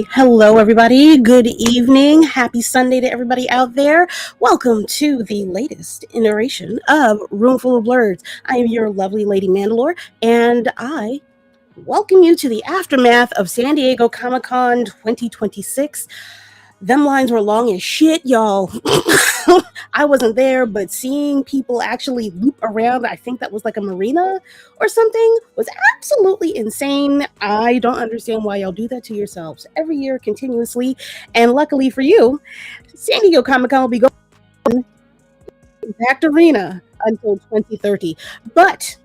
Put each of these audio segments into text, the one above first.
Hello, everybody. Good evening. Happy Sunday to everybody out there. Welcome to the latest iteration of Roomful of Blerds. I am your lovely Lady Mandalore, and I welcome you to the aftermath of San Diego Comic-Con 2026. Them lines were long as shit, y'all. I wasn't there, but seeing people actually loop around, I think that was like a marina or something, was absolutely insane. I don't understand why y'all do that to yourselves every year continuously. And luckily for you, San Diego Comic-Con will be going Impact Arena until 2030. But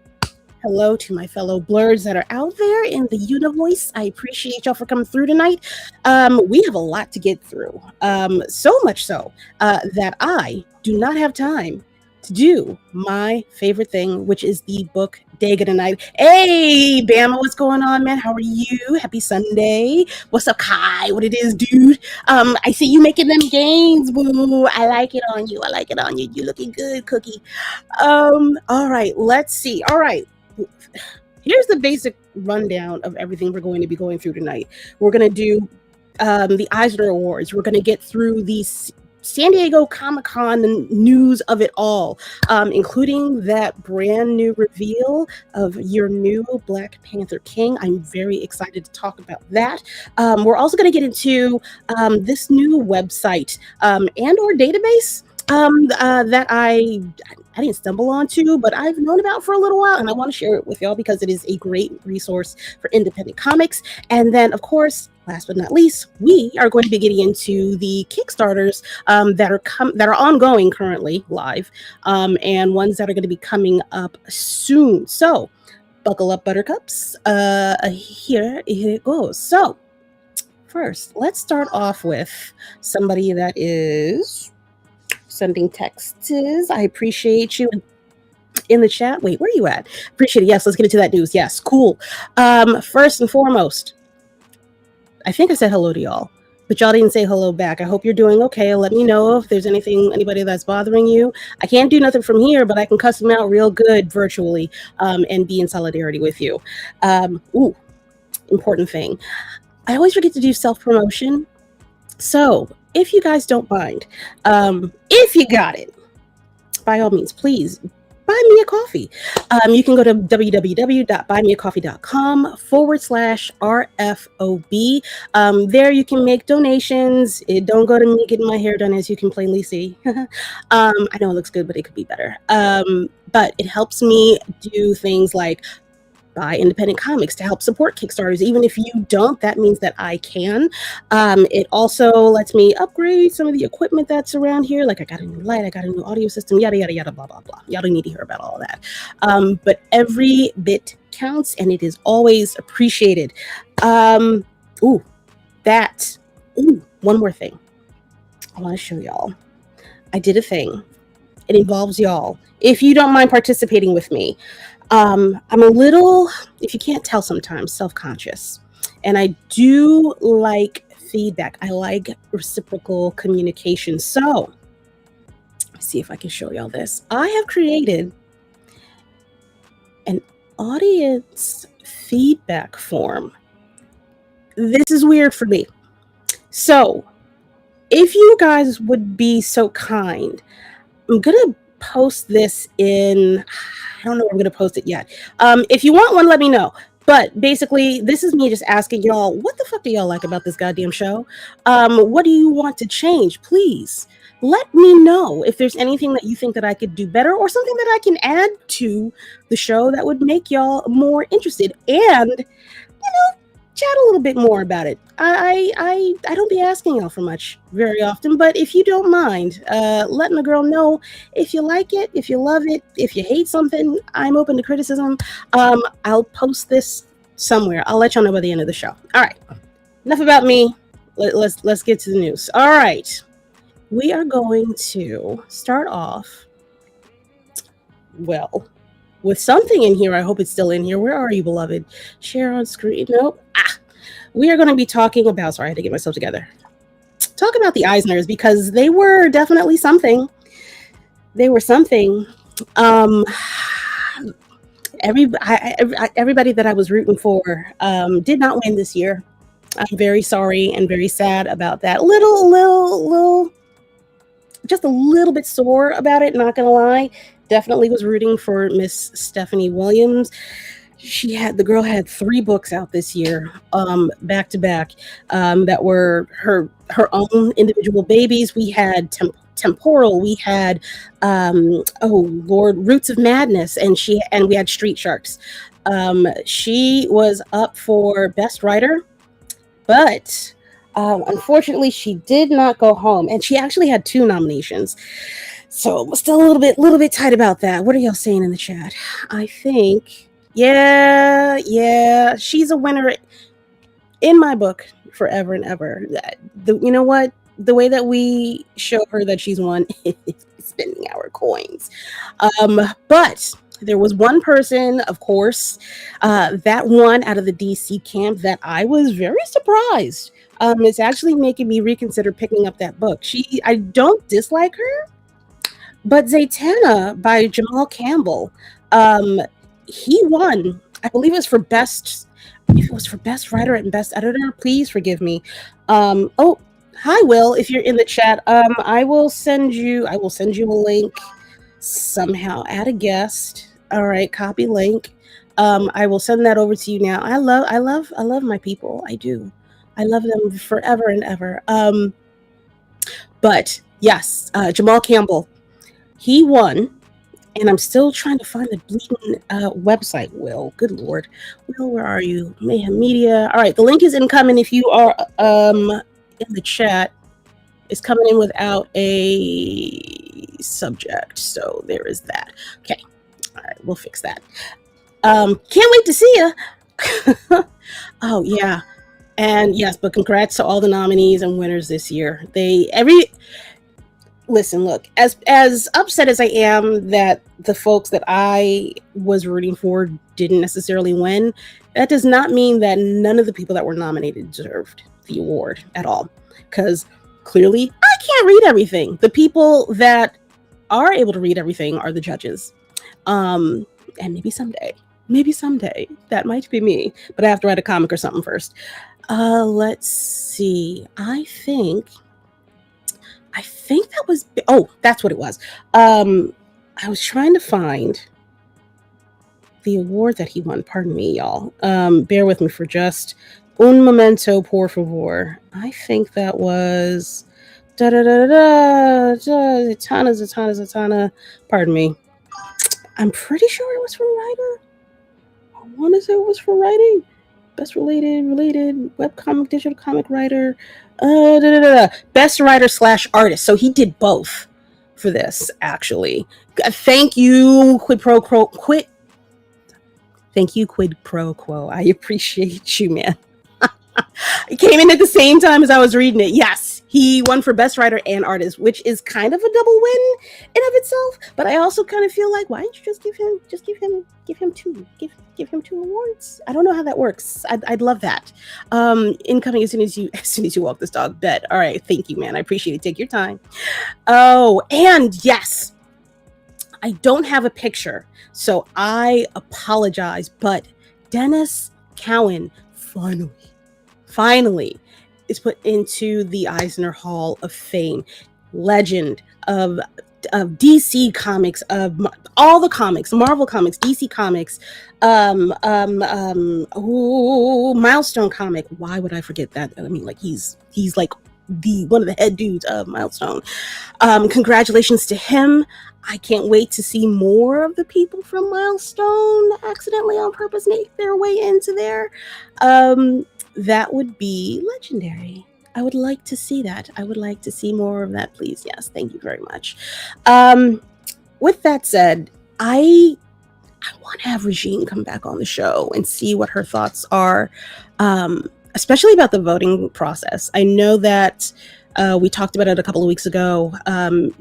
hello to my fellow Blerds that are out there in the univoice. I appreciate y'all for coming through tonight. We have a lot to get through. So much so that I do not have time to do my favorite thing, which is the Book-Dega tonight. Hey, Bama, what's going on, man? How are you? Happy Sunday. What's up, Kai? What it is, dude? I see you making them gains, boo. I like it on you. I like it on you. You looking good, Cookie. All right, let's see. All right. Here's the basic rundown of everything we're going to be going through tonight. We're going to do the Eisner Awards. We're going to get through the San Diego Comic-Con news of it all, including that brand new reveal of your new Black Panther King. I'm very excited to talk about that. We're also going to get into this new website and or database that I didn't stumble onto, but I've known about for a little while, and I want to share it with y'all because it is a great resource for independent comics. And then, of course, last but not least, we are going to be getting into the Kickstarters that are ongoing currently live, and ones that are going to be coming up soon. So, buckle up, Buttercups. Here it goes. So, first, let's start off with somebody that is sending texts. I appreciate you in the chat. Wait, where are you at? Appreciate it. Yes, let's get into that news. Yes, cool. First and foremost, I think I said hello to y'all, but y'all didn't say hello back. I hope you're doing okay. Let me know if there's anybody that's bothering you. I can't do nothing from here, but I can cuss them out real good virtually and be in solidarity with you. Important thing. I always forget to do self-promotion. So if you guys don't mind, if you got it, by all means, please buy me a coffee. You can go to www.buymeacoffee.com/RFOB. There you can make donations. It don't go to me getting my hair done, as you can plainly see. I know it looks good, but it could be better. But it helps me do things like buy independent comics to help support Kickstarters. Even if you don't, that means that I can. It also lets me upgrade some of the equipment that's around here. Like I got a new light, I got a new audio system, yada, yada, yada, blah, blah, blah. Y'all don't need to hear about all that. But every bit counts, and it is always appreciated. One more thing I want to show y'all. I did a thing. It involves y'all. If you don't mind participating with me, I'm a little, if you can't tell sometimes, self-conscious. And I do like feedback. I like reciprocal communication. So, let's see if I can show y'all this. I have created an audience feedback form. This is weird for me. So, if you guys would be so kind, I'm going to post this in, I don't know where I'm going to post it yet. If you want one, let me know. But basically, this is me just asking y'all, what the fuck do y'all like about this goddamn show? What do you want to change? Please let me know if there's anything that you think that I could do better or something that I can add to the show that would make y'all more interested and, chat a little bit more about it. I don't be asking y'all for much very often, but if you don't mind letting the girl know if you like it, if you love it, if you hate something, I'm open to criticism. I'll post this somewhere. I'll let y'all know by the end of the show. All right, enough about me. Let's get to the news. All right, we are going to start off with something in here. I hope it's still in here. Where are you, beloved? Share on screen. Nope. We are going to be talking about, sorry, I had to get myself together. Talk about the Eisners because they were definitely something. They were something. Everybody that I was rooting for did not win this year. I'm very sorry and very sad about that. Just a little bit sore about it, not gonna lie. Definitely was rooting for Miss Stephanie Williams. The girl had 3 books out this year, back to back, that were her own individual babies. We had Temporal, we had oh Lord, Roots of Madness, and we had Street Sharks. She was up for Best Writer, but unfortunately she did not go home, and she actually had 2 nominations. So still a little bit tight about that. What are y'all saying in the chat? I think, yeah, she's a winner in my book forever and ever. You know what? The way that we show her that she's won is spending our coins. But there was one person, of course, that won out of the DC camp that I was very surprised. It's actually making me reconsider picking up that book. I don't dislike her, but Zatanna by Jamal Campbell, he won. I believe it was for best. If it was for best writer and best editor, please forgive me. Oh, hi Will, if you're in the chat, I will send you a link somehow. Add a guest. All right, copy link. I will send that over to you now. I love my people. I do. I love them forever and ever. But yes, Jamal Campbell, he won. And I'm still trying to find the bleeding website, Will. Good Lord. Will, where are you? Mayhem Media. All right, the link is incoming if you are in the chat. It's coming in without a subject. So there is that. Okay. All right, we'll fix that. Can't wait to see you. Oh, yeah. And yes, but congrats to all the nominees and winners this year. Listen, look, as upset as I am that the folks that I was rooting for didn't necessarily win, that does not mean that none of the people that were nominated deserved the award at all. Because clearly, I can't read everything. The people that are able to read everything are the judges. And maybe someday, that might be me. But I have to write a comic or something first. Let's see. I think that was, that's what it was. I was trying to find the award that he won. Pardon me, y'all. Bear with me for just un momento, por favor. I think that was Zatanna. Pardon me. I'm pretty sure it was for writer. I want to say it was for writing. Best related webcomic, digital comic writer. Best writer / artist. So he did both for this, actually. Thank you, quid pro quo. I appreciate you, man. It came in at the same time as I was reading it. Yes, he won for best writer and artist, which is kind of a double win in of itself. But I also kind of feel like, why don't you just give him 2? Give him 2 awards. I don't know how that works. I'd love that. Incoming as soon as you walk this dog. Bet. All right, thank you, man. I appreciate it. Take your time. Oh, and yes, I don't have a picture, so I apologize. But Dennis Cowan finally is put into the Eisner Hall of Fame. Legend of DC Comics, of all the comics, Marvel Comics, DC Comics, Milestone Comic. Why would I forget that? I mean, like he's like one of the head dudes of Milestone. Congratulations to him. I can't wait to see more of the people from Milestone accidentally on purpose make their way into there. That would be legendary. I would like to see that. I would like to see more of that, please. Yes, thank you very much. With that said, I want to have Regine come back on the show and see what her thoughts are, especially about the voting process. I know that we talked about it a couple of weeks ago,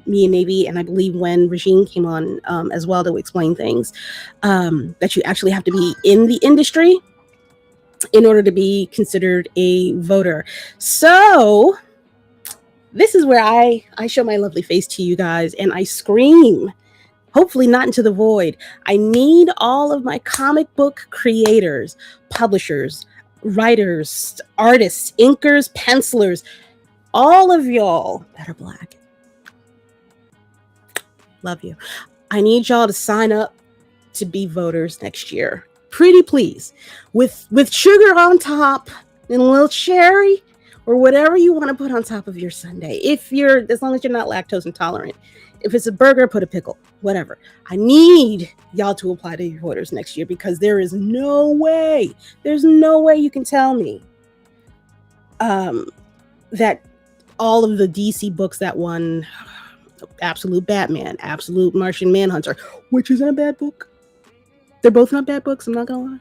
me and Navy, and I believe when Regine came on as well to explain things, that you actually have to be in the industry in order to be considered a voter. So this is where I show my lovely face to you guys and I scream, hopefully not into the void. I need all of my comic book creators, publishers, writers, artists, inkers, pencilers, all of y'all that are Black. Love you. I need y'all to sign up to be voters next year. Pretty please. With sugar on top and a little cherry or whatever you want to put on top of your sundae. As long as you're not lactose intolerant. If it's a burger, put a pickle, whatever. I need y'all to apply to be voters next year because there's no way you can tell me that all of the DC books that won Absolute Batman, Absolute Martian Manhunter, which isn't a bad book. They're both not bad books, I'm not gonna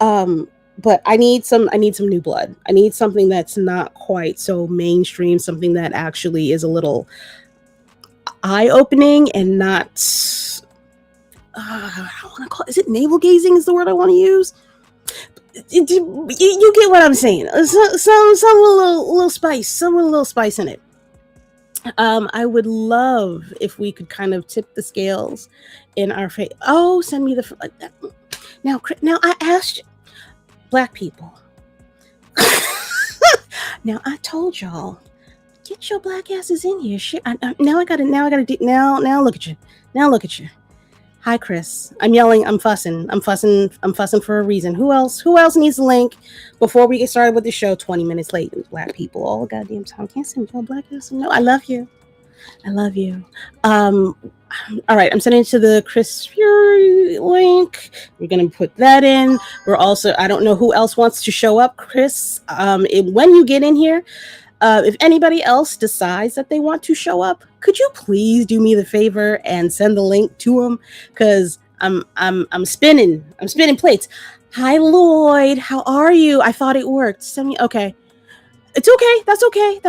lie. But I need some new blood. I need something that's not quite so mainstream, something that actually is a little eye-opening and not I want to call it, is it navel gazing is the word I want to use? You get what I'm saying. Some little spice, some little spice in it. I would love if we could kind of tip the scales in our favor. Oh, send me the now I asked you, Black people. Now I told y'all, get your Black asses in here. Shit. Now look at you. Now look at you. Hi, Chris. I'm yelling. I'm fussing for a reason. Who else needs the link before we get started with the show? 20 minutes late. Black people all the goddamn time. Can't send y'all Black asses. No, I love you. All right, I'm sending it to the Chris Fury link. We're gonna put that in. We're also, I don't know who else wants to show up, Chris. When you get in here, if anybody else decides that they want to show up, could you please do me the favor and send the link to them? Because I'm spinning plates. Hi Lloyd, how are you? I thought it worked. Send me. Okay, it's okay. That's okay.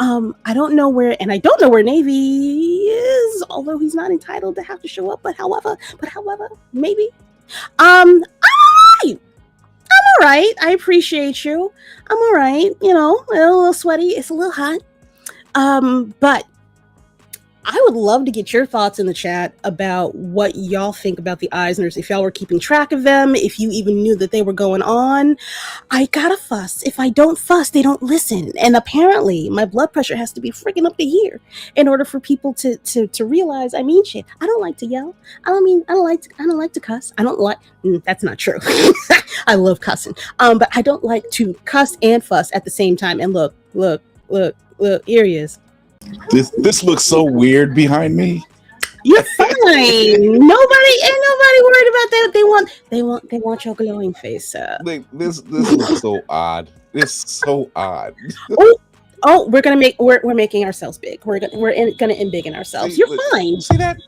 I don't know where Navy is, although he's not entitled to have to show up. But however, maybe. I'm all right. I appreciate you. I'm all right. You know, a little sweaty. It's a little hot. But I would love to get your thoughts in the chat about what y'all think about the Eisners. If y'all were keeping track of them, if you even knew that they were going on. I gotta fuss. If I don't fuss, they don't listen. And apparently my blood pressure has to be freaking up to here in order for people to realize I mean shit. I don't like to yell. I don't like to cuss. That's not true. I love cussing. But I don't like to cuss and fuss at the same time. And look, here he is. This looks so weird behind me. You're fine. Nobody worried about that. They want your glowing face. This looks so odd. It's so odd. Oh, we're making ourselves big. We're gonna embiggen ourselves. You're fine. See that?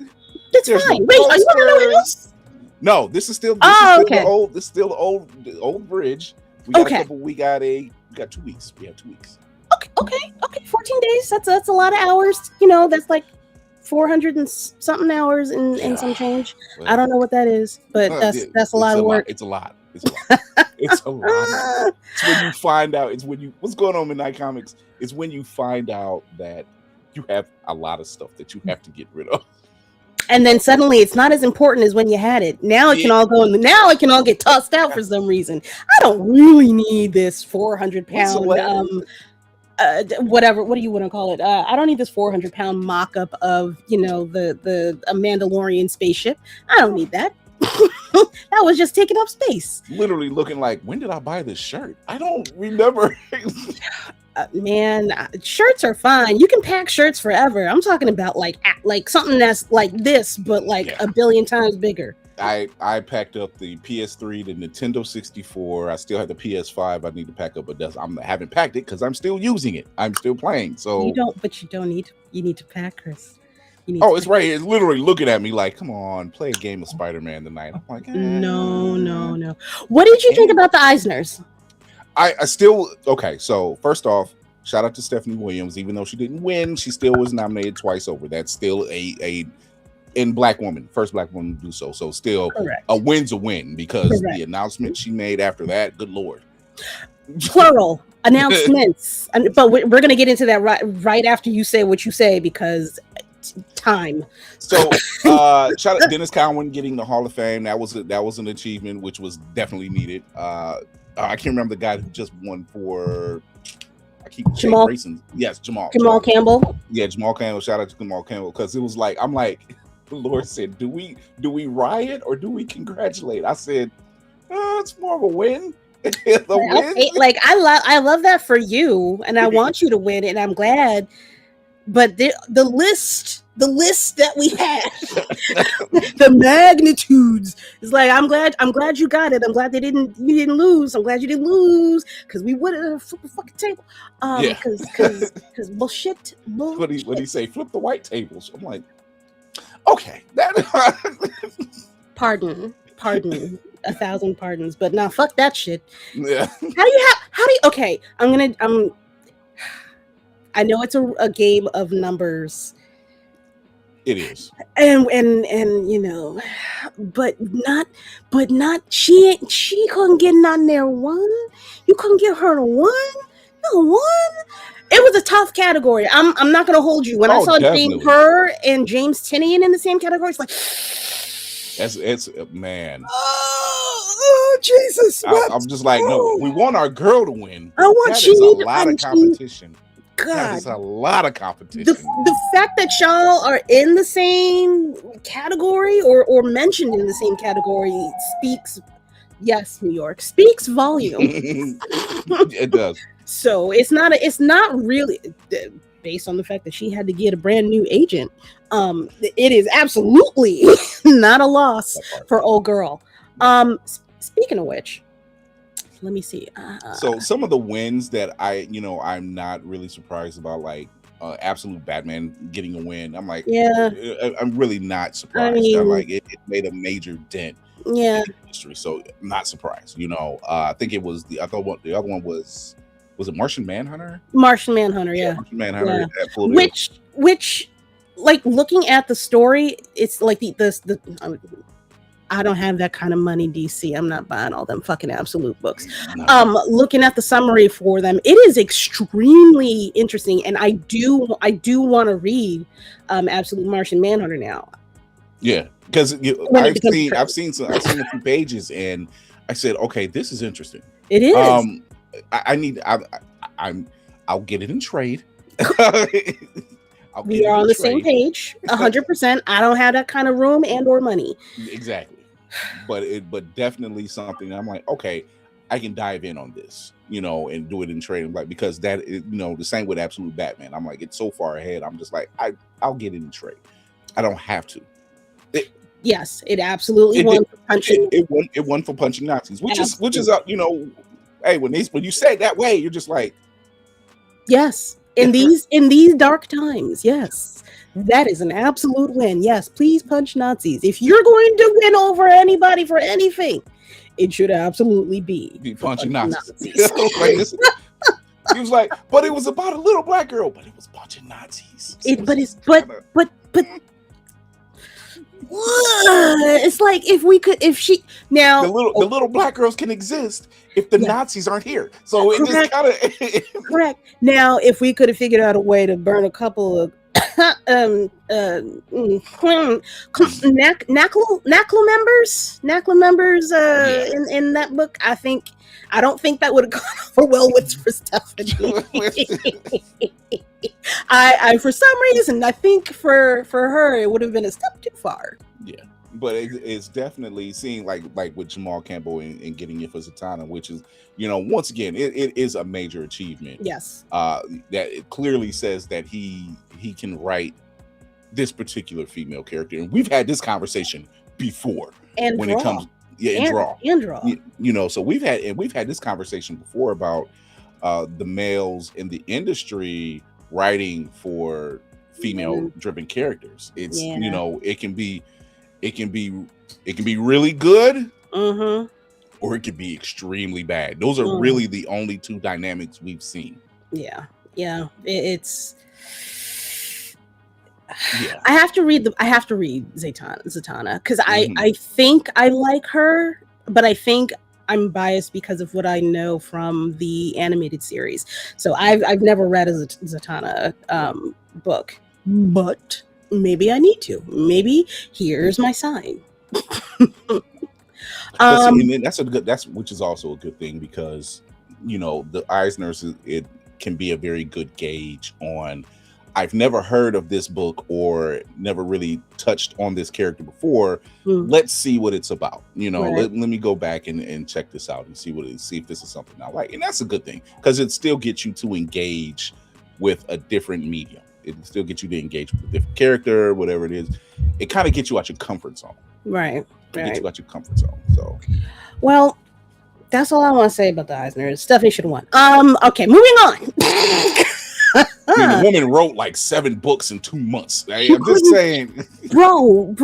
It's fine. Wait, are you on the new house? No, this is still the old bridge. We got 2 weeks. We have 2 weeks. Okay. 14 days. That's a lot of hours. You know, that's like 400 and something hours and some change. Well, I don't know what that is, but that's a lot of work. It's a lot. It's a lot. It's when you find out. What's going on Midnight Comics? It's when you find out that you have a lot of stuff that you have to get rid of. And then suddenly it's not as important as when you had it. Now it can all go now it can all get tossed out for some reason. I don't really need this 400-pound whatever. What do you want to call it? I don't need this 400-pound mock-up of a Mandalorian spaceship. I don't need that. That was just taking up space. Literally looking like, when did I buy this shirt? I don't remember. Man, shirts are fine. You can pack shirts forever. I'm talking about like something that's like this, but a billion times bigger. I packed up the PS3, the Nintendo 64. I still have the PS5. I need to pack up, but I haven't packed it because I'm still using it. I'm still playing. So you need to pack, Chris. It's right here. It's literally looking at me like, come on, play a game of Spider-Man tonight. I'm like, no. What did you think about the Eisners? I still okay. So first off, shout out to Stephanie Williams. Even though she didn't win, she still was nominated twice over. That's still a Black woman, first Black woman to do so. So still correct. A win's a win because correct. The announcement she made after that, good Lord. Plural announcements. But we're going to get into that right after you say what you say, because time. So shout out Dennis Cowan getting the Hall of Fame. That was an achievement which was definitely needed. I can't remember the guy who just won for. I keep saying racing. Yes, Jamal Campbell. Yeah, Jamal Campbell. Shout out to Jamal Campbell, because it was like, I'm like, the Lord said, do we riot or do we congratulate? I said, it's more of a win. The win. Okay, like I love that for you, and I want you to win, and I'm glad. But the list that we had, the magnitudes, is like, I'm glad you got it. I'm glad you didn't lose. I'm glad you didn't lose, because we would have flipped the fucking table. Because bullshit. What do you say? Flip the white tables. I'm like, okay, that. Pardon, 1,000 pardons, but now fuck that shit. Yeah. How do you? Okay, I know it's a game of numbers. It is. And you know, but not she couldn't get on there one. You couldn't get her to one. No one. It was a tough category. I'm not gonna hold you. When I saw her and James Tinian in the same category, it's like it's man. Oh Jesus. I'm just like, no, we want our girl to win. I want that is a lot of competition. God, that is a lot of competition. The fact that y'all are in the same category or mentioned in the same category speaks, yes, New York speaks volume. It does. So it's not really based on the fact that she had to get a brand new agent. It is absolutely not a loss for old girl. Speaking of which, let me see. So some of the wins that I'm not really surprised about, like Absolute Batman getting a win. I'm like, yeah, I'm really not surprised. I'm like, it made a major dent in the industry, so I'm not surprised. I think it was the other one was it Martian Manhunter? Martian Manhunter, yeah. Martian Manhunter. Yeah. Which, like, looking at the story, it's like the I don't have that kind of money, DC. I'm not buying all them fucking Absolute books. No. Looking at the summary for them, it is extremely interesting, and I do want to read Absolute Martian Manhunter now. Yeah, because I've seen a few pages, and I said, okay, this is interesting. It is. I'll get it in trade. We are on the same page, 100%. I don't have that kind of room and or money. Exactly. But definitely something I'm like, okay, I can dive in on this, and do it in trade. Like, because that is, the same with Absolute Batman. I'm like, it's so far ahead. I'm just like, I'll get it in trade. I don't have to. Yes, it absolutely won for punching. It won for punching Nazis, which is hey, when you say it that way, you're just like, yes. In these dark times, yes, that is an absolute win. Yes, please punch Nazis. If you're going to win over anybody for anything, it should absolutely be punching Nazis. He was like, but it was about a little black girl, but it was punching Nazis. But it's like, if she now the little black girls can exist if the Nazis aren't here. So it just kind of correct. Now, if we could have figured out a way to burn a couple of NACLA members in that book, I don't think that would have gone over well for Stephanie. I for some reason, I think for her it would have been a step too far. Yeah, but it's definitely seeing like with Jamal Campbell and getting it for Zatanna, which is, once again, it is a major achievement. Yes, that it clearly says that he can write this particular female character, and we've had this conversation before. And when draw. It comes, and draw. So we've had this conversation before about the males in the industry writing for female-driven characters. It's it can be really good, or it could be extremely bad. Those are really the only two dynamics we've seen. Yeah. It's. Yeah. I have to read Zatanna because I think I like her, but I think I'm biased because of what I know from the animated series. So I've never read a Zatanna book, but maybe I need to. Maybe here's my sign. And then which is also a good thing, because the Eisners, it can be a very good gauge on, I've never heard of this book or never really touched on this character before. Let's see what it's about. Let me go back and check this out and see if this is something I like. And that's a good thing, because it still gets you to engage with a different medium. It still gets you to engage with a different character, whatever it is. It kind of gets you out your comfort zone. Right. Get you out your comfort zone. So, well, that's all I want to say about the Eisners. Stephanie should have won. Okay, moving on. The woman wrote like 7 books in 2 months. I'm just saying, bro,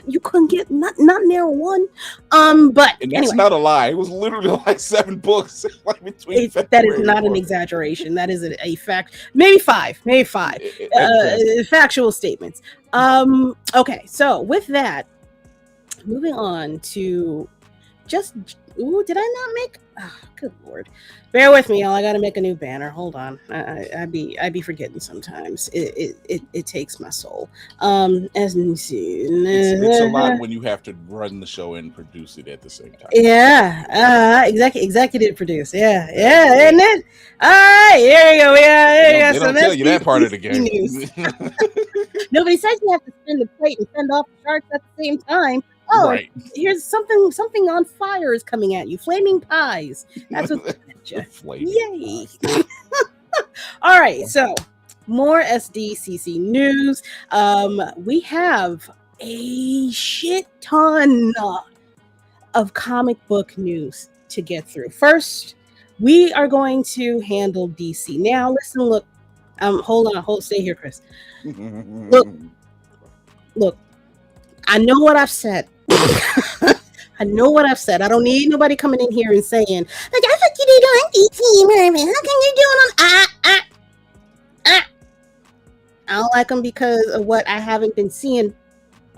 you couldn't get not near one. But and that's not a lie. It was literally like 7 books, like between. That is not an exaggeration. That is a fact. Maybe five. Factual statements. Okay, so with that, moving on to did I not make? Oh, good Lord. Bear with me, y'all. I got to make a new banner. Hold on. I be forgetting sometimes. It takes my soul. As you see, it's a lot when you have to run the show and produce it at the same time. Yeah. Executive produce. Yeah. And then, all right, here we go. They don't tell you that part of the game. Nobody says you have to spin the plate and send off the sharks at the same time. Oh, right. Here's something on fire is coming at you. Flaming pies. That's what. Yay! All right, so more SDCC news. We have a shit ton of comic book news to get through. First, we are going to handle DC. Now, listen, look. Hold on, stay here, Chris. Look. I know what I've said. I know what I've said. I don't need nobody coming in here and saying, like, I thought you did on DC, Mervin. How come you're doing on I don't like them because of what I haven't been seeing.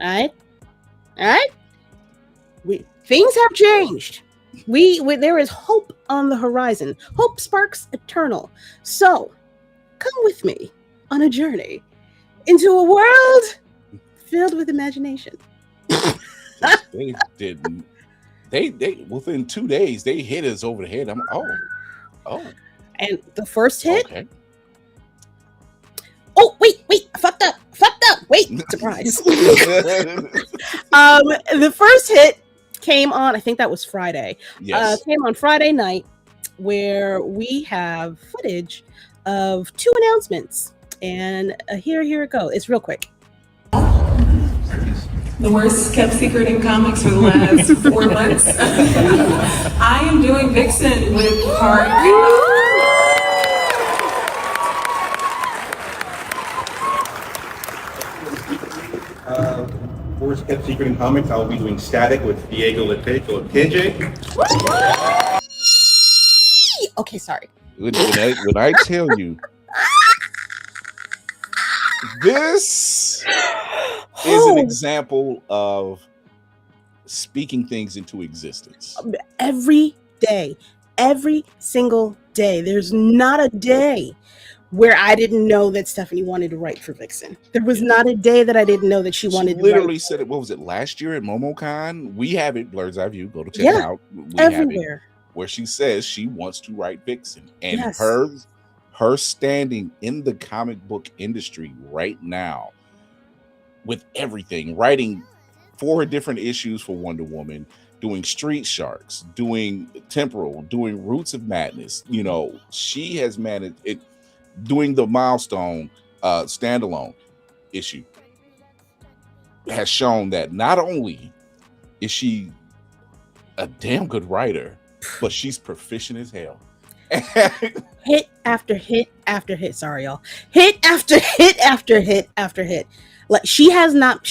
All right. Things have changed. There is hope on the horizon. Hope sparks eternal. So, come with me on a journey into a world filled with imagination. They didn't. They within 2 days they hit us over the head. I'm oh. And the first hit. Okay. Oh wait, I fucked up. Wait, surprise. The first hit came on. I think that was Friday. Yes. Came on Friday night, where we have footage of 2 announcements, and here it goes. It's real quick. The worst kept secret in comics for the last 4 months. I am doing Vixen with part. Worst kept secret in comics. I will be doing Static with Diego Leteje. Okay, sorry. When I tell you, this is an example of speaking things into existence. Every day, every single day. There's not a day where I didn't know that Stephanie wanted to write for Vixen. There was not a day that I didn't know that she wanted to write. Literally said it. What was it, last year at MomoCon? We have it, Blerd's Eye View. Go to check it out. We everywhere. Have it, where she says she wants to write Vixen. And yes. her standing in the comic book industry right now with everything, writing 4 different issues for Wonder Woman, doing Street Sharks, doing Temporal, doing Roots of Madness. She has managed it, doing the Milestone standalone issue, has shown that not only is she a damn good writer, but she's proficient as hell. Hit after hit after hit. Sorry, y'all. Hit after hit after hit after hit. Like she has not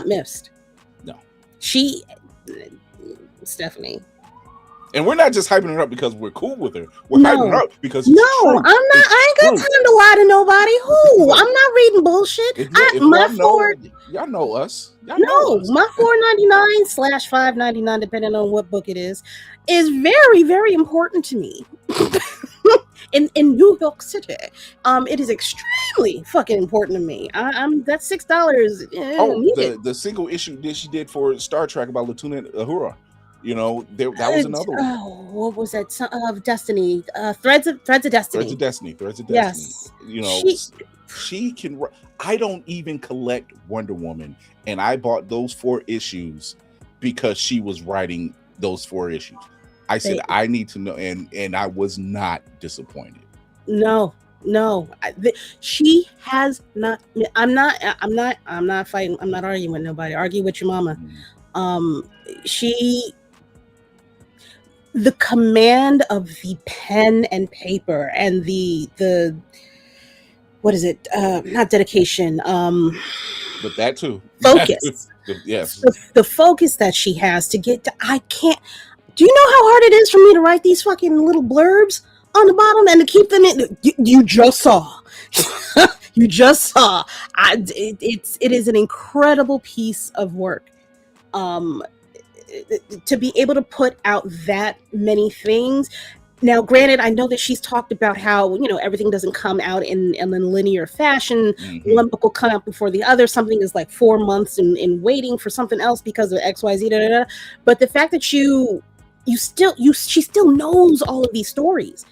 missed. No. Stephanie. And we're not just hyping her up because we're cool with her. We're hyping her up because I'm not. I ain't got time to lie to nobody. Who? I'm not reading bullshit. Y'all know us. My $4.99/$5.99, depending on what book it is very, very important to me. in New York City. It is extremely extremely fucking important to me. I'm that's $6. The single issue that she did for Star Trek about Lieutenant Uhura. That was another one. Oh, what was that? Of Destiny, Threads of Destiny. Threads of Destiny. Yes, she can. I don't even collect Wonder Woman, and I bought those 4 issues because she was writing those 4 issues. I said I need to know, and I was not disappointed. No, she has not. I'm not fighting. I'm not arguing with nobody. Argue with your mama. The command of the pen and paper and the what is it? Not dedication. But that too. Focus. Yes. The focus that she has to get to. I can't. Do you know how hard it is for me to write these fucking little blurbs on the bottom and to keep them in? You just saw. You just saw. It is an incredible piece of work. To be able to put out that many things. Now, granted, I know that she's talked about how, everything doesn't come out in linear fashion. Mm-hmm. One book will come out before the other. Something is like 4 months in waiting for something else because of XYZ. Da, da, da. But the fact that she still knows all of these stories.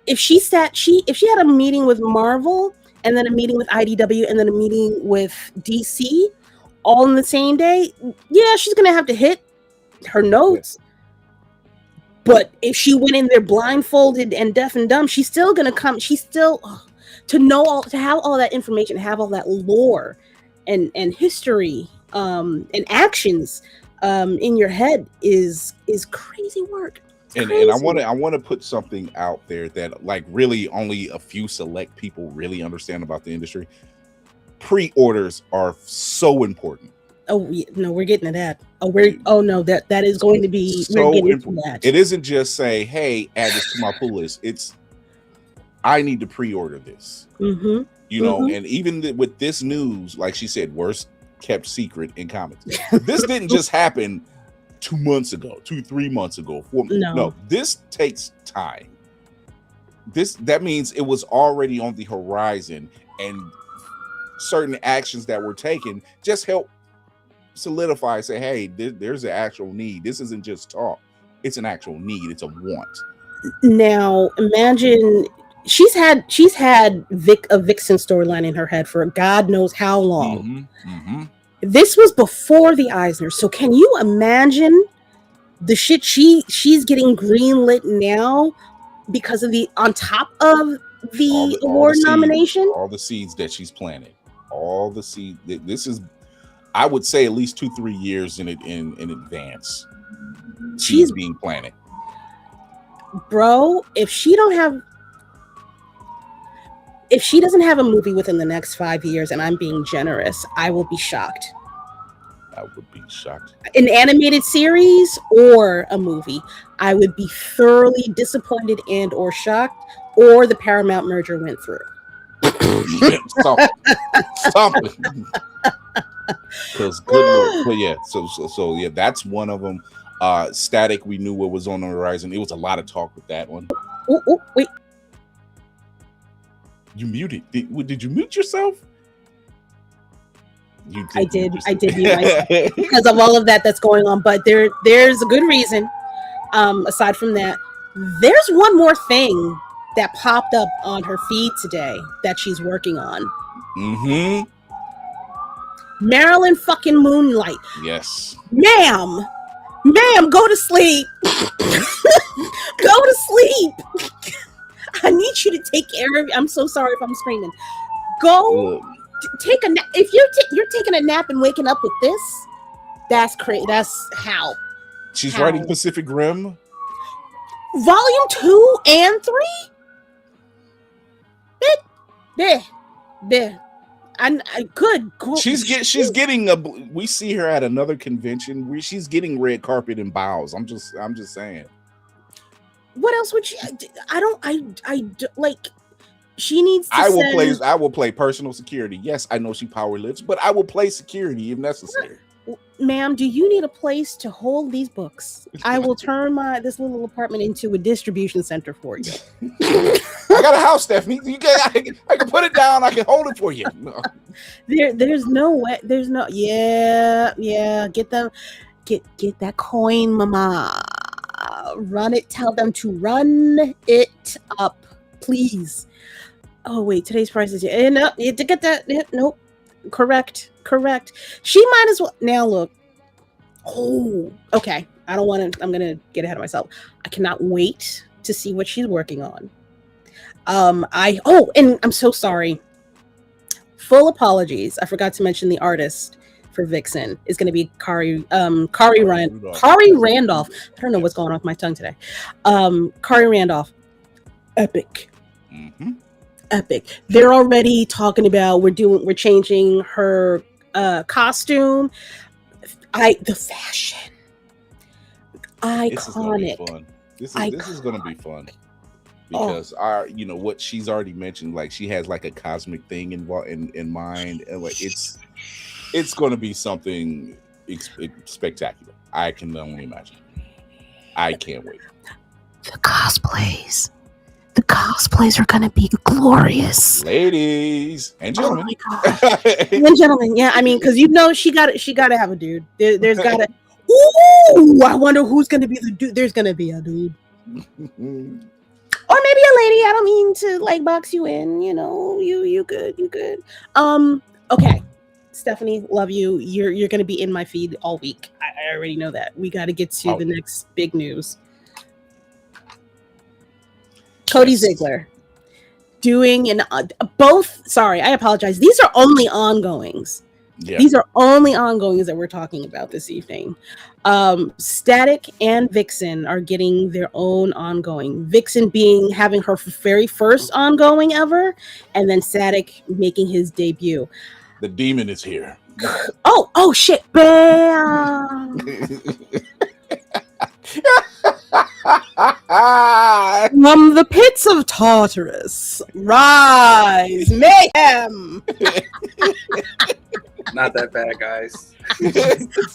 If she had a meeting with Marvel and then a meeting with IDW and then a meeting with DC all in the same day, yeah, she's gonna have to hit her notes. But if she went in there blindfolded and deaf and dumb, she's still gonna come. She's still to have all that information, have all that lore and history and actions in your head is crazy work. And I want to put something out there that like really only a few select people really understand about the industry. Pre-orders are so important. Oh no, we're getting to that. That is going to be so important. It isn't just say, hey, add this to my pull list. It's I need to pre-order this. Mm-hmm. And even with this news, like she said, worst kept secret in comics. This didn't just happen 2 months ago, 3 months ago. No, this takes time. That means it was already on the horizon, and certain actions that were taken just help solidify, say, hey, there's an actual need. This isn't just talk. It's an actual need. It's a want. Now, imagine she's had a Vixen storyline in her head for God knows how long. Mm-hmm. Mm-hmm. This was before the Eisners. So can you imagine the shit she's getting greenlit now because of on top of the award nomination? All the seeds that she's planted. All the seeds. This is, I would say, at least 2-3 years in advance. She's being planted. Bro, if she doesn't have a movie within the next 5 years, and I'm being generous, I will be shocked. I would be shocked. An animated series or a movie, I would be thoroughly disappointed and or shocked, or the Paramount merger went through. Something. Because good Lord. But yeah, so yeah, that's one of them. Static, we knew what was on the horizon. It was a lot of talk with that one. Oh, wait. You muted. Did you mute yourself? I did mute myself because of all of that's going on. But there's a good reason. Aside from that, there's one more thing that popped up on her feed today that she's working on. Mm-hmm. Marilyn fucking Moonlight. Yes. Ma'am, go to sleep. Go to sleep. I need you to take care of. I'm so sorry if I'm screaming. Go take a nap. If you're taking a nap and waking up with this, that's crazy. That's how. She's writing Pacific Rim. Volume 2 and 3. There. Good. She's getting we see her at another convention where she's getting red carpet and bows. I'm just saying. What else would she? I like. She needs to. I will play personal security. Yes, I know she power lifts, but I will play security if necessary. Ma'am, do you need a place to hold these books? I will turn this little apartment into a distribution center for you. I got a house, Stephanie. I can put it down. I can hold it for you. No. There's no way. There's no. Yeah. Get that coin, mama. Run it. Tell them to run it up, please. Oh wait, today's price is no. You to get that. Nope. Correct. She might as well now look. Oh, okay. I don't want to. I'm gonna get ahead of myself. I cannot wait to see what she's working on. And I'm so sorry. Full apologies. I forgot to mention the artist for Vixen is going to be Kari Randolph. I don't know what's going on with my tongue today. Kari Randolph. Epic. Mm-hmm. Epic. They're already talking about we're changing her costume. The fashion. Iconic. This is going to be fun. Because what she's already mentioned, like she has like a cosmic thing in mind, and like it's going to be something spectacular. I can only imagine. I can't wait. The cosplays are going to be glorious, ladies and gentlemen. Oh my God. And gentlemen, yeah. I mean, because she got to have a dude. There's got to. Ooh, I wonder who's going to be the dude. There's going to be a dude. Or maybe a lady. I don't mean to like box you in. You good. Okay, Stephanie, love you. You're gonna be in my feed all week. I already know that. We got to get to the next big news. Cody Ziegler doing both. Sorry, I apologize. These are only ongoings. Yeah. These are only ongoings that we're talking about this evening. Static and Vixen are getting their own ongoing. Vixen having her very first ongoing ever, and then Static making his debut. The demon is here. Oh shit! Bam! From the pits of Tartarus, rise, mayhem! Not that bad, guys.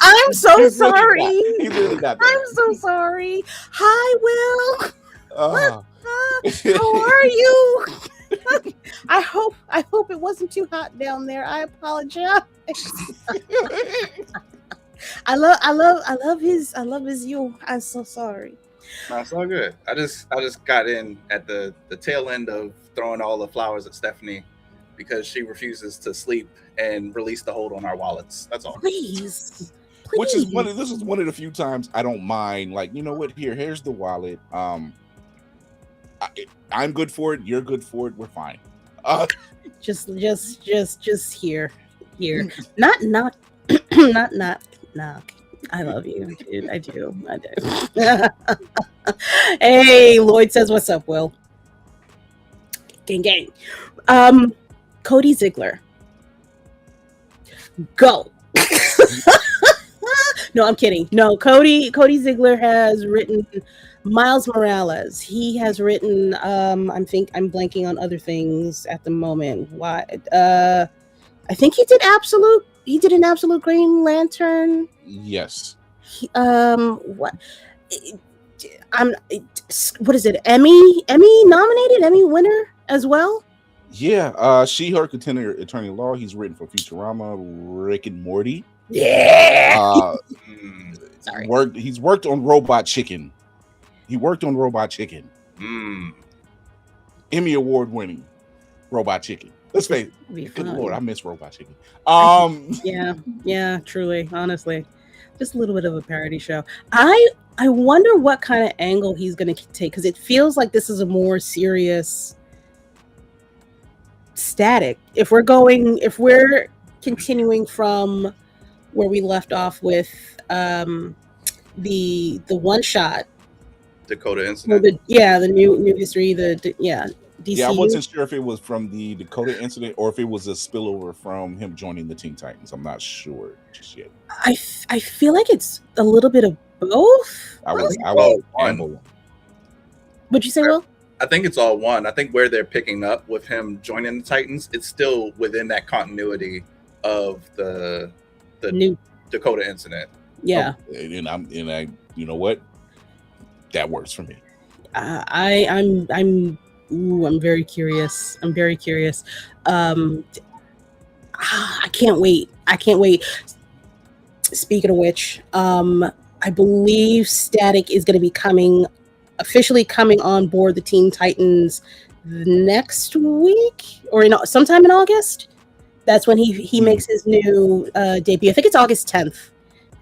I'm so sorry. Really I'm so sorry. Hi, Will. How are you? I hope it wasn't too hot down there. I apologize. I love his you. I'm so sorry. No, it's all good. I just got in at the tail end of throwing all the flowers at Stephanie because she refuses to sleep and release the hold on our wallets. That's all. Please. Which is this is one of the few times I don't mind. Like, you know what? Here's the wallet. I'm good for it. You're good for it. We're fine. Just here. Not knock. I love you, dude. I do. Hey, Lloyd says, "What's up, Will?" Gang. Cody Ziegler. Go. No, I'm kidding. No, Cody Ziegler has written Miles Morales. He has written I'm blanking on other things at the moment. Why? I think he did an Absolute Green Lantern. Yes. What is it? Emmy nominated, Emmy winner as well? Yeah, She-Hulk Attorney at Law. He's written for Futurama, Rick and Morty. Yeah. Sorry. He's worked on Robot Chicken. He worked on Robot Chicken. Emmy Award winning Robot Chicken. Let's face it. Good Lord, I miss Robot Chicken. Yeah, truly, honestly. Just a little bit of a parody show. I wonder what kind of angle he's going to take, because it feels like this is a more serious Static. If we're continuing from where we left off with the one shot Dakota incident. The new history. DC. Yeah, I wasn't sure if it was from the Dakota incident or if it was a spillover from him joining the Teen Titans. I'm not sure just yet. I feel like it's a little bit of both. I will gamble. What'd you say, Will? I think it's all one. I think where they're picking up with him joining the Titans, it's still within that continuity of the Dakota incident. Yeah. And I, you know what? That works for me. I'm very curious. I'm very curious. I can't wait. Speaking of which, I believe Static is going to be officially coming on board the Teen Titans next week or sometime in August. That's when he makes his new debut. I think it's August 10th,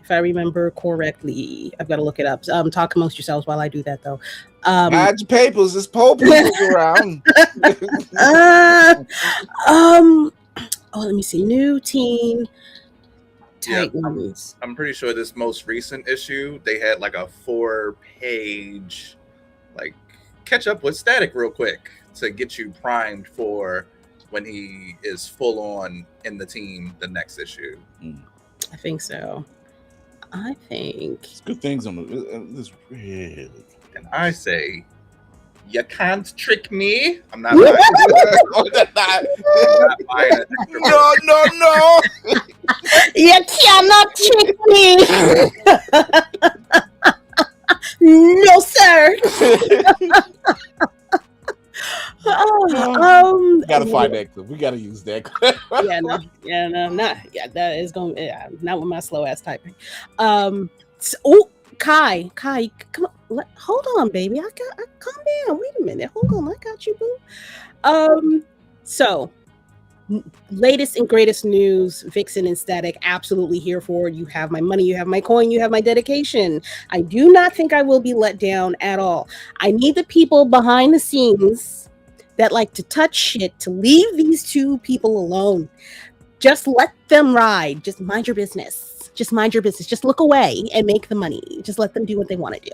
if I remember correctly. I've got to look it up. Talk amongst yourselves while I do that, though. Hide your papers. There's Pope around. Let me see. New Teen Titans. Yeah, I'm pretty sure this most recent issue, they had like a 4-page, like, catch up with Static real quick to get you primed for when he is full on in the team the next issue. I think so. It's good things on this. Really. And I say, you can't trick me. I'm not buying it. No. You cannot trick me. No, sir. Gotta find that clip. We gotta use that clip. That is going not with my slow ass typing. Kai, come on, hold on, baby. Calm down. Wait a minute. Hold on, I got you, boo. So latest and greatest news, Vixen and Static, absolutely here for. You have my money, you have my coin, you have my dedication. I do not think I will be let down at all. I need the people behind the scenes that like to touch shit to leave these two people alone. Just let them ride. Just mind your business. Just mind your business. Just look away and make the money. Just let them do what they want to do.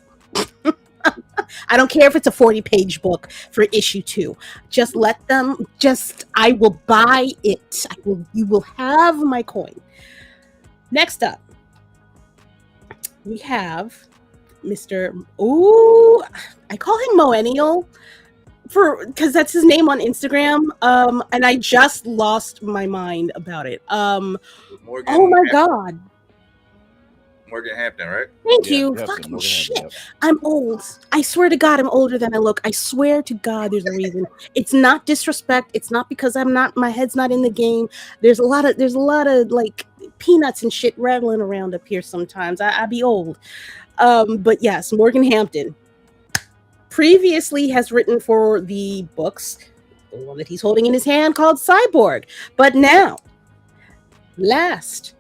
I don't care if it's a 40-page book for issue 2. Just let them. I will buy it. You will have my coin. Next up, we have Mr. I call him Moennial because that's his name on Instagram. And I just lost my mind about it. Oh my God. Morgan Hampton, right? Thank you. Fucking shit. Hampton. I'm old. I swear to God, I'm older than I look. I swear to God, there's a reason. It's not disrespect. It's not because my head's not in the game. There's a lot of like peanuts and shit rattling around up here sometimes. I be old. But yes, Morgan Hampton previously has written for the books, the one that he's holding in his hand called Cyborg. But now, last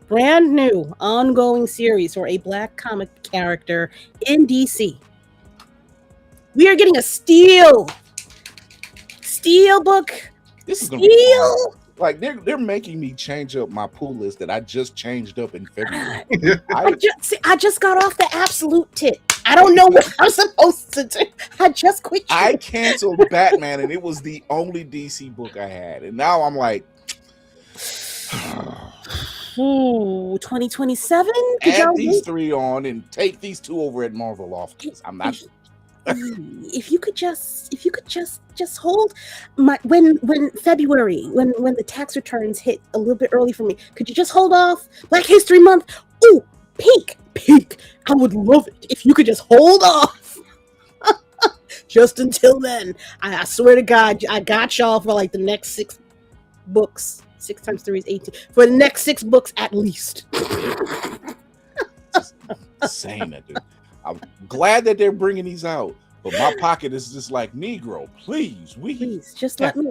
brand new ongoing series for a Black comic character in DC. We are getting a steel book. This is gonna be fun. Like they're making me change up my pool list that I just changed up in February. I just got off the absolute tip. I don't know what I'm supposed to do. I just quit. I canceled Batman, and it was the only DC book I had, and now I'm like. 2027. Add these 3 on and take these 2 over at Marvel office. I'm not. If you could just hold my when February when the tax returns hit a little bit early for me, could you just hold off Black History Month? Ooh, pink. I would love it if you could just hold off. Just until then, I swear to God, I got y'all for like the next 6 books. 6 times 3 is 18. For the next 6 books at least. Just saying that, dude. I'm glad that they're bringing these out, but my pocket is just like, Negro, please, just let me.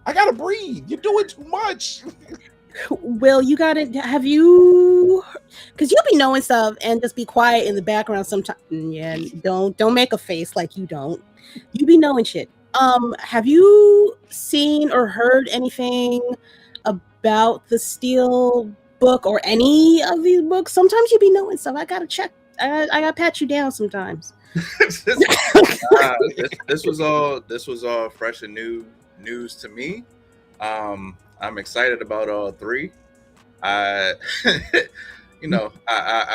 I gotta breathe. You're doing too much. Well, you gotta have you, because you'll be knowing stuff and just be quiet in the background sometimes. Yeah, don't make a face like you don't. You be knowing shit. Have you seen or heard anything about the Steel book or any of these books? Sometimes you be knowing stuff. I gotta check. I gotta pat you down sometimes. This was all fresh and new news to me. I'm excited about all 3. I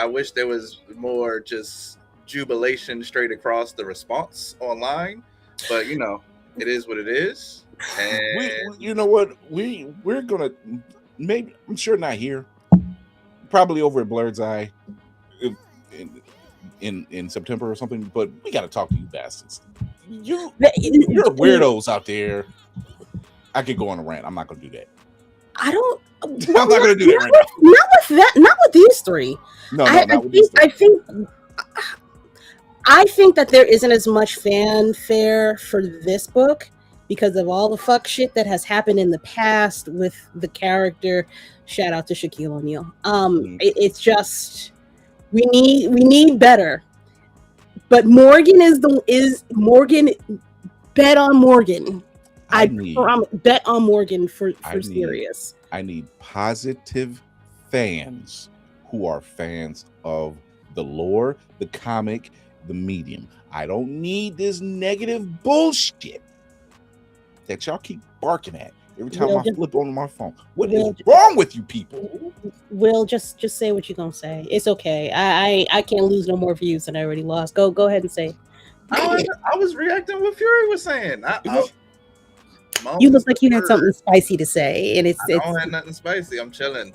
wish there was more just jubilation straight across the response online, but it is what it is. And you know what? We're gonna, maybe, I'm sure not here, probably over at Blerd's Eye in September or something. But we got to talk to you bastards. You're weirdos out there. I could go on a rant. I'm not going to do that. I don't. I'm not going to do that right now. Not with these three. No, not with these three. I think that there isn't as much fanfare for this book because of all the fuck shit that has happened in the past with the character. Shout out to Shaquille O'Neal. It's just we need better. But Morgan is Morgan. Bet on Morgan. I bet on Morgan for serious. I need positive fans who are fans of the lore, the comic, the medium. I don't need this negative bullshit that y'all keep barking at every time I flip on my phone. What is wrong with you people? Will, just say what you're gonna say. It's okay. I can't lose no more views than I already lost. Go ahead and say. I was reacting what Fury was saying. You look like you had something spicy to say, and I don't have nothing spicy. I'm chilling.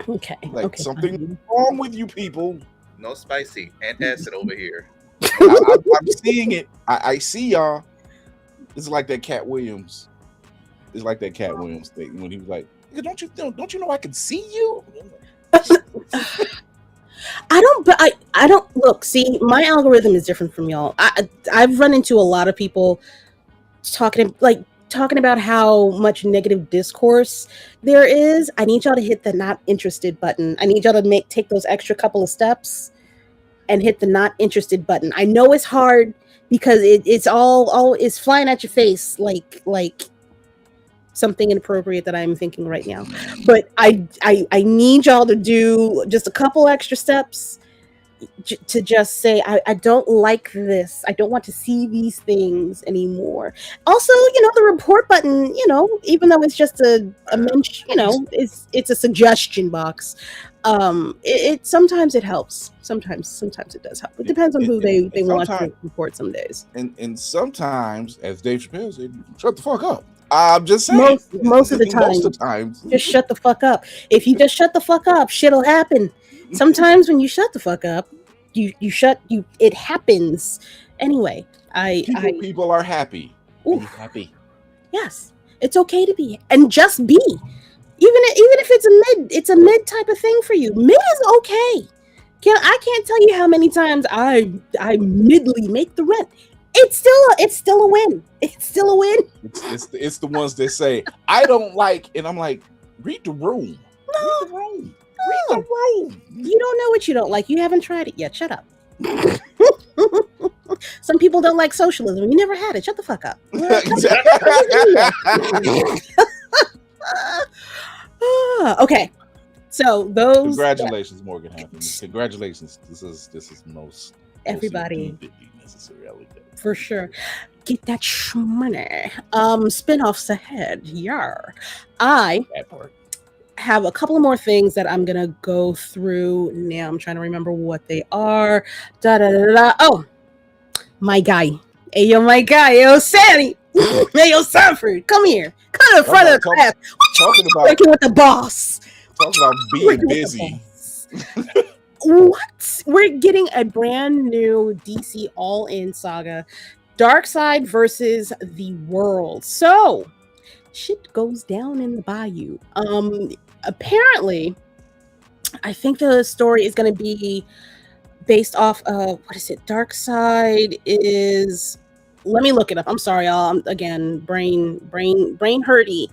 Okay. Something wrong with you people. No spicy. Antacid over here. I'm seeing it. I see y'all. It's like that Cat Williams. It's like that Cat Williams thing when he was like, "Don't you know I can see you?" I don't look. See, my algorithm is different from y'all. I've run into a lot of people talking about how much negative discourse there is. I need y'all to hit the not interested button. I need y'all to take those extra couple of steps and hit the not interested button. I know it's hard because it's all is flying at your face like something inappropriate that I'm thinking right now. But I need y'all to do just a couple extra steps to just say, I don't like this. I don't want to see these things anymore. Also, the report button, even though it's just a mention, it's a suggestion box. It sometimes it helps. Sometimes it does help. It depends on who they want to report some days. And sometimes, as Dave Chappelle said, shut the fuck up. I'm just saying. Most of the time, just shut the fuck up. If you just shut the fuck up, shit'll happen. Sometimes when you shut the fuck up, it happens. Anyway, people are happy. Are you happy? Yes, it's okay to be, and just be. Even if it's a mid type of thing for you. Mid is okay. I can't tell you how many times I midly make the rent. It's still a win. It's still a win. It's the ones that say I don't like, and I'm like, read the room. No. Read the room. Read the room. You don't know what you don't like. You haven't tried it yet. Shut up. Some people don't like socialism. You never had it. Shut the fuck up. Okay. So those. Congratulations, Morgan Hampton. Congratulations. This is most everybody necessary. For sure. Get that money. Spinoffs ahead. Yar. I have a couple of more things that I'm gonna go through now. I'm trying to remember what they are. Oh, my guy. Hey, yo, my guy. Yo, Sammy. Hey, yo, Sanford. Come here. Come in front of the class. What you working with the boss? Talking about being busy. What? We're getting a brand new DC all-in saga. DarkSeid versus the world. So, shit goes down in the bayou. Apparently, I think the story is going to be based off of, what is it? DarkSeid is, let me look it up. I'm sorry, y'all. Again, brain hurty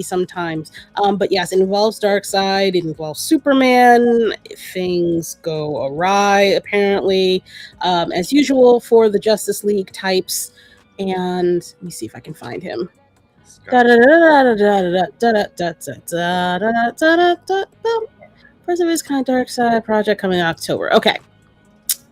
sometimes. But yes, it involves DarkSeid. It involves Superman. Things go awry, apparently, as usual for the Justice League types. And let me see if I can find him. First of his kind DarkSeid project coming in October. Okay.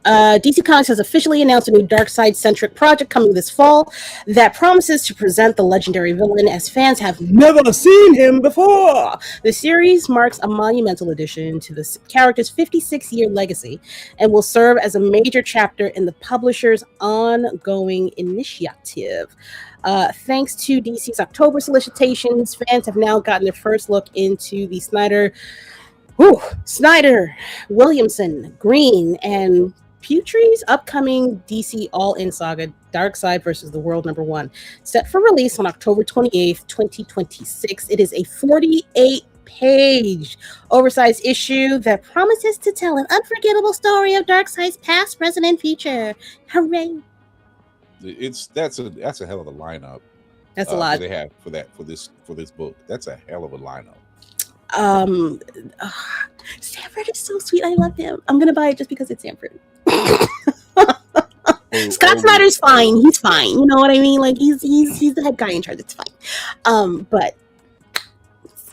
DC Comics has officially announced a new DarkSeid-centric project coming this fall that promises to present the legendary villain as fans have never seen him before. The series marks a monumental addition to the character's 56-year legacy and will serve as a major chapter in the publisher's ongoing initiative. Thanks to DC's October solicitations, fans have now gotten their first look into the Snyder, Williamson, Green, and Putri's upcoming DC All-In saga, DarkSeid versus the World #1, set for release on October 28th, 2026. It is a 48-page oversized issue that promises to tell an unforgettable story of DarkSeid's past, present, and future. Hooray! That's a hell of a lineup. That's a lot they have for this book. That's a hell of a lineup. Sanford is so sweet. I love him. I'm gonna buy it just because it's Sanford. Scott Snyder's fine. He's fine. You know what I mean? Like he's the head guy in charge. It's fine. But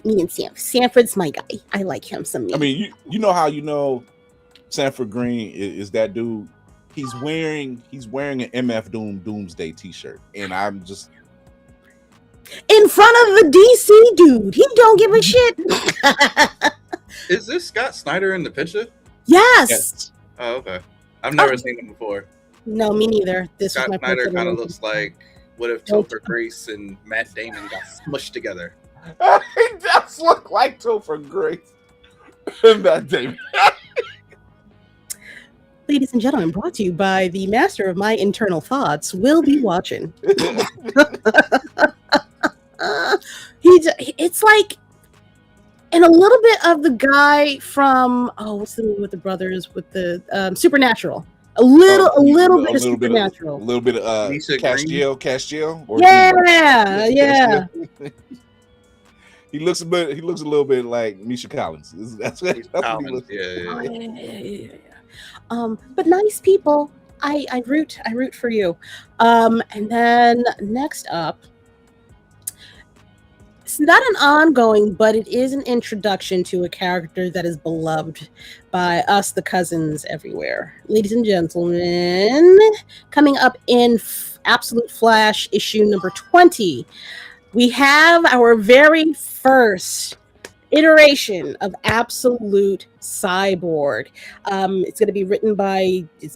me and Sanford's my guy. I like him some. I mean, you know how Sanford Green is that dude. He's wearing an MF Doomsday t-shirt, and I'm just in front of the DC dude. He don't give a shit. Is this Scott Snyder in the picture? Yes. Oh, okay. I've never seen him before. No, me neither. Scott Snyder kind of looks like what if Topher Grace and Matt Damon got smushed together. He does look like Topher Grace and Matt Damon. Ladies and gentlemen, brought to you by the master of my internal thoughts, Will Be Watching. It's like, and a little bit of the guy from what's the movie with the brothers with the Supernatural. A little bit of Supernatural. A little bit of Castiel. Yeah. He looks a little bit like Misha Collins. That's what he looks. Yeah. But nice people. I root for you. And then next up, it's not an ongoing, but it is an introduction to a character that is beloved by us, the cousins everywhere. Ladies and gentlemen, coming up in Absolute Flash issue number 20, we have our very first iteration of Absolute Cyborg. It's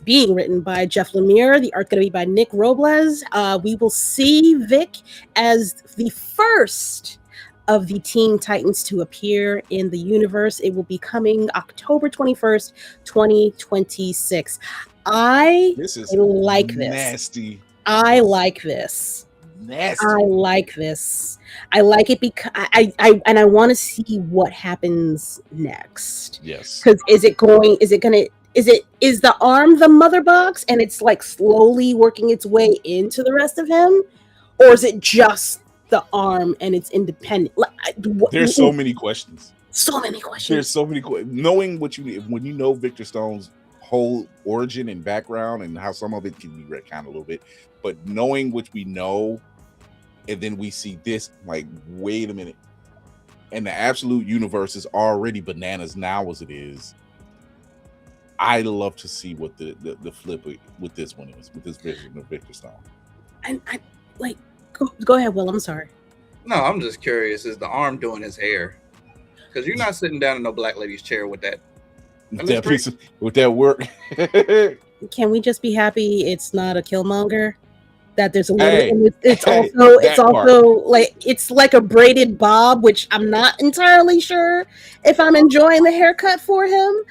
being written by Jeff Lemire. The art's going to be by Nick Robles. We will see Vic as the first of the Teen Titans to appear in the universe. It will be coming October 21st, 2026. I like this. Nasty. I like this. Nasty. I like this. I like it because I want to see what happens next. Yes. Because is the arm the mother box and it's like slowly working its way into the rest of him, or is it just the arm and it's independent? There's so many questions. There's so many knowing when you know Victor Stone's whole origin and background and how some of it can be retconned a little bit, but knowing which we know. And then we see this, like, wait a minute. And the Absolute universe is already bananas now as it is. I love to see what the flip with this one is, with this version of Victor Stone. And I like, go ahead, Will. I'm sorry. No, I'm just curious. Is the arm doing his hair? Because you're not sitting down in no black lady's chair with that. With that work. Can we just be happy it's not a Killmonger? That there's a little, it's also like it's like a braided bob, which I'm not entirely sure if I'm enjoying the haircut for him.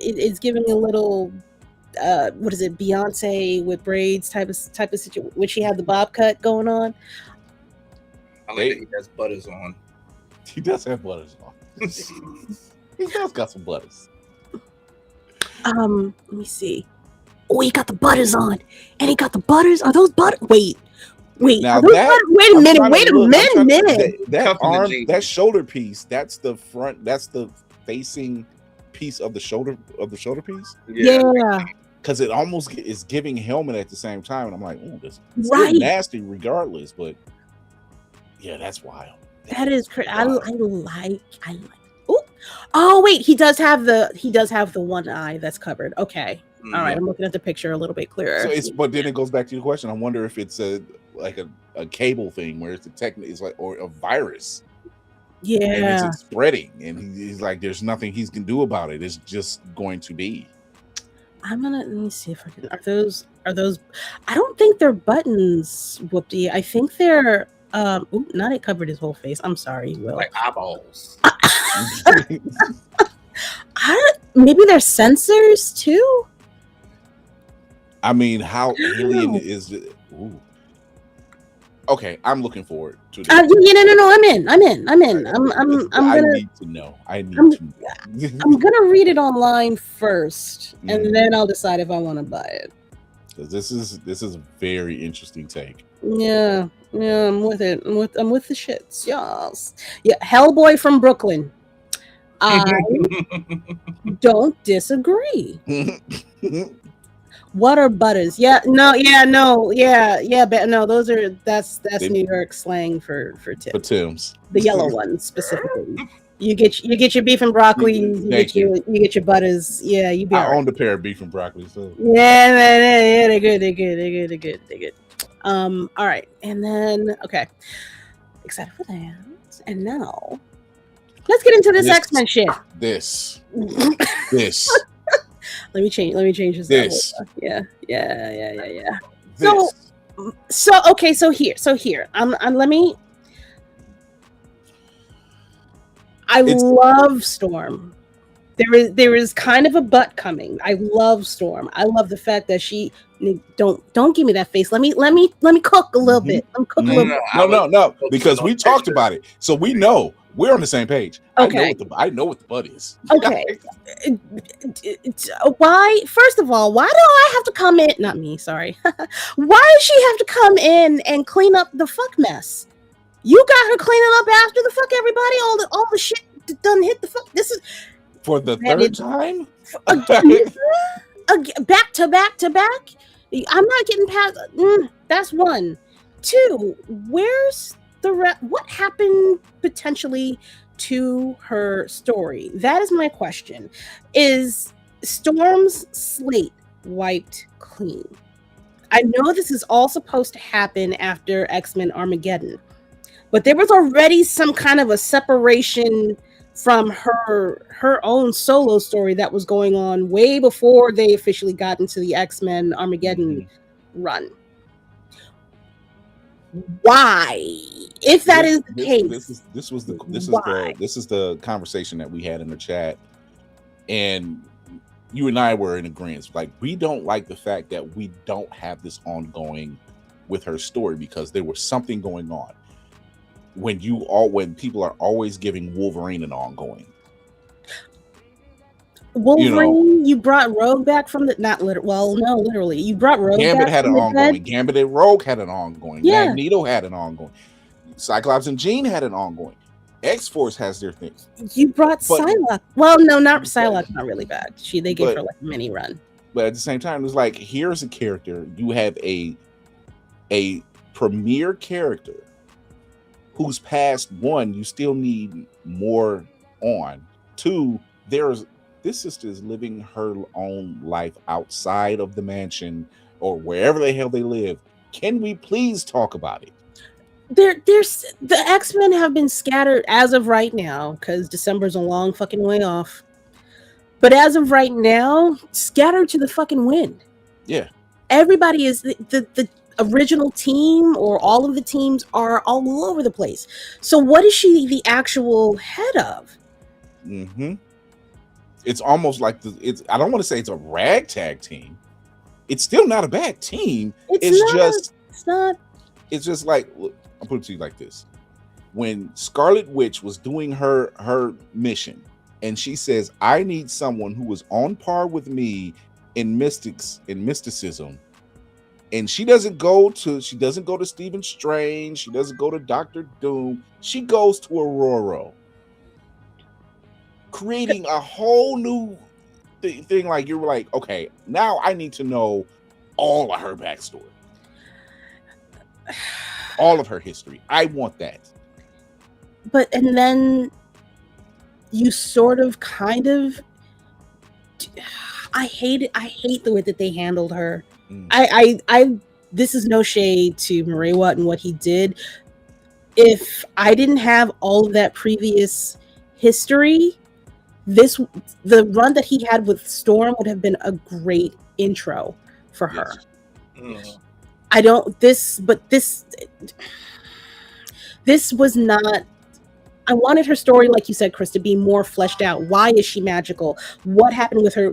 It's giving a little, what is it, Beyonce with braids type of situation, which she had the bob cut going on. I like that he has butters on. He does have butters on. He does got some butters. Let me see. Oh, he got the butters on, and he got the butters. Are those butters? Wait. Now wait a minute. That arm, that shoulder piece, that's the front. That's the facing piece of the shoulder piece. Yeah. Because it almost is giving helmet at the same time, and I'm like, oh, this is nasty, regardless. But yeah, that's wild. That is crazy. I like. Oh wait, he does have the one eye that's covered. Okay. All right, I'm looking at the picture a little bit clearer. So but then it goes back to your question. I wonder if it's a cable thing where it's it's like, or a virus. Yeah, and it's spreading, and he's like, there's nothing he can do about it. It's just going to be. let me see if I can. Are those? I don't think they're buttons, Whoopty. I think they're. Not it covered his whole face. I'm sorry, Will. Like eyeballs. Maybe they're sensors too. I mean, how alien is it? Ooh. Okay, I'm looking forward to this. No. I'm in. I need to know. I'm gonna read it online first, and then I'll decide if I want to buy it. Because this is a very interesting take. Yeah, I'm with it. I'm with the shits. Yes. Yeah, Hellboy from Brooklyn. I don't disagree. What are butters? But no, that's New York slang for Tim. For Tim's. The yellow ones specifically. You get your beef and broccoli. You get your butters. Yeah, you be. I owned a pair of beef and broccoli. So yeah, man, they're good. All right, and then okay, excited for that. And now, let's get into this X-Men shit. This. Let me change this. This. Yeah. This. So okay. So here. Let me. I love Storm. There is kind of a butt coming. I love Storm. I love the fact that she don't give me that face. Let me cook a little bit. Let me cook a little bit. No, because we talked about it, so we know we're on the same page. Okay. I know what the butt is. Okay. Why? First of all, why do I have to come in? Not me. Sorry. Why does she have to come in and clean up the fuck mess? You got her cleaning up after the fuck everybody. All the shit done hit the fuck. This is for the third time. Back to back. I'm not getting past. That's one. Two. Where's the what happened potentially to her story? That is my question. Is Storm's slate wiped clean? I know this is all supposed to happen after X-Men Armageddon, but there was already some kind of a separation from her own solo story that was going on way before they officially got into the X-Men Armageddon run. Why? If that is the case, this is the conversation that we had in the chat, and you and I were in agreement. Like, we don't like the fact that we don't have this ongoing with her story, because there was something going on. When people are always giving Wolverine an ongoing. Wolverine, you brought Rogue back from the literally. You brought Rogue Gambit back had an ongoing. Gambit and Rogue had an ongoing. Yeah. Magneto had an ongoing. Cyclops and Jean had an ongoing. X-Force has their thing. You brought Psylocke. Well, no, not Psylocke. Not really bad. They gave her like a mini run. But at the same time, it was like, here's a character. You have a premier character who's past one. You still need more on. Two, this sister is living her own life outside of the mansion or wherever the hell they live. Can we please talk about it? There's the X-Men have been scattered as of right now, because December's a long fucking way off. But as of right now, scattered to the fucking wind. Yeah. Everybody is the original team, or all of the teams are all over the place. So what is she the actual head of? Mm-hmm. It's almost like I don't want to say it's a ragtag team. It's still not a bad team. It's just like, I'll put it to you like this. When Scarlet Witch was doing her mission, and she says, I need someone who is on par with me in mysticism. And she doesn't go to Stephen Strange, she doesn't go to Doctor Doom, she goes to Aurora, creating a whole new thing. Like, you're like, okay, now I need to know all of her backstory, all of her history. I want that. And then you sort of kind of, I hate the way that they handled her. Mm. I this is no shade to Marewa and what he did. If I didn't have all of that previous history, the run that he had with Storm would have been a great intro for her. Mm. This was not. I wanted her story, like you said, Chris, to be more fleshed out. Why is she magical? What happened with her?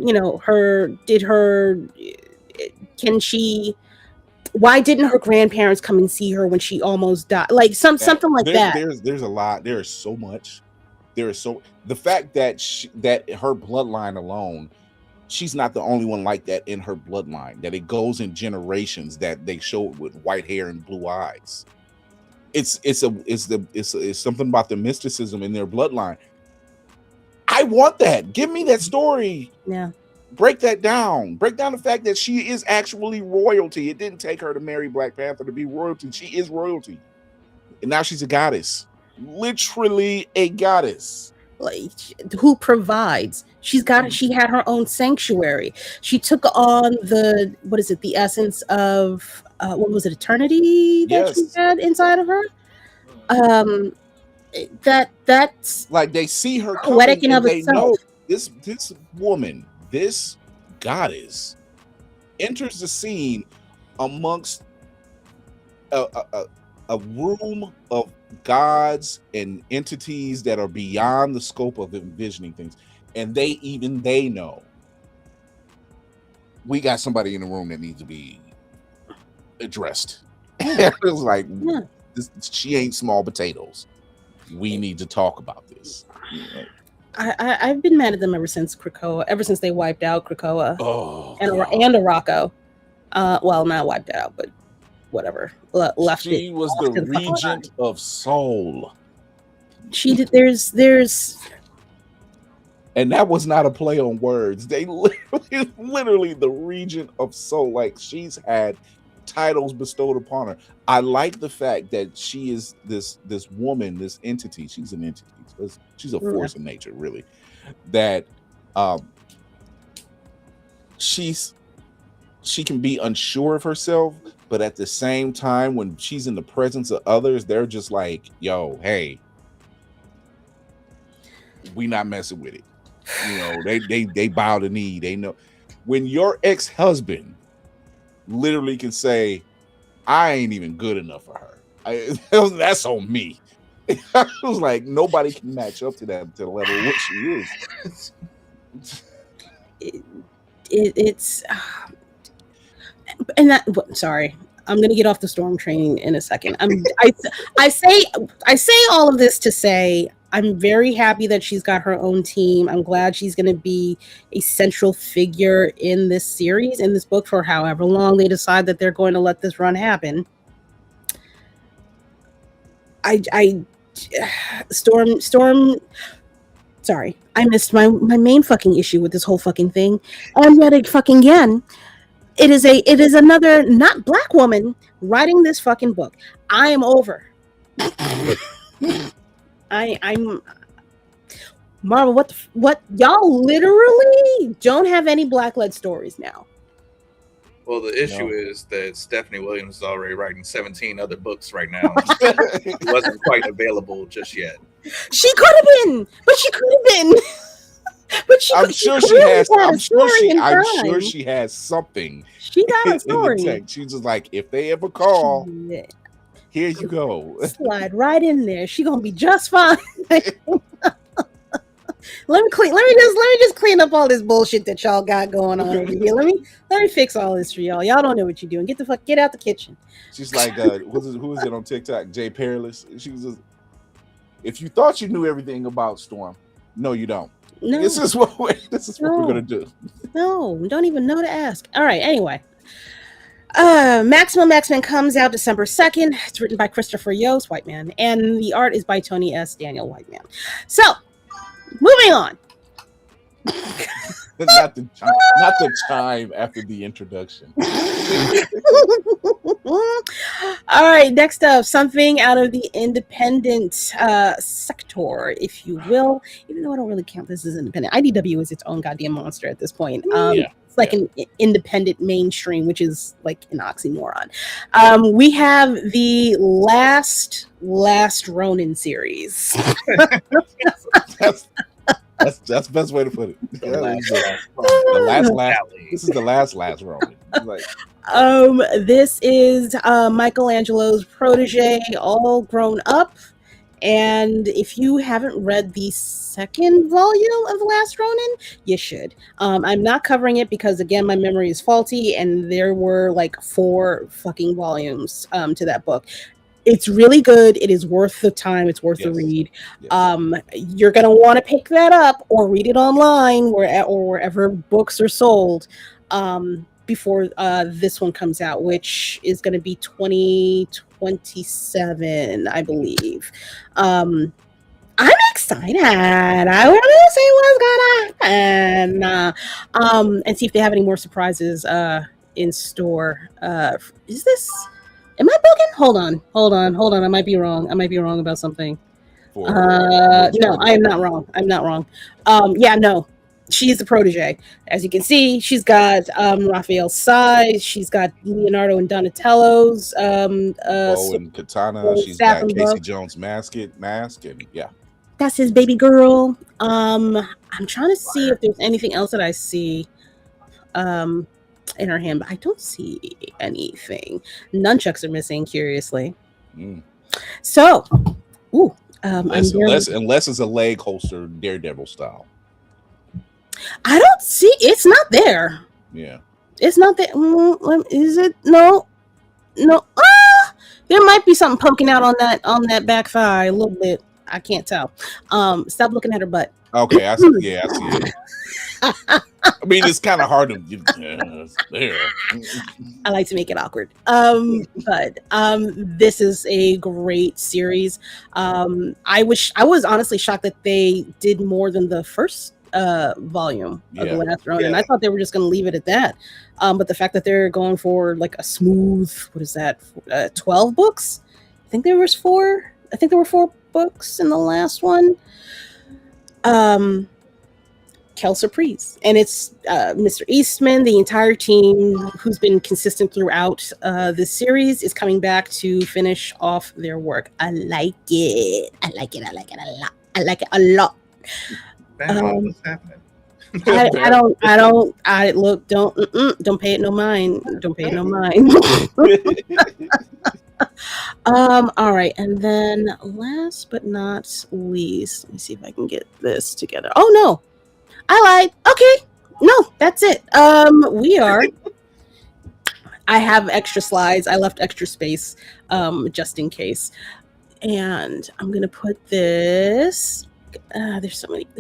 Why didn't her grandparents come and see her when she almost died? Like something like that. There's a lot. There is so much. The fact that that her bloodline alone, she's not the only one like that in her bloodline. That it goes in generations. That they show it with white hair and blue eyes. It's something about the mysticism in their bloodline. I want that. Give me that story. Yeah. Break that down. Break down the fact that she is actually royalty. It didn't take her to marry Black Panther to be royalty. She is royalty. And now she's a goddess. Literally a goddess. Like, who provides? She had her own sanctuary. She took on the essence of what was it, eternity that she had inside of her? That's like they see her poetic coming in of and they itself. know this woman, this goddess enters the scene amongst a room of gods and entities that are beyond the scope of envisioning things, and they know we got somebody in the room that needs to be addressed. It was like, she ain't small potatoes. We need to talk about this. I've been mad at them ever since Krakoa, ever since they wiped out Krakoa and Araco. Well, not wiped it out, but whatever. Left it. She was the regent of soul. She did. There's. And that was not a play on words. They literally the regent of soul. Like, she's had titles bestowed upon her. I like the fact that she is this woman, this entity. She's an entity. She's a force of nature, really. That she can be unsure of herself, but at the same time, when she's in the presence of others, they're just like, yo, hey, we not messing with it. You know, they bow the knee. They know when your ex-husband literally can say, I ain't even good enough for her. That's on me. I was like, nobody can match up to that, to the level of what she is. It's and that. Sorry, I'm gonna get off the Storm train in a second. I say all of this to say I'm very happy that she's got her own team. I'm glad she's going to be a central figure in this series, in this book, for however long they decide that they're going to let this run happen. Storm. Sorry, I missed my main fucking issue with this whole fucking thing, and yet again, it is another not black woman writing this fucking book. I am over. I'm Marvel. What y'all literally don't have any black-led stories now. Well, the issue is that Stephanie Williams is already writing 17 other books right now. She wasn't quite available just yet. She could have been, but she could have been. But I'm sure she has. I'm sure she has something. She got a story. She's just like, if they ever call, here you go. Slide right in there. She gonna be just fine. Let me just clean up all this bullshit that y'all got going on over here. Let me fix all this for y'all. Y'all don't know what you're doing. Get out the kitchen. She's like, who is it on TikTok? Jay Perilous. She was just, if you thought you knew everything about Storm, no, you don't. No. This is what we're gonna do. No, we don't even know to ask. All right, anyway. Maximum X-Men comes out December 2nd. It's written by Christopher Yost, white man, and the art is by Tony S. Daniel, white man. So, moving on. not the chime after the introduction. All right, next up, something out of the independent sector, if you will. Even though I don't really count this as independent, IDW is its own goddamn monster at this point. It's like an independent mainstream, which is like an oxymoron. We have the last Ronin series. That's the best way to put it. This is the last Ronin. Like, this is Michelangelo's protege, all grown up. And if you haven't read the second volume of Last Ronin, you should. I'm not covering it because, again, my memory is faulty, and there were like 4 fucking volumes to that book. It's really good. It is worth the time. It's worth the read. Yes. You're going to want to pick that up or read it online or wherever books are sold before this one comes out, which is going to be 2027, I believe. I'm excited. I want to see what's going to happen and see if they have any more surprises in store. Is this... Am I bugging? Hold on. I might be wrong. About something. No, I am not wrong. No. She's the protege. As you can see, she's got Raphael's size. She's got Leonardo and Donatello's and katana. She's got Casey Jones' mask, and yeah. That's his baby girl. I'm trying to see if there's anything else that I see. In her hand, but I don't see anything. Nunchucks are missing, curiously. So, unless it's a leg holster, Daredevil style. I don't see. It's not there. Yeah, it's not there. Is it? No. There might be something poking out on that back thigh a little bit. I can't tell. Stop looking at her butt. Okay, I see. Yeah, I see it. I mean, it's kind of hard to there. I like to make it awkward. But this is a great series. I was honestly shocked that they did more than the first volume of the Last Ronin. I thought they were just going to leave it at that. But the fact that they're going for like a smooth, 12 books? I think there were 4 books in the last one. Quelle surprise. And it's Mr. Eastman, the entire team who's been consistent throughout this series is coming back to finish off their work. I like it a lot. What's happening? Don't pay it no mind. All right, and then last but not least, let me see if I can get this together. Oh no, I lied. Okay, no, that's it. I have extra slides. I left extra space, just in case. And I'm gonna put this. There's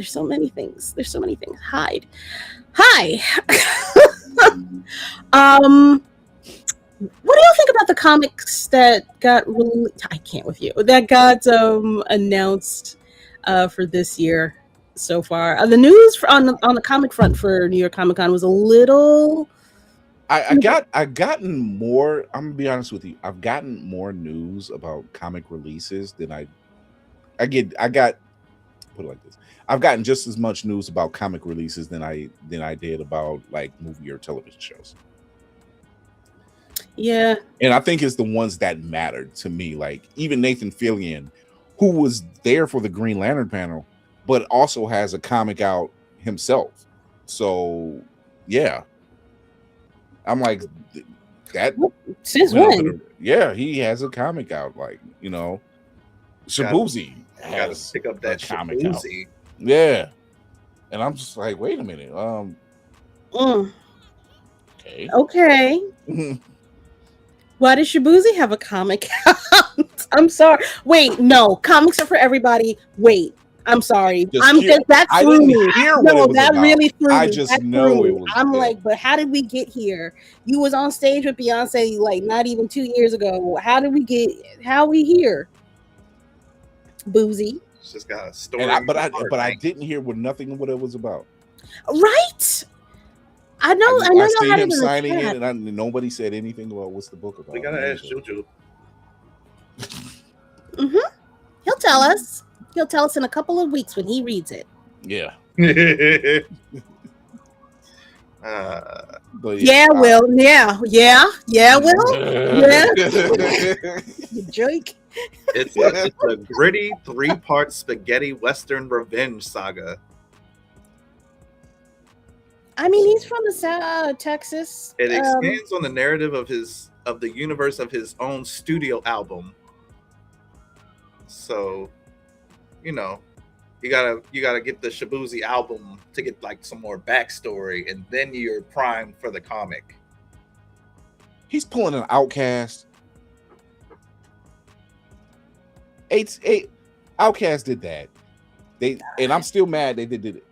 so many things. Hi. What do you think about the comics that got released? I can't with you. That got announced for this year so far. The news on the comic front for New York Comic Con was a little. I gotten more. I'm gonna be honest with you. I've gotten more news about comic releases than I got. Put it like this: I've gotten just as much news about comic releases than I did about like movie or television shows. Yeah, and I think it's the ones that mattered to me. Like even Nathan Fillion, who was there for the Green Lantern panel, but also has a comic out himself. So yeah, I'm like that. Since when? Yeah, he has a comic out. Like Shabuzi. Gotta pick up that comic out. Yeah, and I'm just like, wait a minute. Okay. Why does Shabuzi have a comic out? I'm sorry. Wait, no, comics are for everybody. Wait, I'm sorry. That threw me. No, that really threw me. I just know it was. I'm like, but how did we get here? You was on stage with Beyonce like not even 2 years ago. How we here? Boozy. It's just got a story. But I didn't hear nothing what it was about. Right? I know I y'all see had it him in the signing chat. it, and nobody said anything about what's the book about. We gotta ask Juju. He'll tell us. He'll tell us in a couple of weeks when he reads it. Yeah. But Will. Yeah, Will. Yeah. You jerk. It's a gritty 3-part spaghetti western revenge saga. I mean, he's from the Texas. It expands on the narrative of the universe of his own studio album. So, you gotta get the Shibuzi album to get like some more backstory, and then you're primed for the comic. He's pulling an Outcast. Outcast did that. And I'm still mad they did it.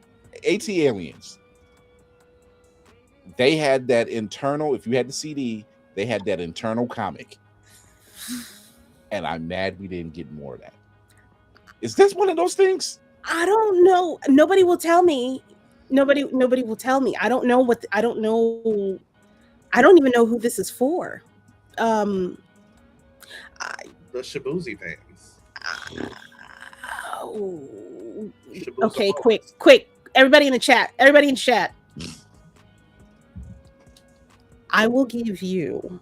AT Aliens. They had that internal. If you had the CD, they had that internal comic. And I'm mad we didn't get more of that. Is this one of those things? I don't know. Nobody will tell me. Nobody will tell me. I don't know. I don't even know who this is for. The Shibuzi fans. Shibuzi Okay, folks. quick. Everybody in the chat. I will give you.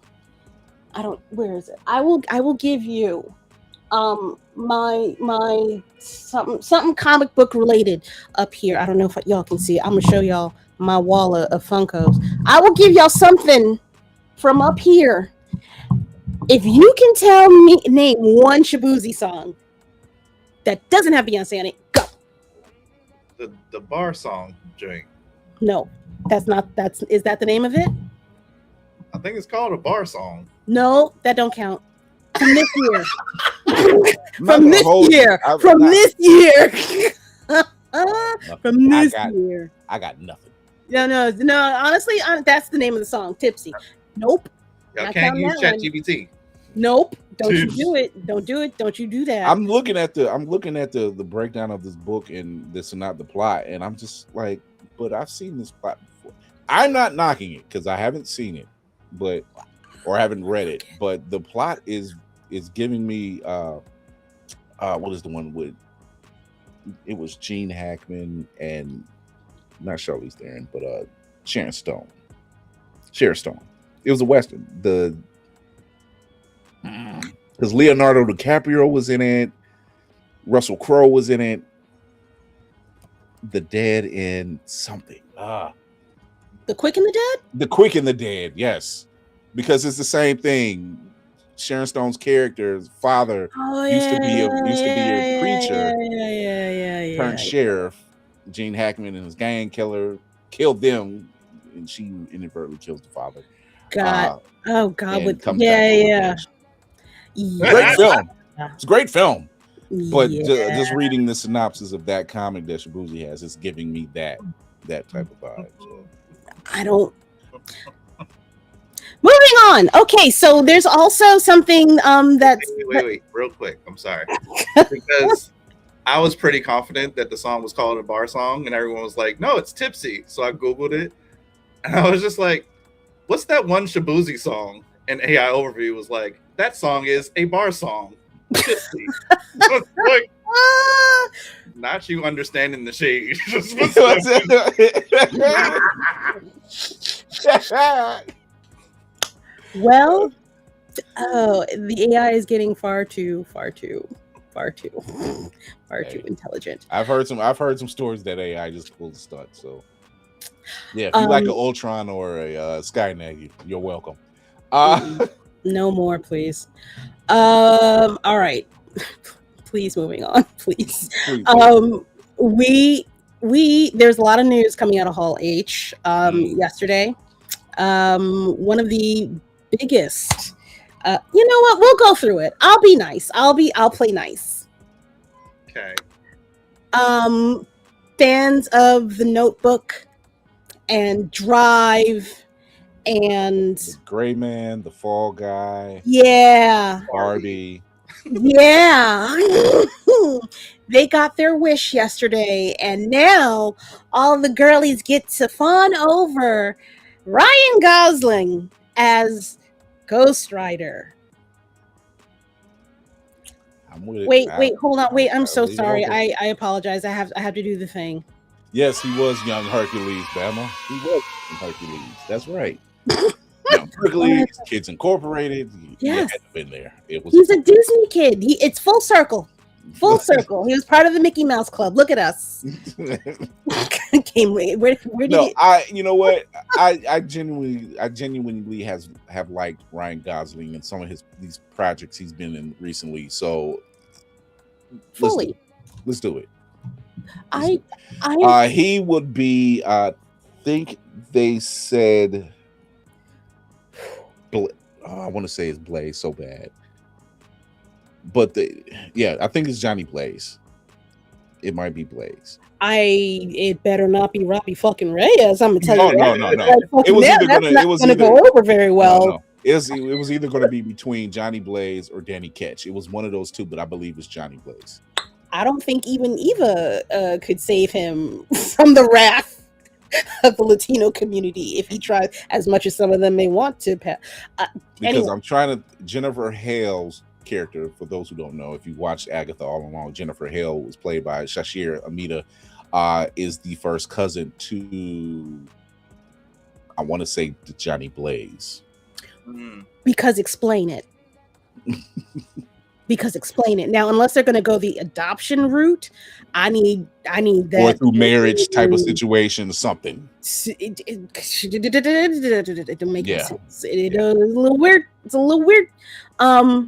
Where is it? I will give you my something comic book related up here. I don't know if y'all can see it. I'm gonna show y'all my wall of Funkos. I will give y'all something from up here. If you can name one Shibuzi song that doesn't have Beyonce on it, go. The bar song joint. No, is that the name of it? I think it's called a bar song. No, that don't count. From this year. From this year. I got nothing. No. Honestly, that's the name of the song. Tipsy. Nope. Y'all can't use ChatGPT. Nope. Don't you do it. Don't do it. Don't you do that. I'm looking at the breakdown of this book and this and not the plot, and I'm just like, but I've seen this plot before. I'm not knocking it because I haven't seen it, or haven't read it, but the plot is giving me what is the one with, it was Gene Hackman and not Charlize Theron, but Sharon Stone. It was a Western. Because Leonardo DiCaprio was in it, Russell Crowe was in it, the Dead in something. The Quick and the Dead? The Quick and the Dead, yes. Because it's the same thing. Sharon Stone's character's father used to be a preacher, turned sheriff. Gene Hackman and his gang killed them, and she inadvertently kills the father. God. Great film. It's a great film. But just reading the synopsis of that comic that Shibuzi has, it's giving me that type of vibe. So. I don't. Moving on. Okay, so there's also something that's wait, real quick. I'm sorry, because I was pretty confident that the song was called a bar song, and everyone was like, "No, it's Tipsy." So I googled it, and I was just like, "What's that one Shibuzi song?" And AI Overview was like, "That song is a bar song." Tipsy. Like, not you understanding the shade. Well, the AI is getting far too intelligent. I've heard some stories that AI just pulled a stunt. So yeah, if you like an Ultron or a Skynet, you're welcome. No more, please. All right. Please, moving on, please. We there's a lot of news coming out of Hall H yesterday. One of the biggest, you know what? We'll go through it. I'll be nice. I'll play nice. Okay. Fans of The Notebook and Drive and the Gray Man, the Fall Guy, Barbie. Yeah. They got their wish yesterday, and now all the girlies get to fawn over Ryan Gosling as Ghost Rider. Wait, hold on. Wait, I'm so sorry. I apologize. I have to do the thing. Yes, he was young Hercules, Bama. He was young Hercules. That's right. Young Hercules, Kids Incorporated. Yes, had been there. He's a Disney kid. It's full circle. Full circle. He was part of the Mickey Mouse Club. Look at us. Where did you know what? I genuinely have liked Ryan Gosling and some of these projects he's been in recently. So let's do it. He would be. I think they said. I want to say it's Blaze so bad. But I think it's Johnny Blaze. It might be Blaze. It better not be Robbie fucking Reyes. I'm gonna tell you. No. It was either gonna go over very well. No. It was either going to be between Johnny Blaze or Danny Ketch. It was one of those two, but I believe it's Johnny Blaze. I don't think even Eva could save him from the wrath of the Latino community if he tries as much as some of them may want to. Because I'm trying to. Jennifer Hale's character, for those who don't know, if you watched Agatha all along, Jennifer Hale was played by Shashir Amita, is the first cousin to, I want to say, the Johnny Blaze. Because explain it. Now, unless they're going to go the adoption route, I need that, or through marriage type of situation, something. It don't make sense. It's a little weird. Hi,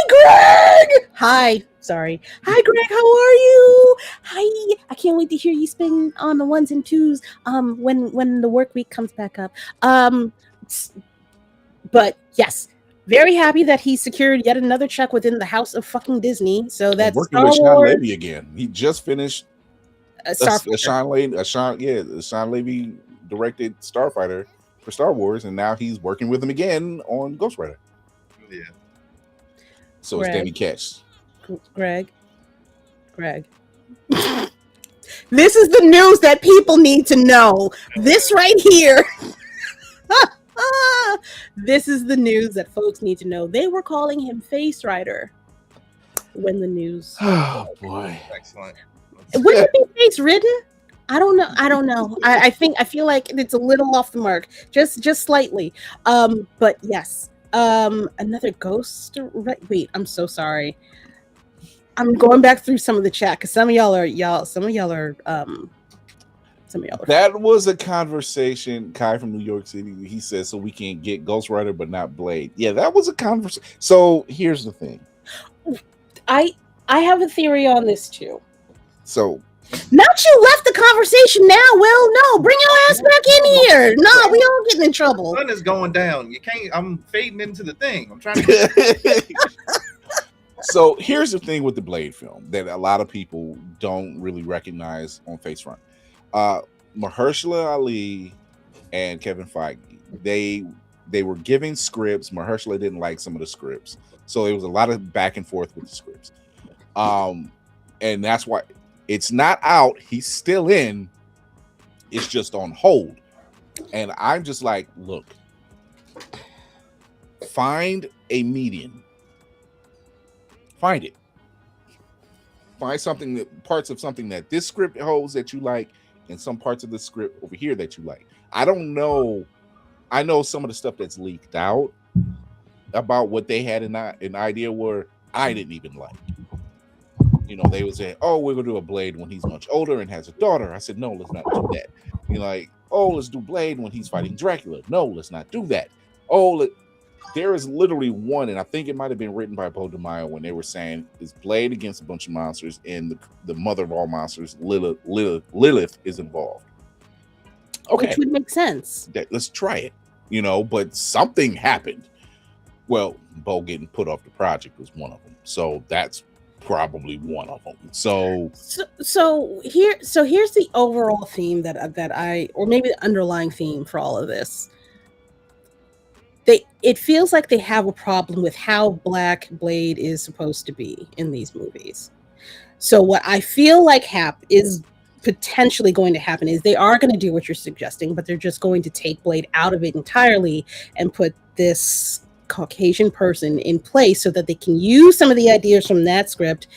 Greg. Hi, Greg. How are you? Hi. I can't wait to hear you spin on the ones and twos. When the work week comes back up. But yes. Very happy that he secured yet another check within the house of fucking Disney. So that's working with Sean Levy again. He just finished the Sean Levy directed Starfighter for Star Wars, and now he's working with him again on Ghost Rider. Yeah. So it's Danny Ketch. Greg. This is the news that people need to know. This right here. This is the news that folks need to know. They were calling him Face Rider when the news. Oh boy! Excellent. Would it be face ridden? I don't know. I feel like it's a little off the mark, just slightly. But yes. Another ghost. Wait, I'm so sorry. I'm going back through some of the chat because some of y'all are. That was a conversation. Kai from New York City. He said, "So we can get Ghost Rider, but not Blade." Yeah, that was a conversation. So here's the thing. I have a theory on this too. So, not you left the conversation now. Will no, bring your ass back in here. No, we all getting in trouble. The sun is going down. You can't. I'm fading into the thing. I'm trying to. So here's the thing with the Blade film that a lot of people don't really recognize on face front. Mahershala Ali and Kevin Feige, they were giving scripts. Mahershala didn't like some of the scripts, so there was a lot of back and forth with the scripts. And that's why it's not out. He's still in. It's just on hold. And I'm just like, look, find a median. Find it. Find something that parts of something that this script holds that you like, and some parts of the script over here that you like. I don't know. I know some of the stuff that's leaked out about what they had an idea where I didn't even like. You know, they would say, "Oh, we're gonna do a Blade when he's much older and has a daughter." I said, "No, let's not do that." You're like, "Oh, let's do Blade when he's fighting Dracula." No, let's not do that. There is literally one, and I think it might have been written by Bo DeMaio when they were saying it's Blade against a bunch of monsters, and the mother of all monsters, Lilith is involved. Okay, which would make sense. Let's try it, you know. But something happened. Well, Bo getting put off the project was one of them. So that's probably one of them. So here's the overall theme or maybe the underlying theme for all of this. It feels like they have a problem with how Black Blade is supposed to be in these movies. So what I feel like is potentially going to happen is they are going to do what you're suggesting, but they're just going to take Blade out of it entirely and put this Caucasian person in place so that they can use some of the ideas from that script.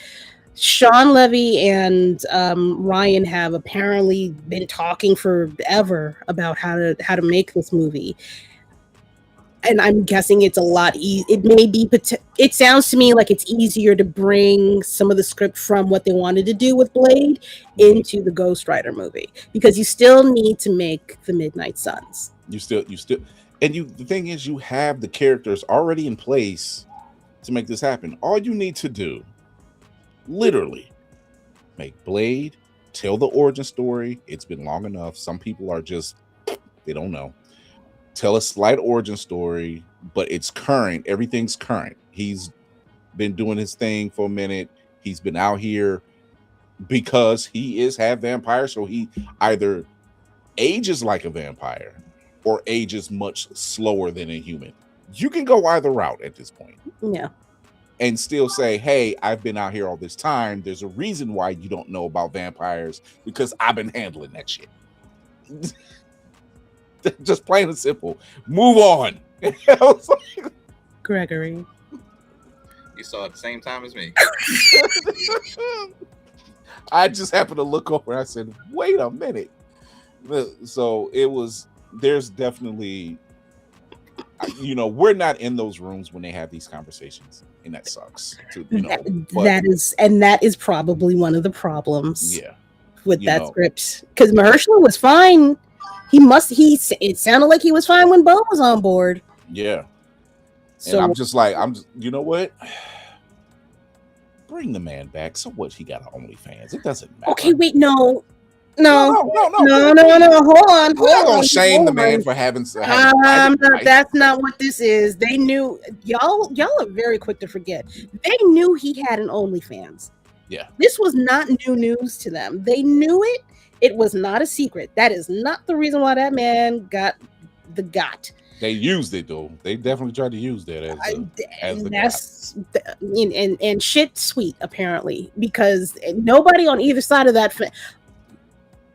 Sean Levy and Ryan have apparently been talking forever about how to make this movie. And I'm guessing it's a lot it may be it sounds to me like it's easier to bring some of the script from what they wanted to do with Blade into the Ghost Rider movie, because you still need to make the Midnight Suns. You still and the thing is, you have the characters already in place to make this happen. All you need to do, literally, make Blade, tell the origin story. It's been long enough. Some people are just, they don't know. Tell a slight origin story, but it's current. Everything's current. He's been doing his thing for a minute. He's been out here because he is half vampire, so he either ages like a vampire or ages much slower than a human. You can go either route at this point. Yeah. And still say, hey, I've been out here all this time. There's a reason why you don't know about vampires, because I've been handling that shit. Just plain and simple. Move on. Gregory. You saw it at the same time as me. I just happened to look over and I said, wait a minute. So there's definitely, we're not in those rooms when they have these conversations, and that sucks. That is probably one of the problems. Yeah. With that script, because Mahershala was fine. It sounded like he was fine when Bo was on board. Yeah. So and you know what? Bring the man back. So what? He got OnlyFans. It doesn't matter. Okay, wait, no. Hold on. We're not gonna shame the man for having. That's not what this is. They knew. Y'all are very quick to forget. They knew he had an OnlyFans. Yeah. This was not new news to them. They knew it. It was not a secret. That is not the reason why that man got the got. They used it though. They definitely tried to use that and shit sweet apparently, because nobody on either side of that.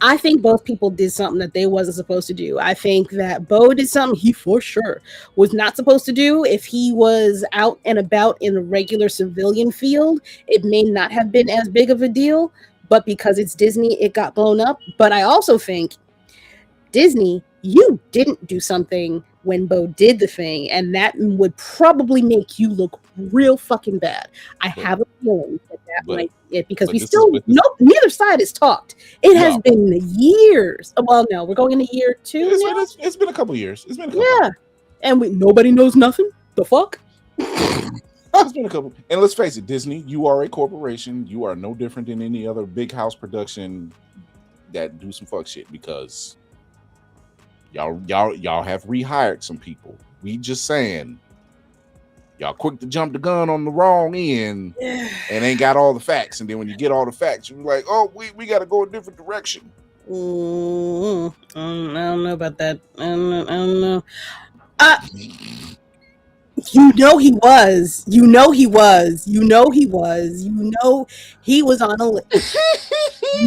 I think both people did something that they wasn't supposed to do. I think that Bo did something he for sure was not supposed to do. If he was out and about in a regular civilian field, it may not have been as big of a deal. But because it's Disney, it got blown up. But I also think, Disney, you didn't do something when Bo did the thing, and that would probably make you look real fucking bad. I have a feeling that might be it, because neither side has talked. It has been years. Well, no, we're going into year 2 now. It's been a couple years. It's been a couple. Yeah, and nobody knows nothing. The fuck? It's been a couple. And let's face it, Disney, you are a corporation. You are no different than any other big house production that do some fuck shit, because y'all have rehired some people. We just saying, y'all quick to jump the gun on the wrong end and ain't got all the facts. And then when you get all the facts, you're like, oh, we got to go a different direction. I don't know about that. I don't know. He was. He was on a list.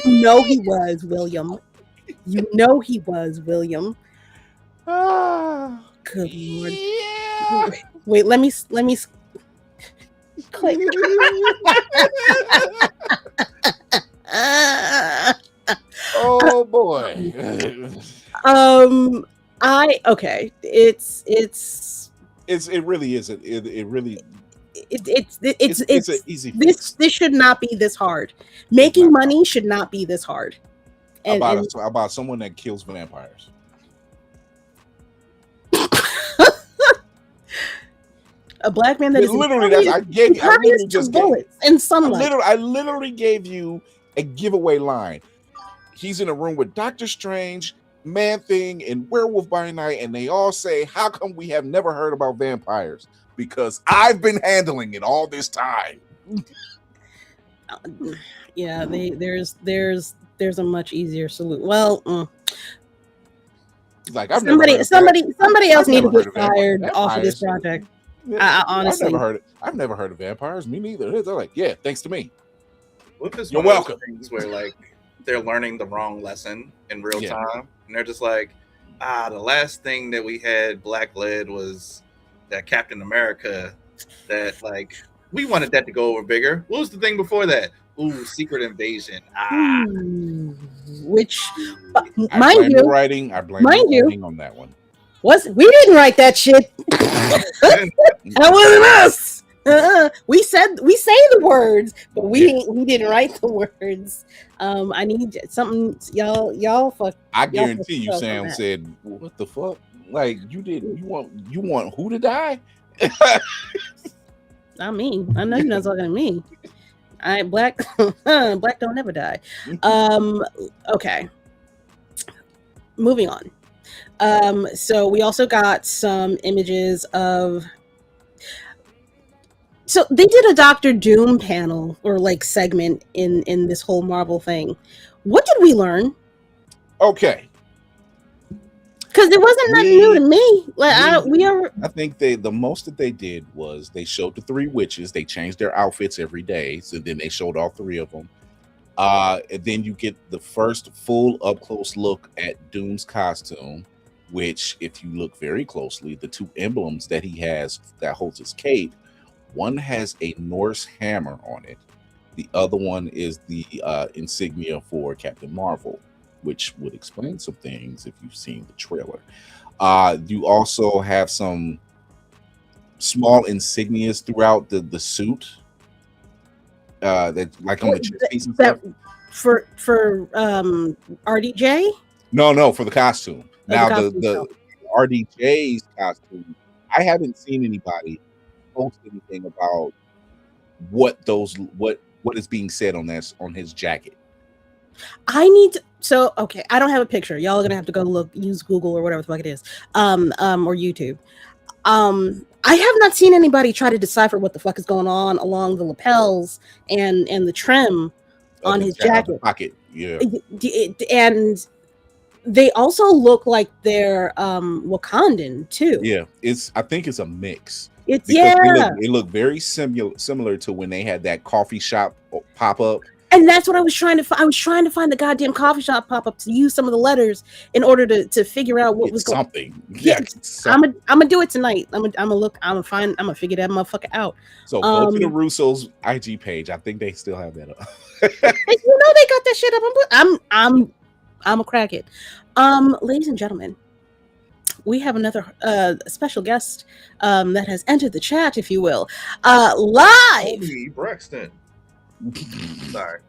He was, William. He was, William. Good Lord. Yeah. Wait, let me click. Oh boy. It really isn't. It's an easy fix. This should not be this hard. Making money should not be this hard. About someone that kills vampires. A black man that is literally. I literally just bullets in sunlight. I literally gave you a giveaway line. He's in a room with Doctor Strange, Man-Thing, and Werewolf by Night, and they all say, "How come we have never heard about vampires?" Because I've been handling it all this time. Yeah, there's a much easier solution. Well, like somebody else needs to get fired off of this project. I honestly, I've never heard of vampires. Me neither. They're like, yeah, thanks to me. What if it's You're welcome. Things where like they're learning the wrong lesson in real Yeah. time, and they're just like, the last thing that we had black led was that Captain America. That like we wanted that to go over bigger. What was the thing before that? Ooh, Secret Invasion. Which, I mind blame the you, writing. I blame mind the you, writing on that one. we didn't write that shit. That wasn't us. We say the words, but we didn't write the words. I need something, y'all. Fuck. I y'all guarantee you, fuck Sam that. said, "What the fuck? Like you want who to die?" Not me. I know you're not talking to me. Black don't never die. Okay. Moving on. So we also got some images of. So they did a Doctor Doom panel or like segment in this whole Marvel thing. What did we learn? Okay. Because it wasn't nothing new to me. Like I think the most that they did was they showed the 3 witches. They changed their outfits every day, so then they showed all 3 of them. And then you get the first full up close look at Doom's costume, which, if you look very closely, the 2 emblems that he has that holds his cape, one has a Norse hammer on it. The other one is the insignia for Captain Marvel, which would explain some things if you've seen the trailer. You also have some small insignias throughout the suit. That like on the chest piece and stuff. For RDJ? No, for the costume. Now the RDJ's costume, I haven't seen anybody post anything about what is being said on his jacket. I need to, so okay, I don't have a picture. Y'all are gonna have to go use Google or whatever the fuck it is, or YouTube. I have not seen anybody try to decipher what the fuck is going on along the lapels and the trim on his jacket. Pocket, yeah. And they also look like they're Wakandan too. Yeah, I think it's a mix. They look very similar to when they had that coffee shop pop up. And that's what I was trying to find. I was trying to find the goddamn coffee shop pop up to use some of the letters in order to figure out what was going on. Something. Yeah, I'm gonna do it tonight. I'm gonna figure that motherfucker out. So go to the Russo's IG page. I think they still have that up. They got that shit up. I'm a crackhead. Ladies and gentlemen, we have another special guest that has entered the chat, if you will, live. Holy Braxton. Sorry.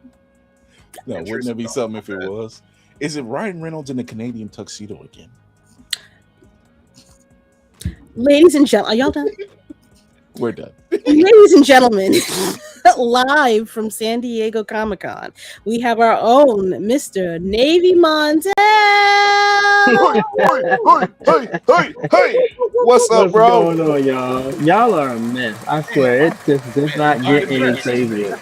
No, wouldn't it be something if it was? Is it Ryan Reynolds in the Canadian tuxedo again? Ladies and gentlemen, are y'all done? We're done. Ladies and gentlemen, live from San Diego Comic-Con, we have our own Mr. Navy Montel. Hey! What's up, bro? What's going on, y'all? Y'all are a mess. I swear, it just does not get any crazier.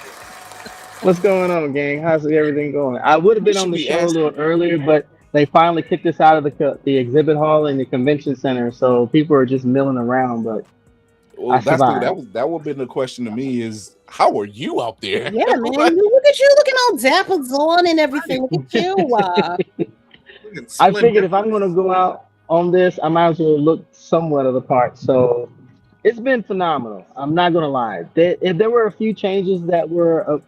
What's going on, gang? How's everything going? I would have been on the show a little earlier, but they finally kicked us out of the exhibit hall and the convention center, so people are just milling around. But that would have been the question to me: is how are you out there? Yeah, man. Look at you, looking all dappled on and everything. Look at you. I figured if I'm going to go out on this, I might as well look somewhat of the part. So it's been phenomenal. I'm not going to lie. There were a few changes that were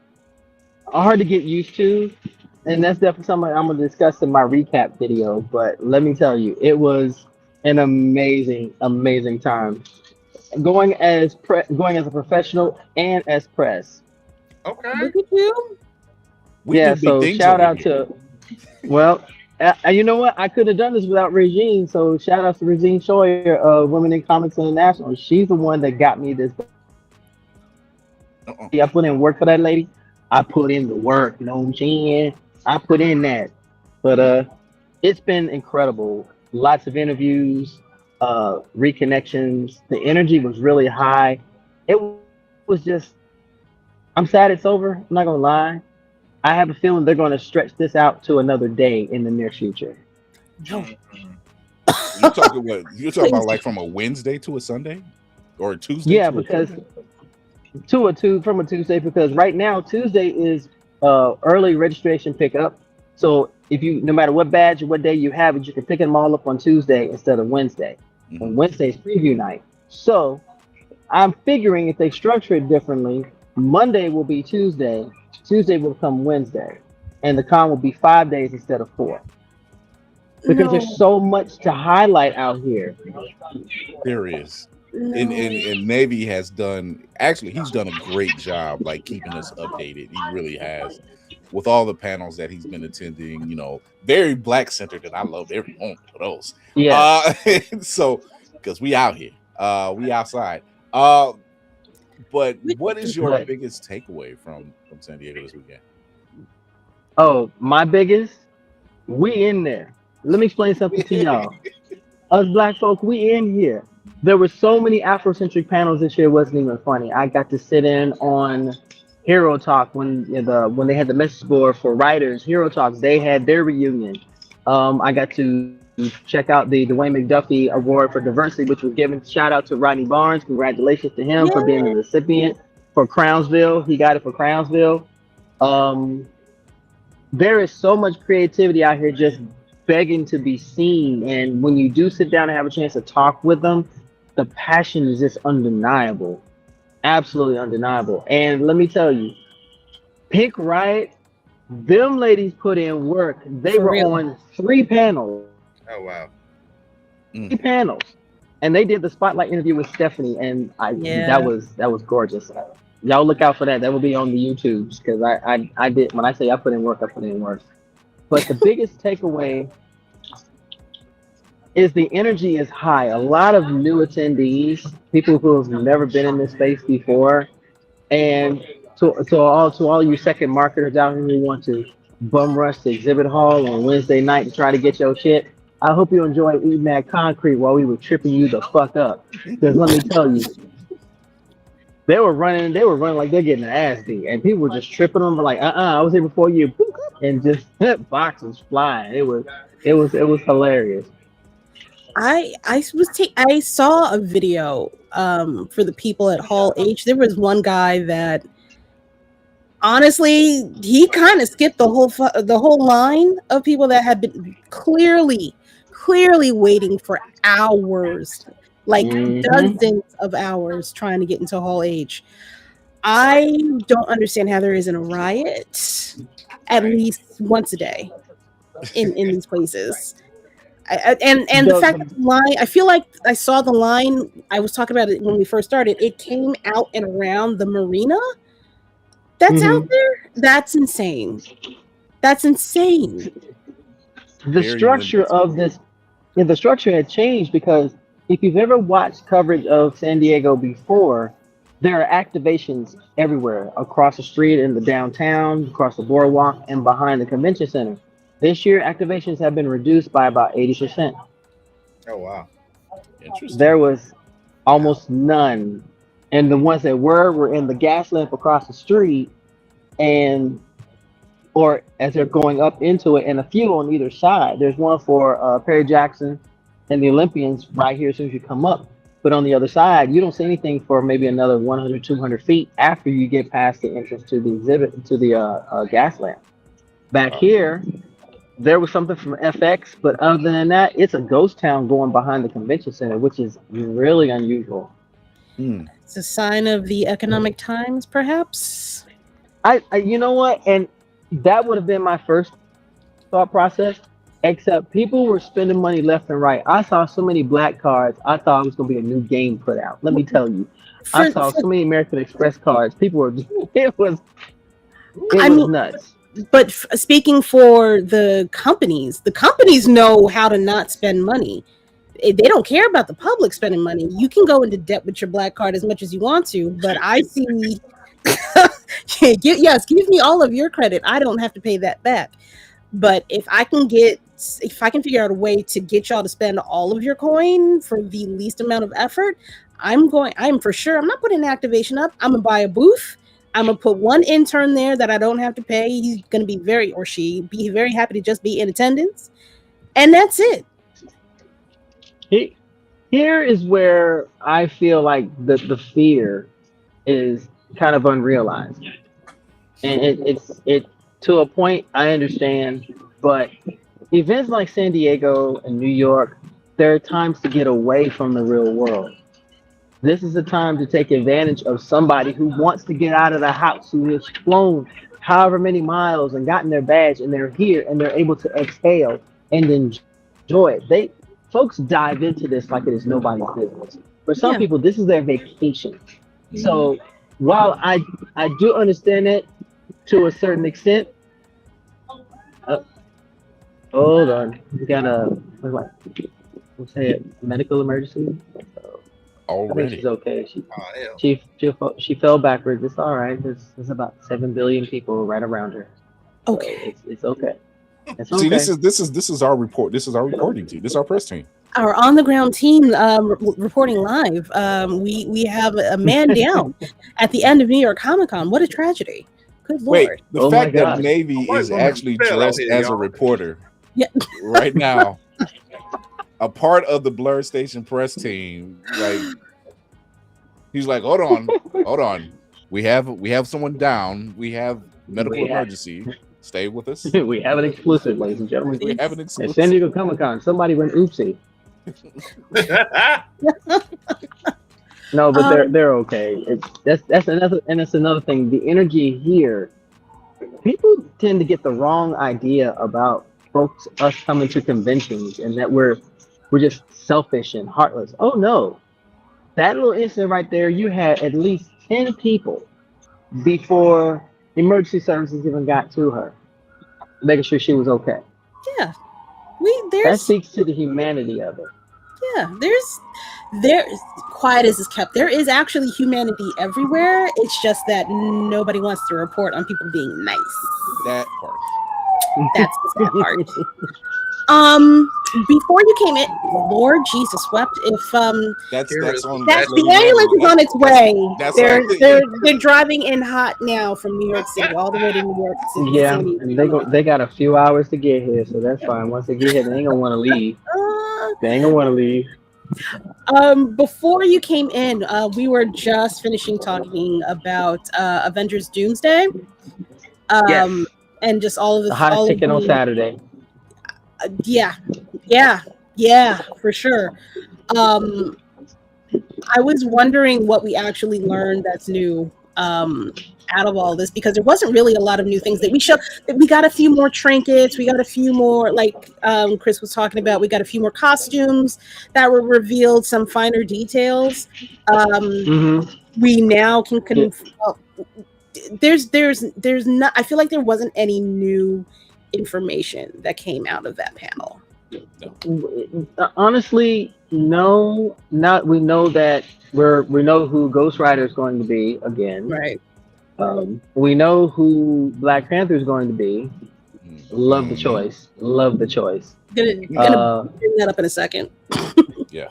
hard to get used to, and that's definitely something I'm going to discuss in my recap video. But let me tell you, it was an amazing, amazing time. Going as a professional and as press. Okay. Look at you. Yeah, so shout out to, well, you know what? I could have done this without Regine. So shout out to Regine Scheuer of Women in Comics International. She's the one that got me this. I put in work for that lady. I put in the work. You know what I'm saying? I put in that. But it's been incredible. Lots of interviews, reconnections. The energy was really high. It was just, I'm sad it's over. I'm not gonna lie. I have a feeling they're going to stretch this out to another day in the near future. You're talking about like from a Wednesday to a Sunday, or a Tuesday? Yeah, because from a Tuesday, because right now Tuesday is early registration pickup, So if you, no matter what badge or what day you have it, you can pick them all up on Tuesday instead of Wednesday. And Wednesday's preview night. So I'm figuring if they structure it differently, Monday will be Tuesday, Tuesday will become Wednesday, and the con will be 5 days instead of 4. Because there's so much to highlight out here. There is. And Navy has done, actually, he's done a great job, like keeping us updated. He really has, with all the panels that he's been attending. You know, very black centered, and I loved every moment of those. Yeah. So, because we out here, we outside. But what is your biggest takeaway from San Diego this weekend? Oh, my biggest, we in there. Let me explain something to y'all. Us black folk, we in here. There were so many Afrocentric panels this year, it wasn't even funny. I got to sit in on Hero Talk when they had the message board for writers. Hero Talks, they had their reunion. I got to check out the Dwayne McDuffie Award for Diversity, which was given. Shout out to Rodney Barnes. Congratulations to him for being the recipient for Crownsville. He got it for Crownsville. There is so much creativity out here just begging to be seen. And when you do sit down and have a chance to talk with them, the passion is just undeniable. Absolutely undeniable. And let me tell you, Pink Riot, them ladies put in work. They were on 3 panels. Oh wow. 3 panels. And they did the spotlight interview with Stephanie, and that was gorgeous. Y'all look out for that. That will be on the YouTubes, because I did, when I say I put in work, I put in work. But the biggest takeaway is the energy is high. A lot of new attendees, people who have never been in this space before, and to all you second marketers out here who want to bum rush the exhibit hall on Wednesday night to try to get your shit. I hope you enjoyed eating that concrete while we were tripping you the fuck up. Because let me tell you, they were running like they're getting their ass beat, and people were just tripping them like, I was here before you, and just boxes flying. It was hilarious. I saw a video for the people at Hall H. There was one guy that honestly he kind of skipped the whole line of people that had been clearly waiting for hours, like dozens of hours trying to get into Hall H. I don't understand how there isn't a riot at least once a day in these places. And the fact that the line, I feel like I saw the line, I was talking about it when we first started, it came out and around the marina that's out there. That's insane. That's insane. The structure of this, the structure had changed, because if you've ever watched coverage of San Diego before, there are activations everywhere, across the street, in the downtown, across the boardwalk, and behind the convention center. This year, activations have been reduced by about 80%. Oh, wow. Interesting. There was almost none. And the ones that were in the gas lamp across the street, or as they're going up into it, and a few on either side. There's one for Perry Jackson and the Olympians right here as soon as you come up. But on the other side, you don't see anything for maybe another 100, 200 feet after you get past the entrance to the exhibit, to the gas lamp. Back here, there was something from FX, but other than that, it's a ghost town going behind the convention center, which is really unusual. It's a sign of the economic times, perhaps. I you know what? And that would have been my first thought process, except people were spending money left and right. I saw so many black cards. I thought it was going to be a new game put out. Let me tell you. I saw so many American Express cards. People were, it was nuts. But speaking for the companies know how to not spend money. They don't care about the public spending money. You can go into debt with your black card as much as you want to, but I see, give me all of your credit. I don't have to pay that back. But if I can figure out a way to get y'all to spend all of your coin for the least amount of effort, I'm for sure. I'm not putting an activation up. I'm gonna buy a booth. I'm gonna put one intern there that I don't have to pay. He's gonna be very happy to just be in attendance, and that's it. Here is where I feel like the fear is kind of unrealized, and it's to a point. I understand But events like San Diego and New York, there are times to get away from the real world. This is a time to take advantage of somebody who wants to get out of the house, who has flown however many miles and gotten their badge, and they're here and they're able to exhale and enjoy it. Folks dive into this like it is nobody's business. For some people, this is their vacation. So while I do understand it to a certain extent, hold on, we got we'll say a medical emergency. Already. I think she's okay. She fell backwards. It's all right. There's about 7 billion people right around her. Okay, so it's okay. It's See, okay. this is our report. This is our reporting team. This is our press team. Our on the ground team reporting live. We have a man down at the end of New York Comic Con. What a tragedy! Good Lord. Wait, the fact that Navy is actually dressed as a reporter right now, a part of the Blerd Station press team, like he's like, hold on, we have someone down, we have medical emergency. Stay with us. We have an exclusive, ladies and gentlemen. We have an exclusive. At San Diego Comic Con, somebody went oopsie. No, but they're okay. That's another thing. The energy here, people tend to get the wrong idea about us coming to conventions and that we're just selfish and heartless. Oh no, that little incident right there, you had at least 10 people before emergency services even got to her, making sure she was okay. Yeah, that speaks to the humanity of it. Yeah, there's quiet as is kept. There is actually humanity everywhere. It's just that nobody wants to report on people being nice. That part. That's the sad part. Before you came in, Lord Jesus wept. If that's the ambulance is on its way. They're driving in hot now from New York City all the way to New York City. Yeah, and they got a few hours to get here, so that's fine. Once they get here, they ain't gonna want to leave. Before you came in, we were just finishing talking about Avengers Doomsday. Yes. And just all of the hottest ticket on Saturday. Yeah, for sure. I was wondering what we actually learned that's new out of all this, because there wasn't really a lot of new things that we showed. We got a few more trinkets, we got a few more, like Chris was talking about, we got a few more costumes that were revealed, some finer details. We now can there's not, I feel like there wasn't any new information that came out of that panel. Honestly, no, not. We know that we know who Ghost Rider is going to be again. Right. We know who Black Panther is going to be. Love the choice. Gonna bring that up in a second. Yeah.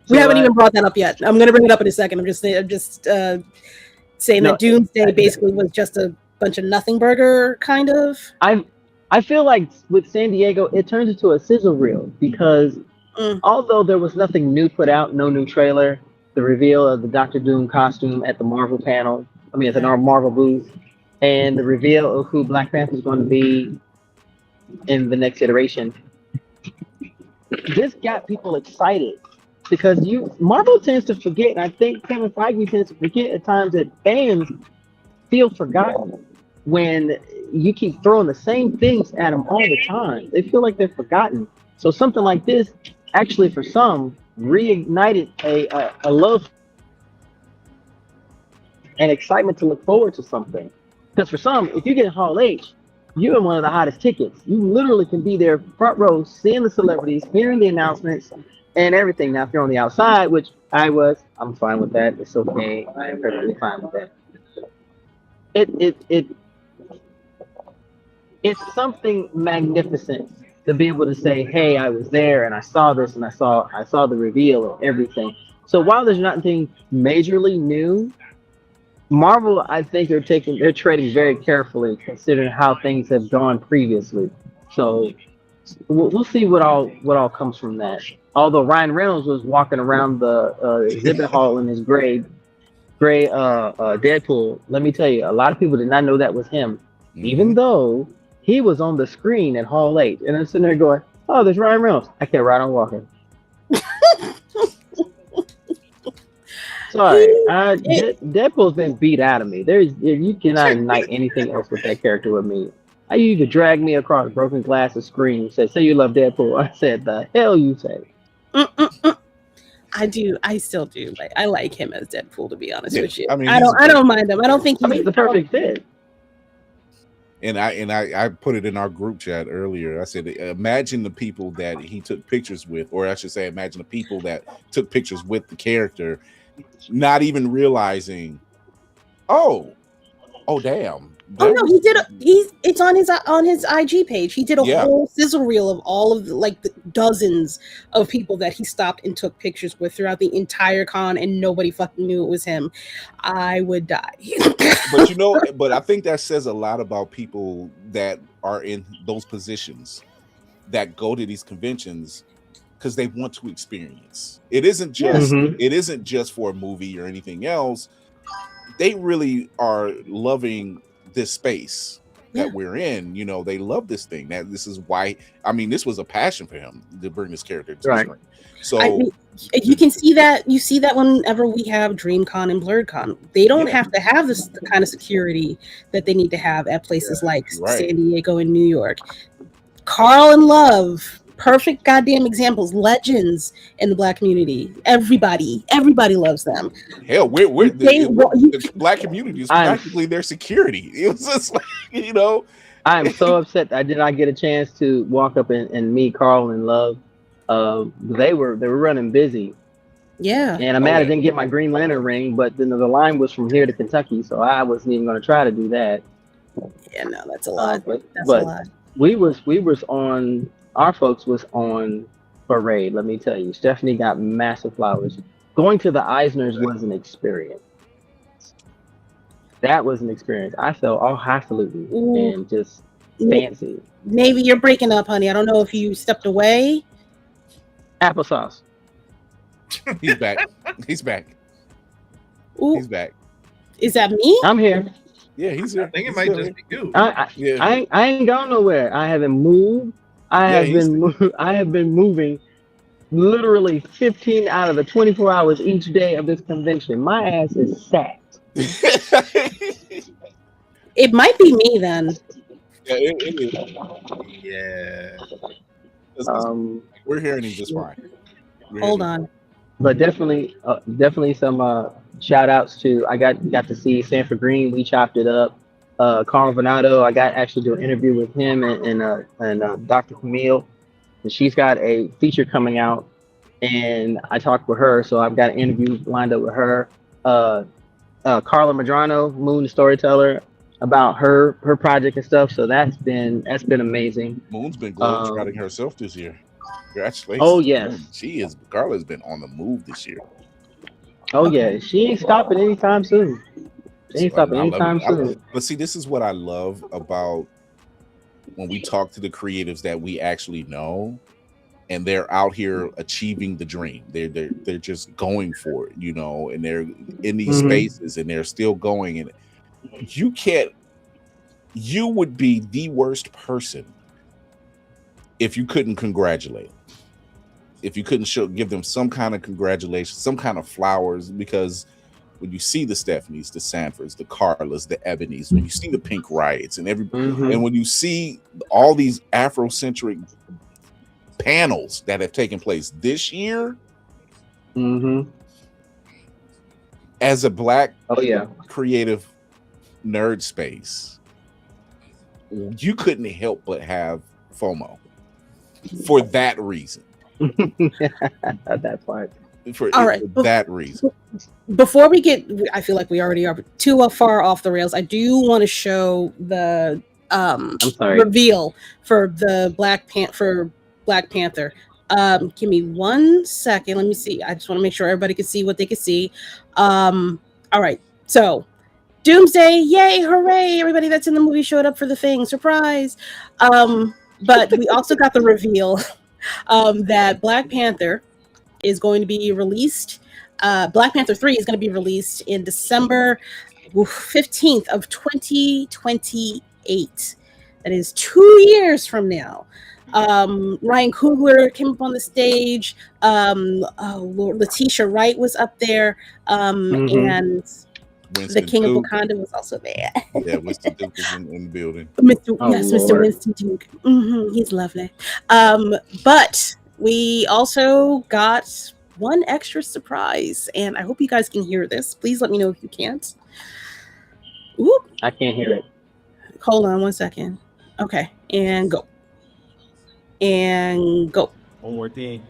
We haven't even brought that up yet. I'm gonna bring it up in a second. I'm just saying that Doomsday basically was just a bunch of nothing burger, kind of. I feel like with San Diego, it turns into a sizzle reel because although there was nothing new put out, no new trailer, the reveal of the Doctor Doom costume at the Marvel panel, at the Marvel booth, and the reveal of who Black Panther is going to be in the next iteration, this got people excited because Marvel tends to forget, and I think Kevin Feige tends to forget at times that fans feel forgotten when you keep throwing the same things at them all the time. They feel like they're forgotten. So something like this, actually for some, reignited a love and excitement to look forward to something. Because for some, if you get in Hall H, you're in one of the hottest tickets. You literally can be there front row, seeing the celebrities, hearing the announcements, and everything. Now, if you're on the outside, which I'm fine with that. It's okay. I am perfectly fine with that. It's something magnificent to be able to say, hey, I was there and I saw this and I saw the reveal of everything. So while there's nothing majorly new, Marvel, I think they're trading very carefully considering how things have gone previously. So we'll see what all comes from that. Although Ryan Reynolds was walking around the exhibit hall in his gray Deadpool, let me tell you, a lot of people did not know that was him, even though he was on the screen at Hall H, and I'm sitting there going, "Oh, there's Ryan Reynolds." I kept right on walking. Sorry, Deadpool's been beat out of me. You cannot unite anything else with that character with me. You could drag me across broken glass of screen and say you love Deadpool. I said, the hell you say? I do. I still do. I like him as Deadpool, to be honest with you. I mean, I don't mind him. I don't think he's the perfect fit. And I put it in our group chat earlier. I said, imagine the people that he took pictures with, or I should say, imagine the people that took pictures with the character, not even realizing, oh damn. Oh no, he did. It's on his IG page. He did a whole sizzle reel of all of the dozens of people that he stopped and took pictures with throughout the entire con, and nobody fucking knew it was him. I would die. But I think that says a lot about people that are in those positions that go to these conventions because they want to experience. It isn't just for a movie or anything else. They really are loving this space that we're in. They love this thing. That this is why. I mean, this was a passion for him to bring this character to the screen. So you can see that. You see that whenever we have DreamCon and BlerdCon, they don't have to have the kind of security that they need to have at places like San Diego and New York. Carl and Love, perfect goddamn examples, legends in the Black community. Everybody loves them. Hell, the Black community is practically their security. It was just I'm so upset I did not get a chance to walk up and meet Carl and Love. They were running busy. Yeah. And I'm mad I didn't get my Green Lantern ring, but then the line was from here to Kentucky, so I wasn't even going to try to do that. Yeah, no, that's a lot. That's a lot. We was on. Our folks was on parade. Let me tell you, Stephanie got massive flowers. Going to the Eisners was an experience. That was an experience. I felt all highfalutin and just fancy. Maybe you're breaking up, honey. I don't know if you stepped away. Applesauce. He's back. He's back. Ooh. He's back. Is that me? I'm here. Yeah, he's here. I think it might just be you. I ain't gone nowhere. I haven't moved. I have been moving literally 15 out of the 24 hours each day of this convention. My ass is sacked. It might be me then. Yeah, it is. Yeah. We're hearing you just fine. Hold on. But definitely some shout outs to, I got to see Sanford Green. We chopped it up. Carl Venado, I got actually do an interview with him and Dr. Camille, and she's got a feature coming out, and I talked with her, so I've got an interview lined up with her. Carla Madrano, Moon the Storyteller, about her project and stuff. So that's been amazing. Moon's been globetrotting herself this year. Congratulations. Oh yes, Moon. Carla's been on the move this year. Oh yeah, she ain't stopping anytime soon. But see, this is what I love about when we talk to the creatives that we actually know, and they're out here achieving the dream. They're just going for it, and they're in these spaces and they're still going. And you would be the worst person if you couldn't congratulate, if you couldn't give them some kind of congratulations, some kind of flowers, because when you see the Stephanies, the Sanfords, the Carlas, the Ebonies, when you see the Pink Riots and and when you see all these Afrocentric panels that have taken place this year, as a Black creative nerd space, you couldn't help but have FOMO for that reason. That part. That reason. Before we get, I feel like we already are too far off the rails. I do want to show the reveal for the Black Panther. Give me 1 second. Let me see. I just want to make sure everybody can see what they can see. All right. So Doomsday, yay, hooray! Everybody that's in the movie showed up for the thing. Surprise! But we also got the reveal that Black Panther is going to be released. Black Panther 3 is going to be released in December 15th of 2028. That is 2 years from now. Ryan Coogler came up on the stage. Letitia Wright was up there, and Winston the King Duke. of Wakanda was also there. Yeah, Winston Duke was in the building. Mr. Winston Duke. He's lovely. But we also got one extra surprise, and I hope you guys can hear this. Please let me know if you can't. Ooh. I can't hear it. Hold on 1 second. Okay, and go. And go. One more thing.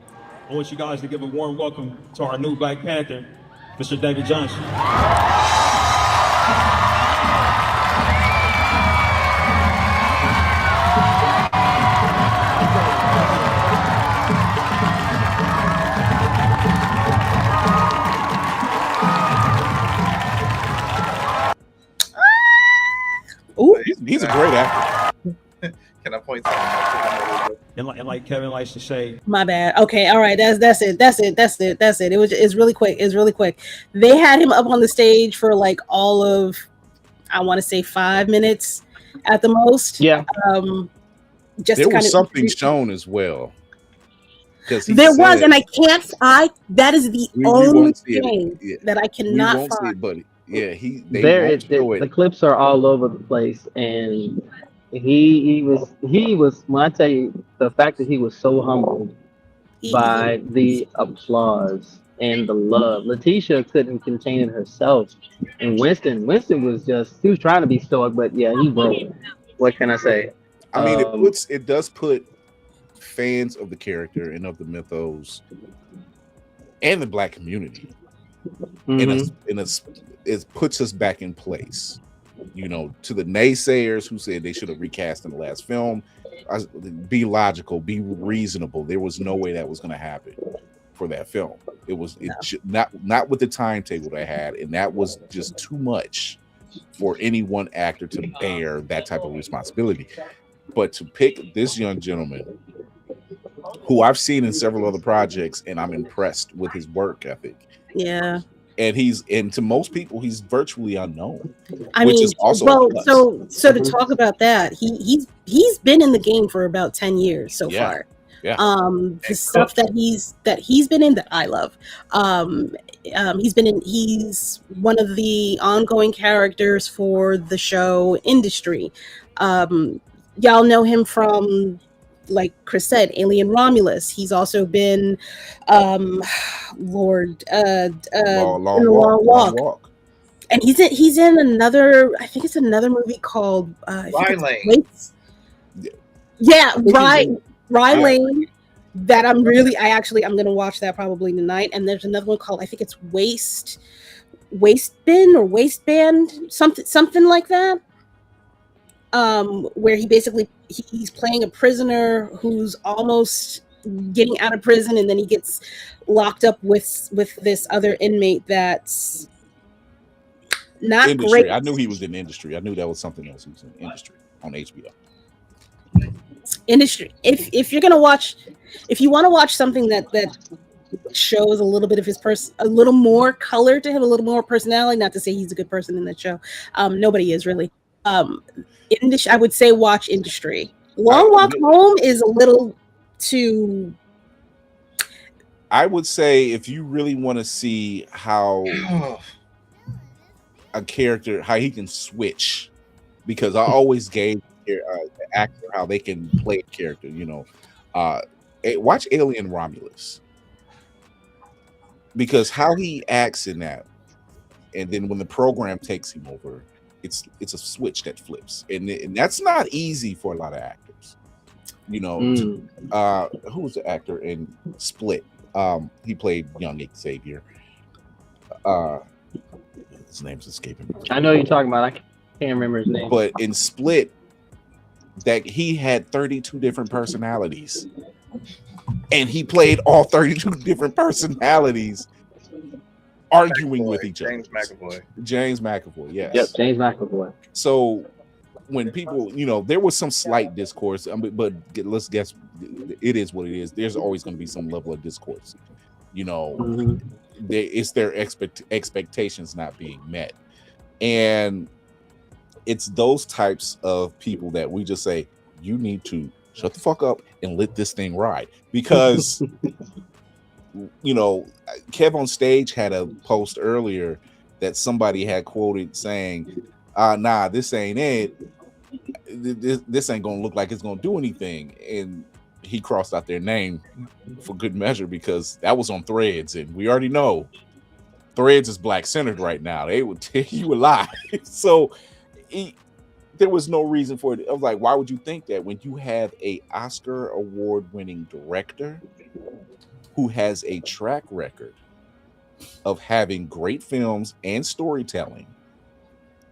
I want you guys to give a warm welcome to our new Black Panther, Mr. David Johnson. Ooh. He's a great actor. Can I point something out? And like Kevin likes to say, My bad. Okay, all right. That's it. It's really quick. They had him up on the stage for like all of, I want to say 5 minutes at the most. Yeah. Just There was something shown as well. There was, and that is the only thing that I cannot find. But yeah, the clips are all over the place, and he was when I tell you the fact that he was so humbled by the applause and the love. Letitia couldn't contain it herself, and Winston was he was trying to be stoic, but yeah, he broke. What can I say? I mean, it does put fans of the character and of the mythos and the Black community it puts us back in place. You know, to the naysayers who said they should have recast in the last film, be logical, be reasonable. There was no way that was going to happen for that film. Not with the timetable they had, and that was just too much for any one actor to bear that type of responsibility. But to pick this young gentleman, who I've seen in several other projects, and I'm impressed with his work ethic. Yeah. And to most people, he's virtually unknown. I mean, is also so to talk about that, he's been in the game for about 10 years so far. Yeah. The stuff that he's been in that I love. He's one of the ongoing characters for the show Industry. Y'all know him from, like Chris said, Alien Romulus. He's also been Long Walk. And he's in another, I think it's another movie called Lane. Lane. That I'm gonna watch that probably tonight. And there's another one called, I think it's Waistband, something like that. Where he's playing a prisoner who's almost getting out of prison, and then he gets locked up with this other inmate that's not Industry. great. I knew he was in Industry. I knew that was something else. He was in Industry on HBO. Industry. If you want to watch something that shows a little bit of his a little more color to him, a little more personality. Not to say he's a good person in that show. Nobody is really. I would say watch Industry. Long Walk Home is a little too. I would say if you really want to see how a character, how he can switch, because I always gave the actor how they can play a character. You know, watch Alien Romulus, because how he acts in that, and then when the program takes him over. It's a switch that flips, and that's not easy for a lot of actors. You know, who was the actor in Split? He played young Xavier. His name's escaping me. I know you're talking about. I can't remember his name. But in Split, that he had 32 different personalities, and he played all 32 different personalities. Arguing with each other. James McAvoy, yes. Yep, James McAvoy. So when people, there was some slight discourse, but let's guess, it is what it is. There's always going to be some level of discourse. It's their expectations not being met. And it's those types of people that we just say, you need to shut the fuck up and let this thing ride. Because, you know, Kev on stage had a post earlier that somebody had quoted saying, nah, this ain't it. This ain't gonna look like it's gonna do anything. And he crossed out their name for good measure, because that was on Threads, and we already know Threads is black centered right now. They would tell you a lie. So there was no reason for it. I was like, why would you think that when you have a Oscar award winning director who has a track record of having great films and storytelling,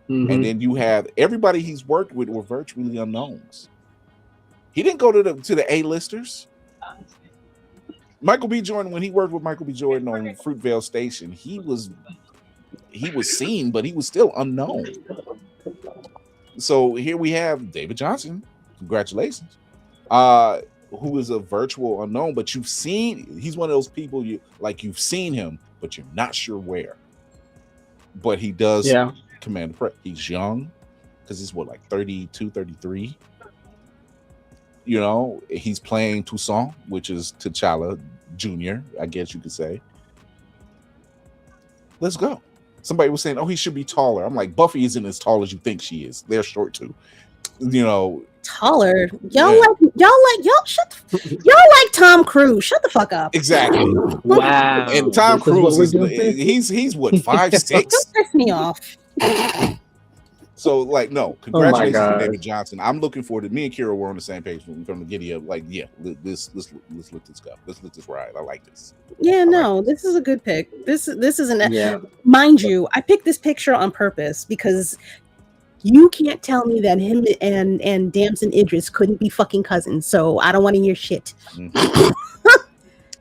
and then you have everybody he's worked with were virtually unknowns. He didn't go to the A-listers. Michael B. Jordan, when he worked with Michael B. Jordan on Fruitvale Station, he was seen, but he was still unknown. So here we have David Johnson, congratulations, who is a virtual unknown, but you've seen, he's one of those people you've seen him, but you're not sure where. But he does command the press. He's young, because he's what, like 32, 33. You know, he's playing Toussaint, which is T'Challa Jr., I guess you could say. Let's go. Somebody was saying, oh, he should be taller. I'm like, Buffy isn't as tall as you think she is. They're short too. You know, taller. Y'all like Tom Cruise. Shut the fuck up. Exactly. Wow. And Tom Cruise he's what, 5'6"? Don't piss me off. So, like, no, congratulations to David Johnson. I'm looking forward to, me and Kira were on the same page from the giddy up. Like, yeah, let's let this go. Let's let this ride. I like this. Yeah, this is a good pick. This isn't mind you, I picked this picture on purpose because you can't tell me that him and Damson Idris couldn't be fucking cousins. So I don't want to hear shit.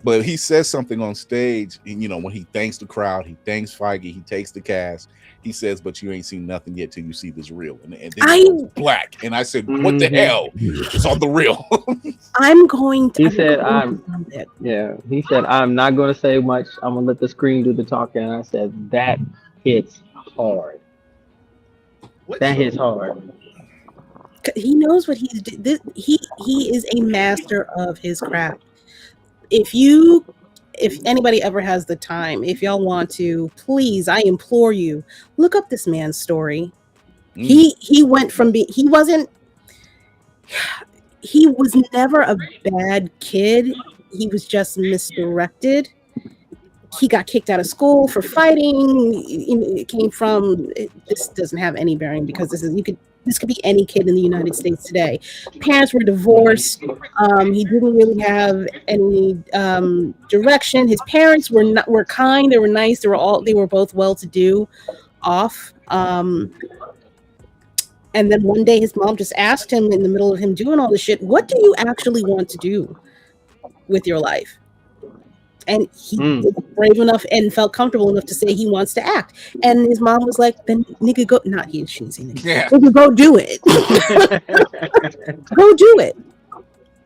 But he says something on stage, you know, when he thanks the crowd, he thanks Feige, he takes the cast. He says, but you ain't seen nothing yet till you see this reel. And then it's black. And I said, what the hell? It's on the reel. I'm going to. He said, he said, I'm not going to say much. I'm going to let the screen do the talking. And I said, that hits hard. That hits hard. He knows what he's doing. He is a master of his craft. If anybody ever has the time, if y'all want to, please, I implore you, look up this man's story. He went from he was never a bad kid. He was just misdirected. He got kicked out of school for fighting. It came from, this doesn't have any bearing because this could be any kid in the United States today. Parents were divorced. He didn't really have any direction. His parents were kind. They were nice. They were both well-to-do, off. And then one day his mom just asked him in the middle of him doing all this shit, what do you actually want to do with your life? And he was brave enough and felt comfortable enough to say he wants to act. And his mom was like, then nigga, go. Not he, she didn't say nigga. Yeah. Nigga, go do it. Go do it.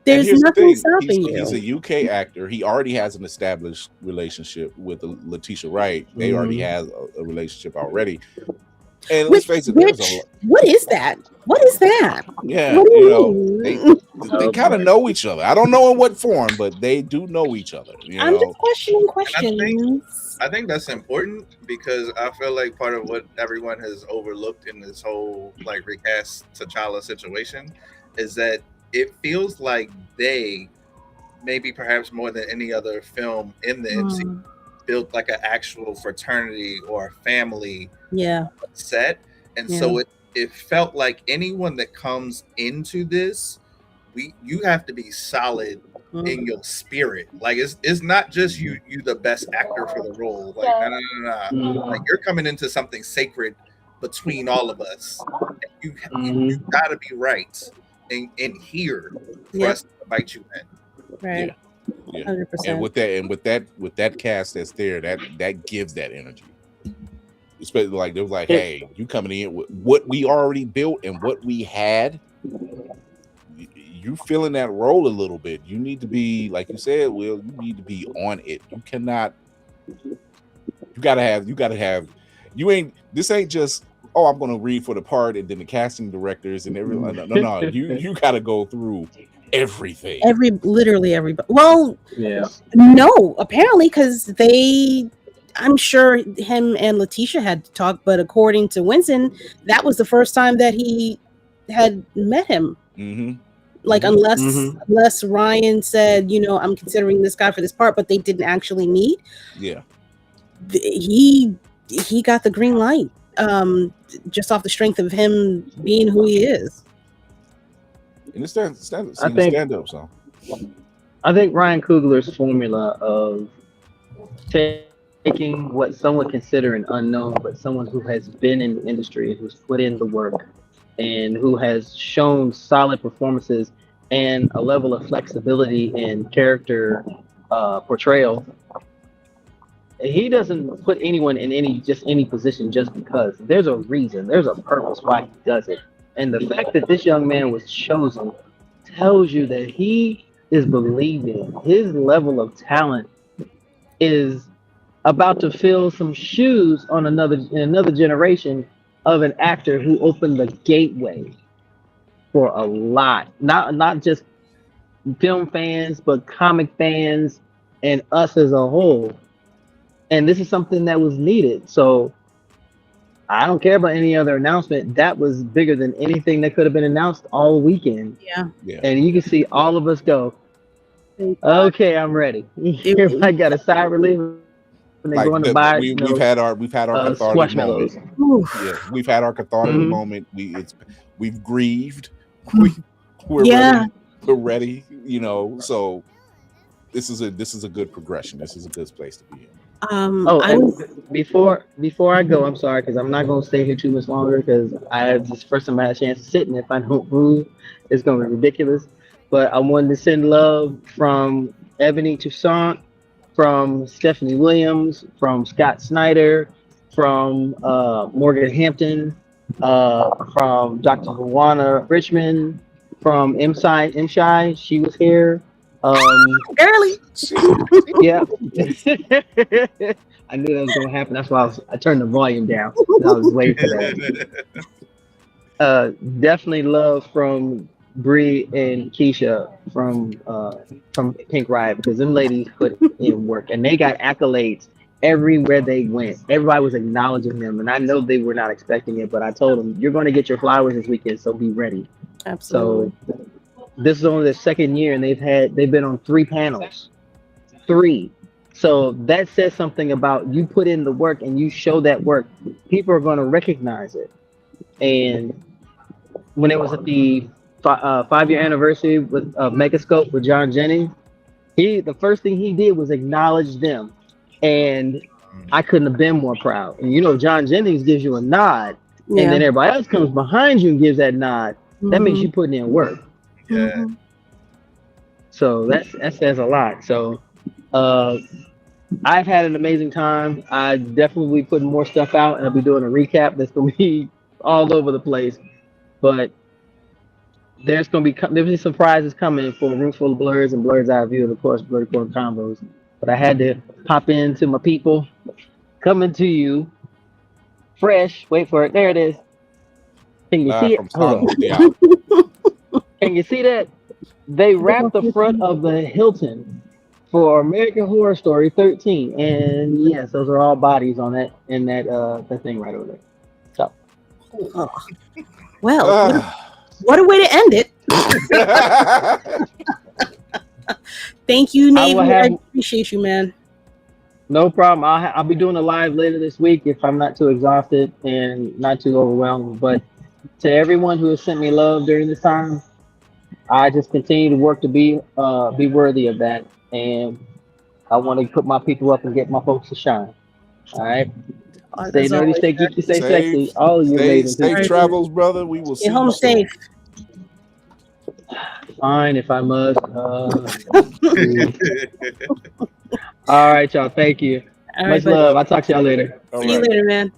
There's nothing stopping you. He's a UK actor. He already has an established relationship with Letitia Wright. They already have a relationship already. And let's face it, what is that? What is that? Yeah, you know, they kind of know each other. I don't know in what form, but they do know each other. I'm just questioning questions. I think that's important because I feel like part of what everyone has overlooked in this whole like recast T'Challa situation is that it feels like they, maybe perhaps more than any other film in the MCU, built like an actual fraternity or a family set. And so it felt like anyone that comes into this, you have to be solid in your spirit. Like it's not just you the best actor for the role. Like no. Like you're coming into something sacred between all of us. And you gotta be right and here for us to invite you in. Right. Yeah. 100%. And with that cast that's there, that gives that energy. Especially like they was like, hey, you coming in with what we already built and what we had. You feeling that role a little bit. You need to be, like you said, Will, you need to be on it. You cannot, you gotta have, this ain't just oh, I'm going to read for the part, and then the casting directors and everyone. No, you got to go through everything. Literally everybody. Well, Yeah. no, apparently, because I'm sure him and Letitia had to talk, but according to Winston, that was the first time that he had met him. Mm-hmm. Like, unless Ryan said, I'm considering this guy for this part, but they didn't actually meet. Yeah. He got the green light, just off the strength of him being who he is. And it's stand up, so I think Ryan Coogler's formula of taking what some would consider an unknown, but someone who has been in the industry, who's put in the work, and who has shown solid performances and a level of flexibility in character portrayal. He doesn't put anyone in any position just because. There's a reason, there's a purpose why he does it. And the fact that this young man was chosen tells you that he is believing his level of talent is about to fill some shoes on another generation of an actor who opened the gateway for a lot, not just film fans, but comic fans and us as a whole. And this is something that was needed. So I don't care about any other announcement. That was bigger than anything that could have been announced all weekend. Yeah. And you can see all of us go, okay, I'm ready. I got a sigh of relief. When they're going to buy, we've had our cathartic moment. Yeah, we've had our cathartic moment. We've grieved. We're ready. So this is a good progression. This is a good place to be in. Before I go, I'm sorry because I'm not going to stay here too much longer because I have this first time I had a chance to sit, and if I don't move, it's going to be ridiculous. But I wanted to send love from Ebony Toussaint, from Stephanie Williams, from Scott Snyder, from Morgan Hampton, from Dr. Luana Richmond, from M-Shy, she was here. Early. Yeah. I knew that was gonna happen. That's why I turned the volume down. I was waiting for that. Definitely love from Bree and Keisha from Pink Riot, because them ladies put in work and they got accolades everywhere they went. Everybody was acknowledging them, and I know they were not expecting it, but I told them, you're going to get your flowers this weekend, so be ready. Absolutely. So this is only their second year, and they've been on 3 panels. 3. So that says something about you put in the work and you show that work. People are going to recognize it. And when it was at the 5-year anniversary with Megascope with John Jennings, the first thing he did was acknowledge them. And I couldn't have been more proud. And John Jennings gives you a nod, and then everybody else comes behind you and gives that nod. That means you putting in work. Yeah. So that says a lot. So I've had an amazing time. I definitely will be putting more stuff out, and I'll be doing a recap that's going to be all over the place. But there's some prizes coming for Room Full of Blerds and Blerds Eye View, and of course, Blurred Corner Combos. But I had to hop into my people, coming to you fresh. Wait for it. There it is. Can you see it? Hold on. Can you see that? They wrapped the front of the Hilton for American Horror Story 13, and yes, those are all bodies on that in that thing right over there. So, well, what a way to end it. Thank you, Navy. I appreciate you, man. No problem. I'll be doing a live later this week if I'm not too exhausted and not too overwhelmed. But to everyone who has sent me love during this time, I just continue to work to be worthy of that, and I want to put my people up and get my folks to shine. All right. Stay nerdy, stay geeky, stay sexy. All of you ladies. Safe travels, brother. We will see you home safe. Fine, if I must. All right, y'all. Thank you. Much love. I'll talk to y'all later. See you later, man.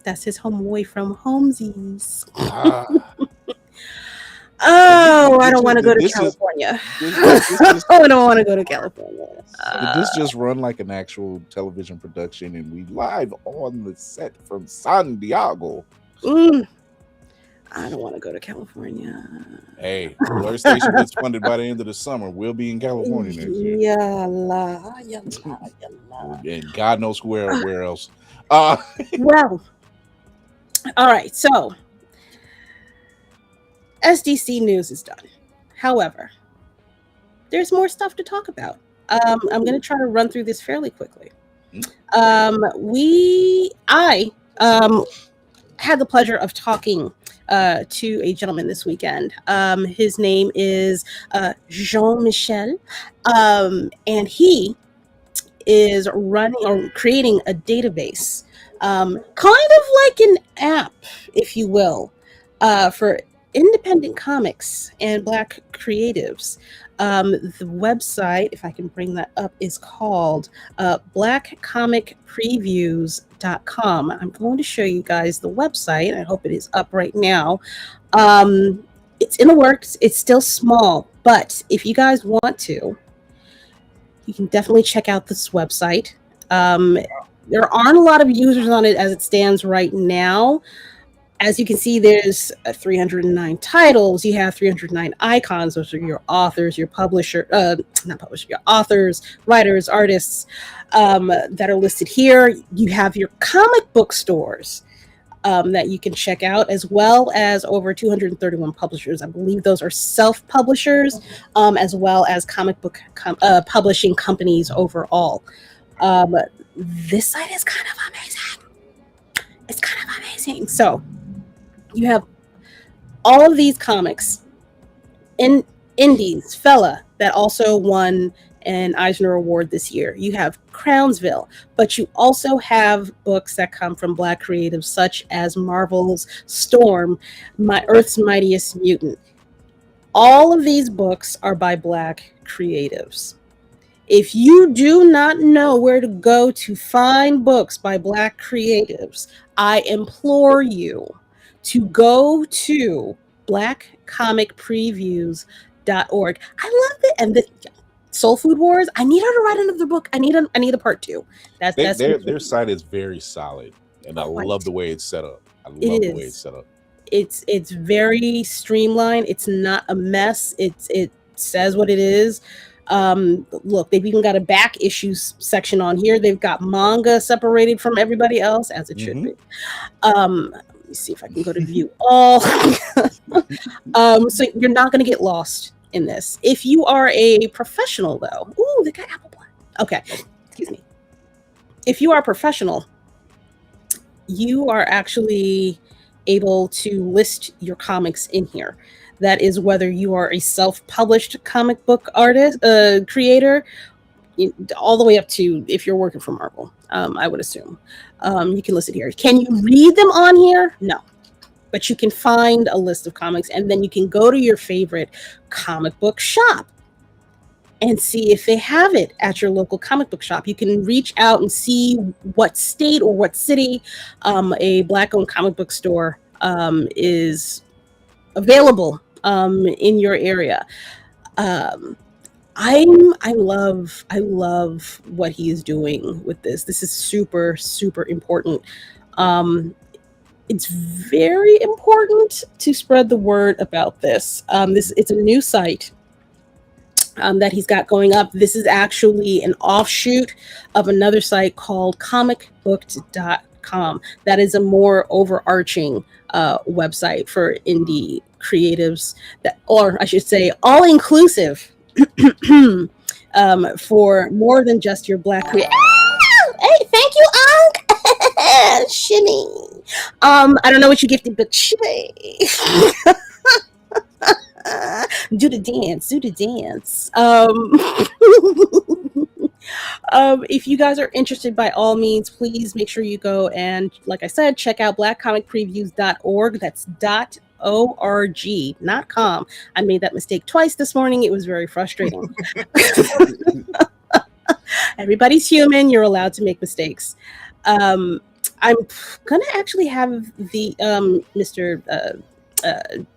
That's his home away from Homesies. Oh, I don't want to go to this is- California. this is- I don't want to go to California. Did this just run like an actual television production and we live on the set from San Diego? I don't want to go to California. Hey, Blur Station gets funded by the end of the summer. We'll be in California next year. Yalla. And God knows where else. Well, all right. So SDC news is done. However, there's more stuff to talk about. I'm going to try to run through this fairly quickly. I had the pleasure of talking to a gentleman this weekend. His name is Jean-Michel, and he is running or creating a database, kind of like an app, if you will, for independent comics and Black creatives. The website, if I can bring that up, is called blackcomicpreviews.com. I'm going to show you guys the website. I hope it is up right now. It's in the works. It's still small, but if you guys want to, you can definitely check out this website. There aren't a lot of users on it as it stands right now. As you can see, there's 309 titles. You have 309 icons. Those are your authors, your your authors, writers, artists that are listed here. You have your comic book stores that you can check out, as well as over 231 publishers. I believe those are self-publishers, as well as comic book publishing companies overall. This site is kind of amazing. It's kind of amazing. So you have all of these comics in indies, fella, that also won an Eisner Award this year. You have Crownsville, but you also have books that come from Black creatives, such as Marvel's Storm, Earth's Mightiest Mutant. All of these books are by Black creatives. If you do not know where to go to find books by Black creatives, I implore you to go to blackcomicpreviews.org. I love it. And the Soul Food Wars, I need her to write another book. I need a part 2. Their site is very solid, and I love the way it's set up. It's very streamlined. It's not a mess. It says what it is. Look, they've even got a back issues section on here. They've got manga separated from everybody else, as it should be. Let me see if I can go to view all. So you're not going to get lost in this. If you are a professional, though, they got apple pie. Okay, excuse me. If you are a professional, you are actually able to list your comics in here. That is whether you are a self-published comic book artist, creator, all the way up to if you're working for Marvel, I would assume. You can list it here. Can you read them on here? No. But you can find a list of comics, and then you can go to your favorite comic book shop and see if they have it at your local comic book shop. You can reach out and see what state or what city a Black-owned comic book store is available in your area. I love what he is doing with this. This is super, super important. It's very important to spread the word about this. It's a new site that he's got going up. This is actually an offshoot of another site called comicbooked.com. That is a more overarching website for indie creatives, or I should say all inclusive for more than just your Black creative. Hey, thank you, Unc. Shimmy. I don't know what you gifted, but shimmy. Do the dance. If you guys are interested, by all means, please make sure you go and, like I said, check out blackcomicpreviews.org. That's .org, not .com. I made that mistake twice this morning. It was very frustrating. Everybody's human. You're allowed to make mistakes. I'm gonna actually have the Mr.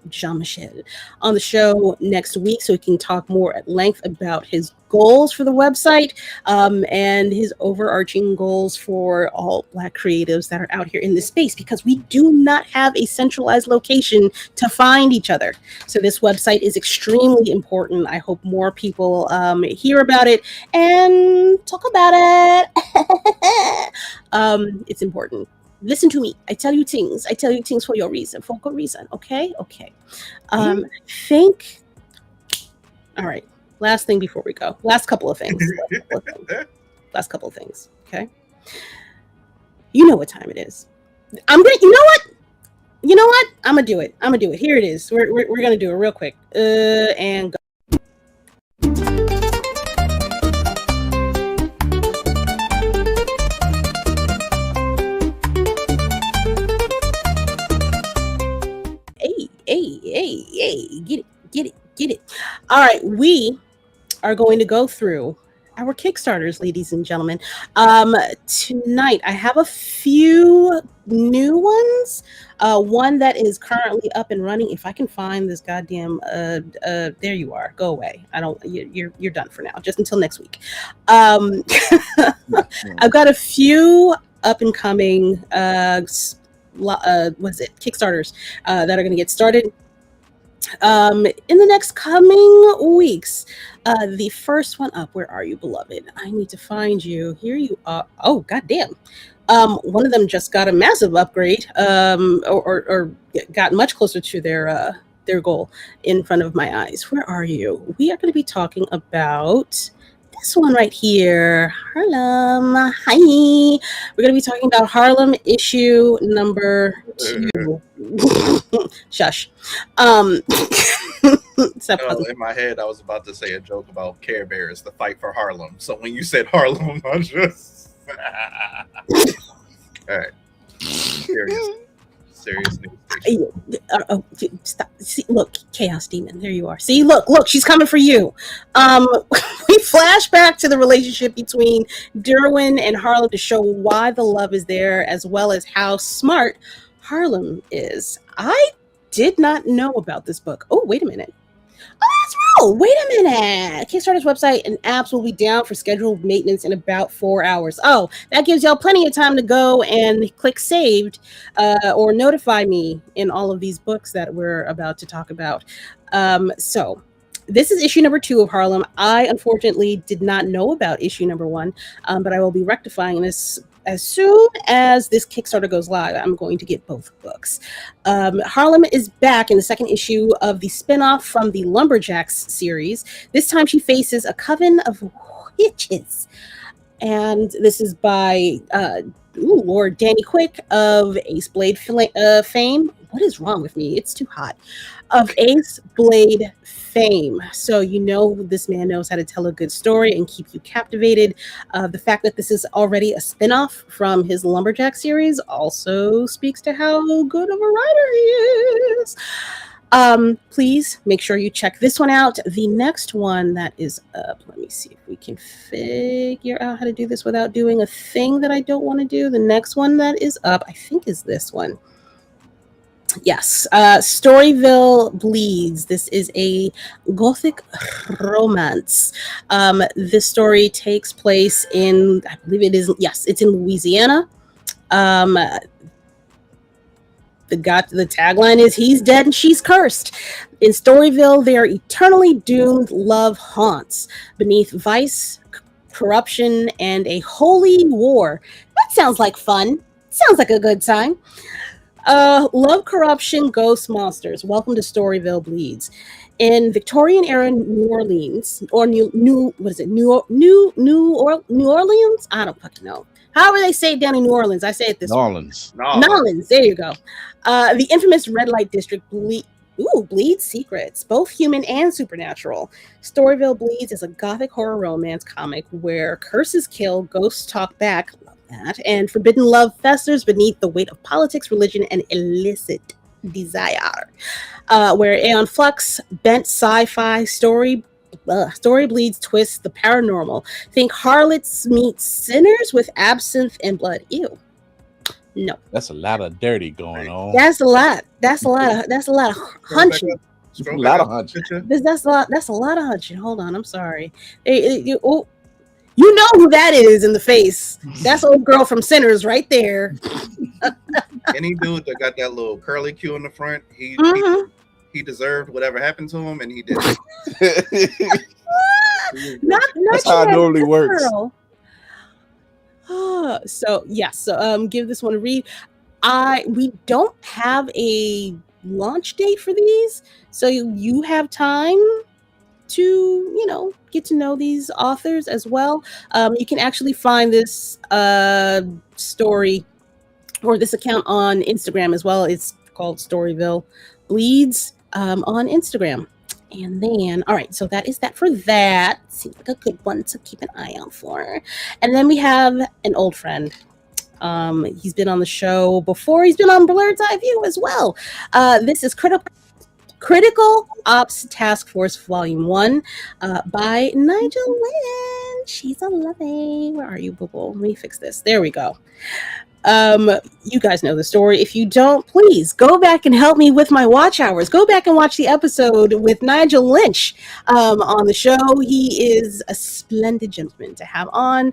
Jean-Michel on the show next week so we can talk more at length about his goals for the website and his overarching goals for all Black creatives that are out here in this space, because we do not have a centralized location to find each other. So this website is extremely important. I hope more people hear about it and talk about it. It's important. Listen to me. I tell you things. I tell you things for your reason, for good reason. Okay? Okay. All right. Last thing before we go. Last couple of things. Last couple of things. Okay? You know what time it is. You know what? I'm going to do it. Here it is. We're going to do it real quick. And go. Hey, get it. All right, we are going to go through our Kickstarters, ladies and gentlemen. Tonight, I have a few new ones. One that is currently up and running. If I can find this goddamn, there you are. Go away. You're done for now. Just until next week. I've got a few up and coming, Kickstarters that are going to get started in the next coming weeks. The first one up, where are you, beloved? I need to find you. Here you are. Oh, goddamn. One of them just got a massive upgrade, or got much closer to their goal in front of my eyes. Where are you? We are going to be talking about this one right here, Harlem. Hi. We're going to be talking about Harlem issue number 2. Shush. In my head, I was about to say a joke about Care Bears, the fight for Harlem. So when you said Harlem, I just... All right. Serious news. Stop. See, look, Chaos Demon. There you are. See, look, she's coming for you. We flash back to the relationship between Derwin and Harlem to show why the love is there, as well as how smart Harlem is. I did not know about this book. Oh, wait a minute. Wait a minute. Kickstarter's website and apps will be down for scheduled maintenance in about 4 hours. Oh, that gives y'all plenty of time to go and click saved or notify me in all of these books that we're about to talk about. So this is issue number 2 of Harlem. I unfortunately did not know about issue number 1, but I will be rectifying this as soon as this Kickstarter goes live. I'm going to get both books. Harlem is back in the second issue of the spinoff from the Lumberjacks series. This time she faces a coven of witches. And this is by Lord Danny Quick of Ace Blade fame. What is wrong with me? It's too hot. Of Ace Blade fame. So you know this man knows how to tell a good story and keep you captivated. The fact that this is already a spinoff from his Lumberjack series also speaks to how good of a writer he is. Please make sure you check this one out. The next one that is up, let me see if we can figure out how to do this without doing a thing that I don't want to do. The next one that is up, I think, is this one. Yes, Storyville Bleeds. This is a gothic romance. This story takes place in, I believe it is, yes, it's in Louisiana. The tagline is, he's dead and she's cursed. In Storyville, their eternally doomed love haunts beneath vice, corruption, and a holy war. That sounds like fun. Sounds like a good time. Love, corruption, ghosts, monsters. Welcome to Storyville Bleeds. In Victorian era New Orleans, or New Orleans? I don't fucking know. However they say it down in New Orleans. I say it this way. Nolans. There you go. The infamous red light district bleeds secrets, both human and supernatural. Storyville Bleeds is a gothic horror romance comic where curses kill, ghosts talk back, that, and forbidden love festers beneath the weight of politics, religion, and illicit desire. Where Aeon Flux, bent sci-fi story bleeds twists the paranormal. Think harlots meet sinners with absinthe and blood. Ew. No. That's a lot of dirty going on. That's a lot. That's a lot of hunching. A lot of hunching. That's a lot of hunching. Hold on, I'm sorry. You know who that is in the face. That's old girl from Sinners right there. Any dude that got that little curly Q in the front, he deserved whatever happened to him, and he did. That's how it normally works. So give this one a read. We don't have a launch date for these, so you have time to get to know these authors as well. You can actually find this story or this account on Instagram as well. It's called Storyville Bleeds on Instagram. And then, all right, so that is that for that. Seems like a good one to keep an eye out for. And then we have an old friend. He's been on the show before. He's been on Blerd's Eye View as well. This is Critical Ops Task Force Volume 1 by Nigel Lynch. She's a lovely. Where are you, boo-boo? Let me fix this. There we go. You guys know the story. If you don't, please go back and help me with my watch hours. Go back and watch the episode with Nigel Lynch on the show. He is a splendid gentleman to have on.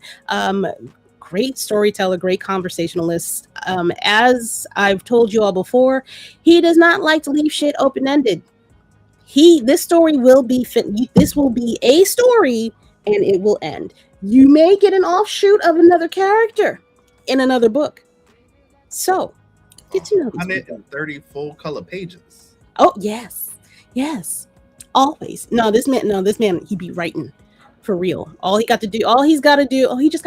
Great storyteller, great conversationalist. As I've told you all before, he does not like to leave shit open-ended. This story will be this will be a story and it will end. You may get an offshoot of another character in another book. So get to know these 130 full color pages. Oh, yes. Always. No, this man, he be writing. For real. He just got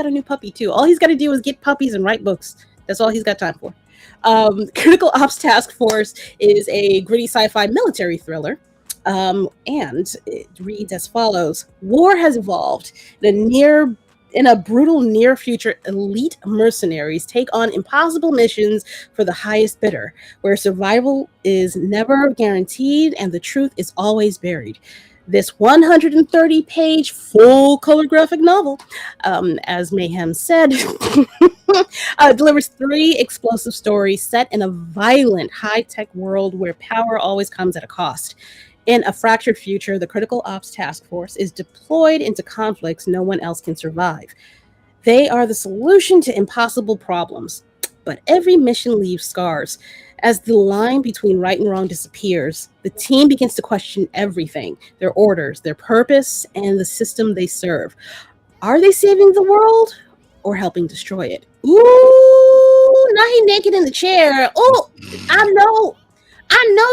a new puppy too. All he's got to do is get puppies and write books. That's all he's got time for. Critical Ops Task Force is a gritty sci-fi military thriller. And it reads as follows. War has evolved. In a brutal near future, elite mercenaries take on impossible missions for the highest bidder, where survival is never guaranteed and the truth is always buried. This 130-page full-color graphic novel, as Mayhem said, delivers 3 explosive stories set in a violent, high-tech world where power always comes at a cost. In a fractured future, the Critical Ops Task Force is deployed into conflicts no one else can survive. They are the solution to impossible problems, but every mission leaves scars. As the line between right and wrong disappears, the team begins to question everything, their orders, their purpose, and the system they serve. Are they saving the world or helping destroy it? Ooh, now he naked in the chair. Oh, I know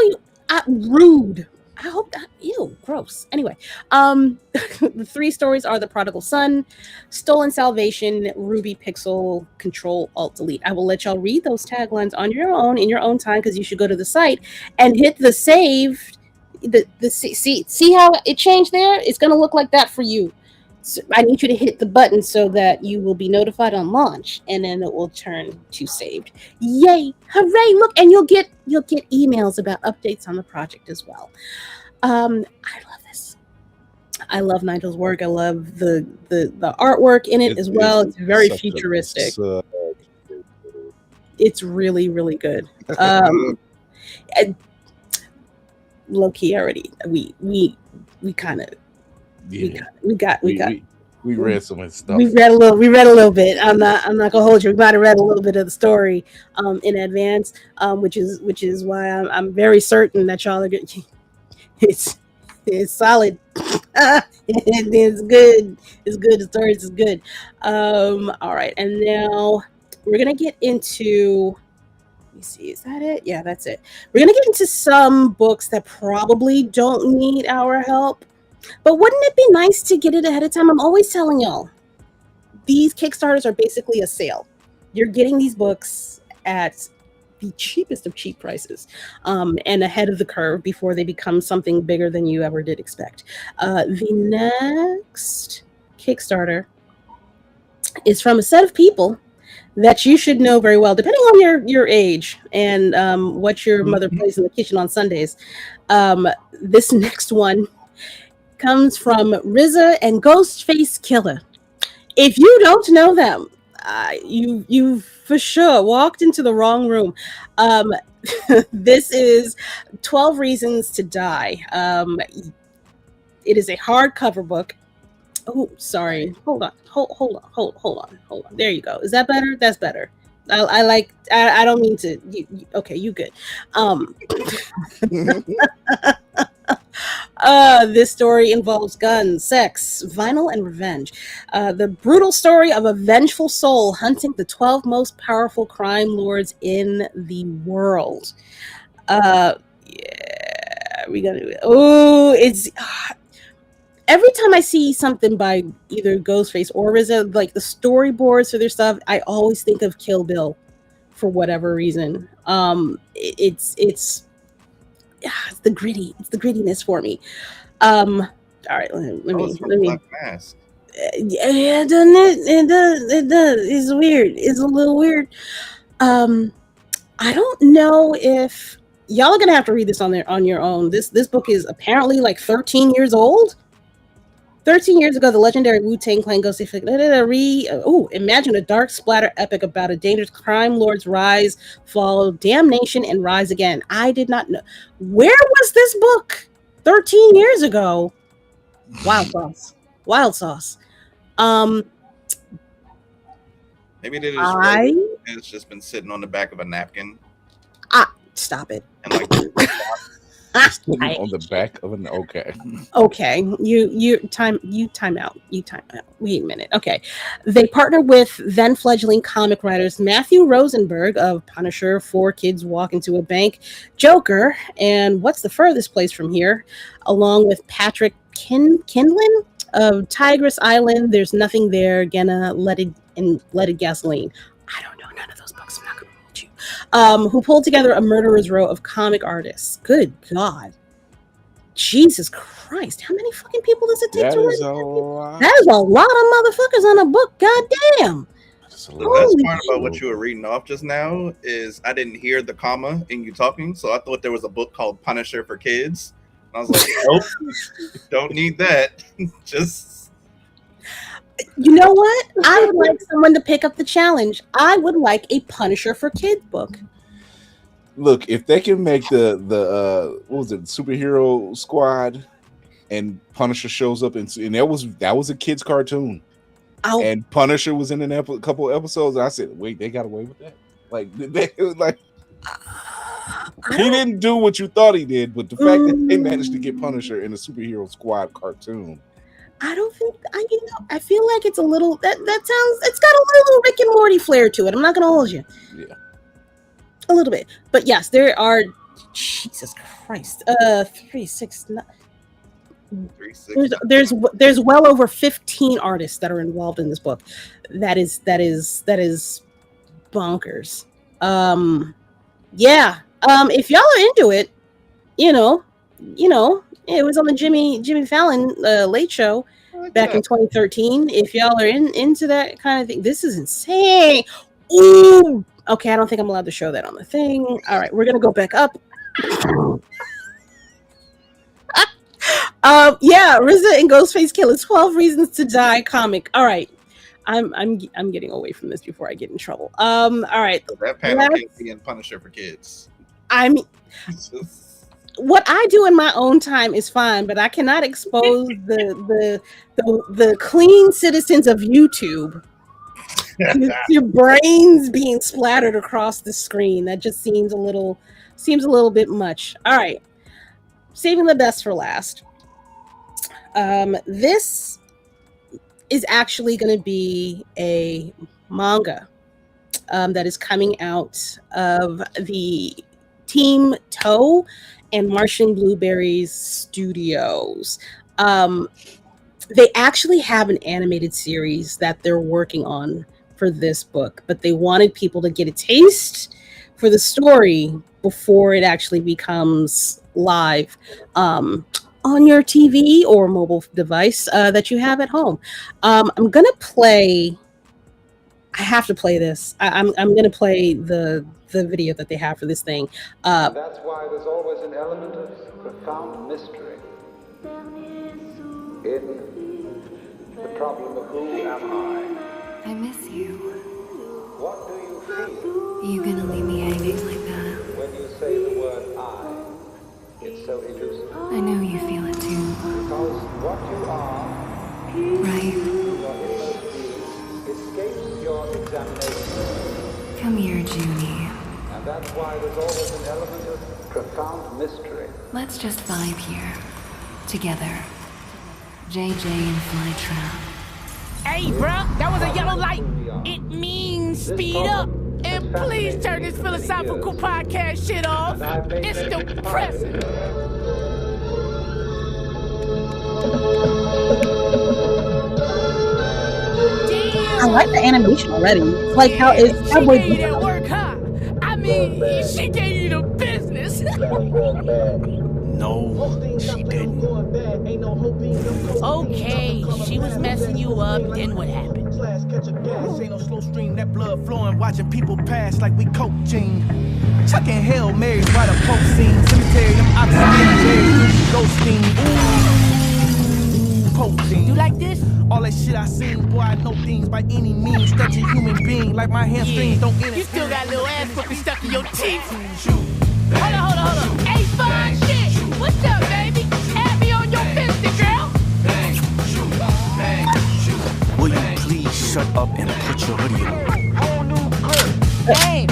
you. Rude. I hope that. Ew, gross. Anyway, the 3 stories are The Prodigal Son, Stolen Salvation, Ruby Pixel, Control Alt Delete. I will let y'all read those taglines on your own in your own time, because you should go to the site and hit the save. See how it changed there? It's gonna look like that for you. So I need you to hit the button so that you will be notified on launch, and then it will turn to saved. Yay! Hooray! Look, and you'll get emails about updates on the project as well. I love this. I love Nigel's work. I love the artwork in it as well. It's very futuristic. It's really, really good. Low key already. We kind of. Yeah. We read some of the stuff. We read a little bit. I'm not gonna hold you. We might have read a little bit of the story in advance, which is why I'm very certain that y'all are good. It's solid. It's good. It's good. The story is good. All right, and now we're gonna get into. Let me see. Is that it? Yeah, that's it. We're gonna get into some books that probably don't need our help. But wouldn't it be nice to get it ahead of time? I'm always telling y'all, these Kickstarters are basically a sale. You're getting these books at the cheapest of cheap prices and ahead of the curve before they become something bigger than you ever did expect. The next Kickstarter is from a set of people that you should know very well, depending on your age and what your mother plays in the kitchen on Sundays. This next one comes from RZA and Ghostface Killer. If you don't know them, you've For sure. Walked into the wrong room. This is 12 Reasons to Die. It is a hardcover book. Oh, sorry. Hold on. Hold on. There you go. Is that better? That's better. I don't mean to. Okay, you good. This story involves guns, sex, vinyl, and revenge. The brutal story of a vengeful soul hunting the 12 most powerful crime lords in the world. Yeah, we gotta do it. Oh, it's every time I see something by either Ghostface or RZA, like the storyboards for their stuff, I always think of Kill Bill for whatever reason. It's the grittiness for me. All right, let me. Mask. Yeah, doesn't it? It does. It's weird. It's a little weird. I don't know if y'all are gonna have to read this on your own. This book is apparently like 13 years old. 13 years ago, the legendary Wu-Tang Clan Ghostface. Imagine a dark splatter epic about a dangerous crime lord's rise, fall, damnation, and rise again. I did not know. Where was this book 13 years ago? Wild sauce. Maybe they just wrote it and it's just been sitting on the back of a napkin. Stop it. And like on the back of an Okay, you time out. Wait a minute. Okay, they partnered with then fledgling comic writers Matthew Rosenberg of Punisher, 4 Kids Walk Into a Bank, Joker, and What's the Furthest Place from Here, along with Patrick Kindlin of Tigress Island, There's Nothing There, Gonna Leaded Gasoline. I don't know none of those books. I'm not gonna hold you. Who pulled together a murderer's row of comic artists. Good God. Jesus Christ. How many fucking people does it take to write that? That is a lot of motherfuckers on a book. God damn. The best part about what you were reading off just now is I didn't hear the comma in you talking, so I thought there was a book called Punisher for Kids. And I was like, nope, don't need that. Just... You know what? I would like someone to pick up the challenge. I would like a Punisher for Kids book. Look, if they can make the what was it, Superhero Squad, and Punisher shows up, and that was a kids cartoon, and Punisher was in a couple episodes, and I said, wait, they got away with that? Like he didn't do what you thought he did, but the fact that they managed to get Punisher in a Superhero Squad cartoon. I don't think I feel like it's a little that sounds. It's got a little Rick and Morty flair to it. I'm not gonna hold you. Yeah. A little bit, but yes, there are. Jesus Christ, 3, 6, 9. There's well over 15 artists that are involved in this book. That is bonkers. Yeah. If y'all are into it, you know, it was on the Jimmy Fallon Late Show back in 2013. If y'all are into that kind of thing, this is insane. Ooh. Okay, I don't think I'm allowed to show that on the thing. All right, we're gonna go back up. Yeah, RZA and Ghostface Killah, 12 Reasons to Die comic. All right, I'm getting away from this before I get in trouble. All right, that panel can't be in Punisher for Kids. What I do in my own time is fine, but I cannot expose the clean citizens of YouTube. Your brains being splattered across the screen. That just seems a little bit much. All right, saving the best for last. This is actually going to be a manga that is coming out of the Team Toe and Martian Blueberries Studios. They actually have an animated series that they're working on for this book, but they wanted people to get a taste for the story before it actually becomes live on your TV or mobile device that you have at home. I'm gonna play. I have to play this. I'm gonna play the video that they have for this thing. That's why there's always an element of profound mystery in the problem of who am I. I miss you. What do you feel You gonna leave me hanging like that? when you say the word I? It's so elusive. I know you feel it too. Because what you are, Right? your inmost being, escapes your examination. Come here, Junie. And that's why there's always an element of profound mystery. Let's just vibe here. Together. JJ and Flytrap. Hey, bruh, that was a yellow light. It means speed up. And please turn this philosophical podcast shit off. It's depressing. I like the animation already. It's like how it's She gave you that work, huh? I mean, she gave you the business. No, she didn't. Okay, she was messing you up. Then what happened? Ain't no slow stream, that blood flowing, watching people pass like we coaching. Chucking Hail Marys by the post scene. Cemetery, them oxygen, ghosting. Ooh, posting. You like this? All that shit I seen, boy, I know things by any means. Touch a human being like my hamstrings don't get it. You still got a little ass whooping stuck in your teeth. Hold on. Hey, fine shit. What's up, baby? Add me on your Finsta, girl. Bang, shoot, bang, shoot. Will you please shut up and put your hoodie on? Bang.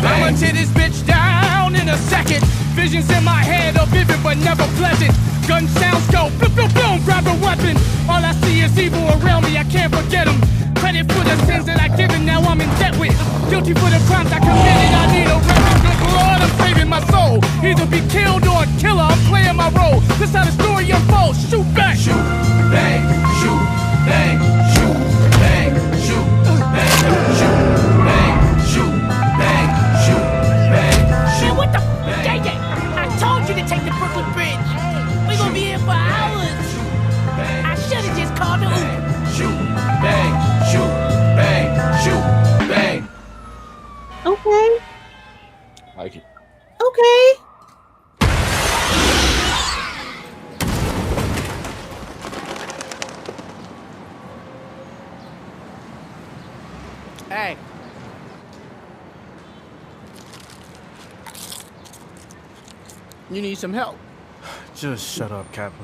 I'ma tear this bitch down in a second. Visions in my head are vivid but never pleasant. Gun sounds go boom, boom, boom, grab a weapon. All I see is evil around me, I can't forget them. Credit for the sins that I given, now I'm in debt with. Guilty for the crimes I committed, I need a record. Good Lord, I'm saving my soul. Either be killed or a killer, I'm playing my role. This how the story unfolds. Shoot bang, shoot, bang, shoot, bang, shoot, bang, shoot, bang, shoot, bang, shoot, bang, shoot, bang, shoot. Man, what the JJ? I told you to take the Brooklyn Bridge. We gonna be here for hours. I should've just called the Uber. Shoot, bang, shoot, bang, shoot, bang. Okay. Like it. Okay. Hey. You need some help? Just shut up, Kappa.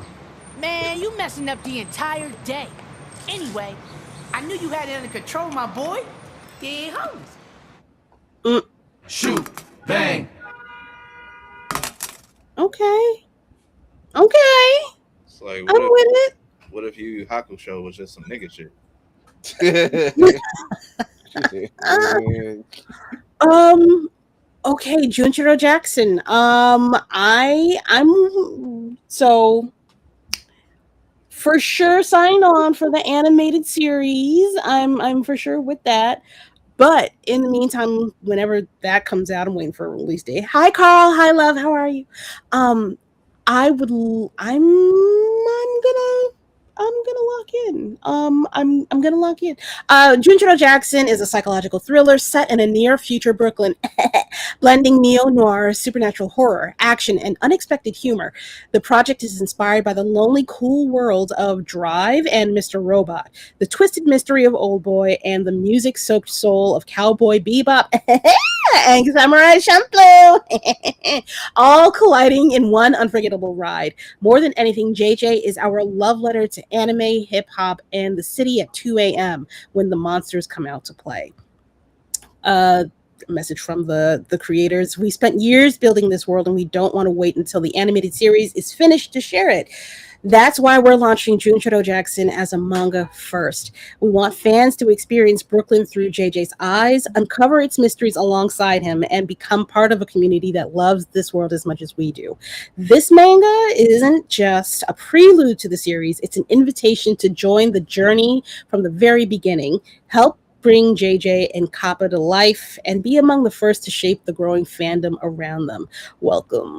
Man, you messing up the entire day. Anyway, I knew you had it under control, my boy. Dead homies. Shoot, bang. Okay. It's like, I'm with it. what if you Hakusho was just some nigga shit? Okay, Junichiro Jackson. I'm so for sure signed on for the animated series. I'm for sure with that. But in the meantime, whenever that comes out, I'm waiting for a release date. Hi, Carl. Hi, love. How are you? I'm gonna lock in. I'm gonna lock in. Junichiro Jackson is a psychological thriller set in a near future Brooklyn, blending neo-noir, supernatural horror, action, and unexpected humor. The project is inspired by the lonely, cool world of Drive and Mr. Robot, the twisted mystery of Old Boy, and the music-soaked soul of Cowboy Bebop and Samurai Champloo, all colliding in one unforgettable ride. More than anything, JJ is our love letter to anime, hip-hop, and the city at 2 a.m. when the monsters come out to play. Message from the creators. We spent years building this world and we don't want to wait until the animated series is finished to share it. That's why we're launching Junichiro Jackson as a manga first. We want fans to experience Brooklyn through JJ's eyes, uncover its mysteries alongside him, and become part of a community that loves this world as much as we do. This manga isn't just a prelude to the series, it's an invitation to join the journey from the very beginning, help bring JJ and Kappa to life, and be among the first to shape the growing fandom around them. Welcome.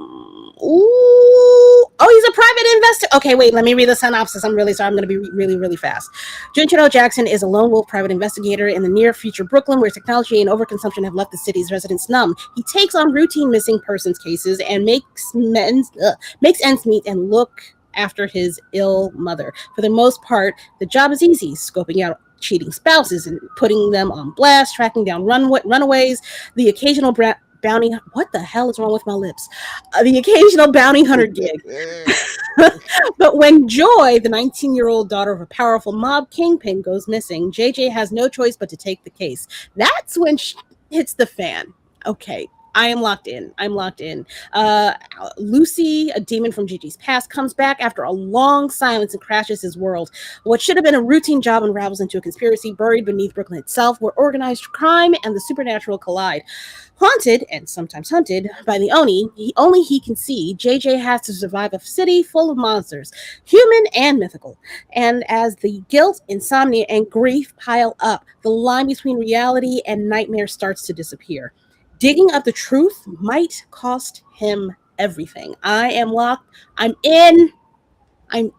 Ooh. Oh, he's a private investor. Okay, wait, let me read the synopsis. I'm really sorry. I'm going to be really fast. Junichiro Jackson is a lone wolf private investigator in the near future Brooklyn, where technology and overconsumption have left the city's residents numb. He takes on routine missing persons cases and makes ends meet and look after his ill mother. For the most part, the job is easy, scoping out cheating spouses and putting them on blast, tracking down runaways, the occasional bounty. What the hell is wrong with my lips? The occasional bounty hunter gig. But when Joy, the 19-year-old daughter of a powerful mob kingpin, goes missing, JJ has no choice but to take the case. That's when she hits the fan. Okay, I am locked in. I'm locked in. Lucy, a demon from Gigi's past, comes back after a long silence and crashes his world. What should have been a routine job unravels into a conspiracy buried beneath Brooklyn itself, where organized crime and the supernatural collide. Haunted, and sometimes hunted, by the Oni, only he can see, JJ has to survive a city full of monsters, human and mythical. And as the guilt, insomnia, and grief pile up, the line between reality and nightmare starts to disappear. Digging up the truth might cost him everything. I am locked. I'm in. I'm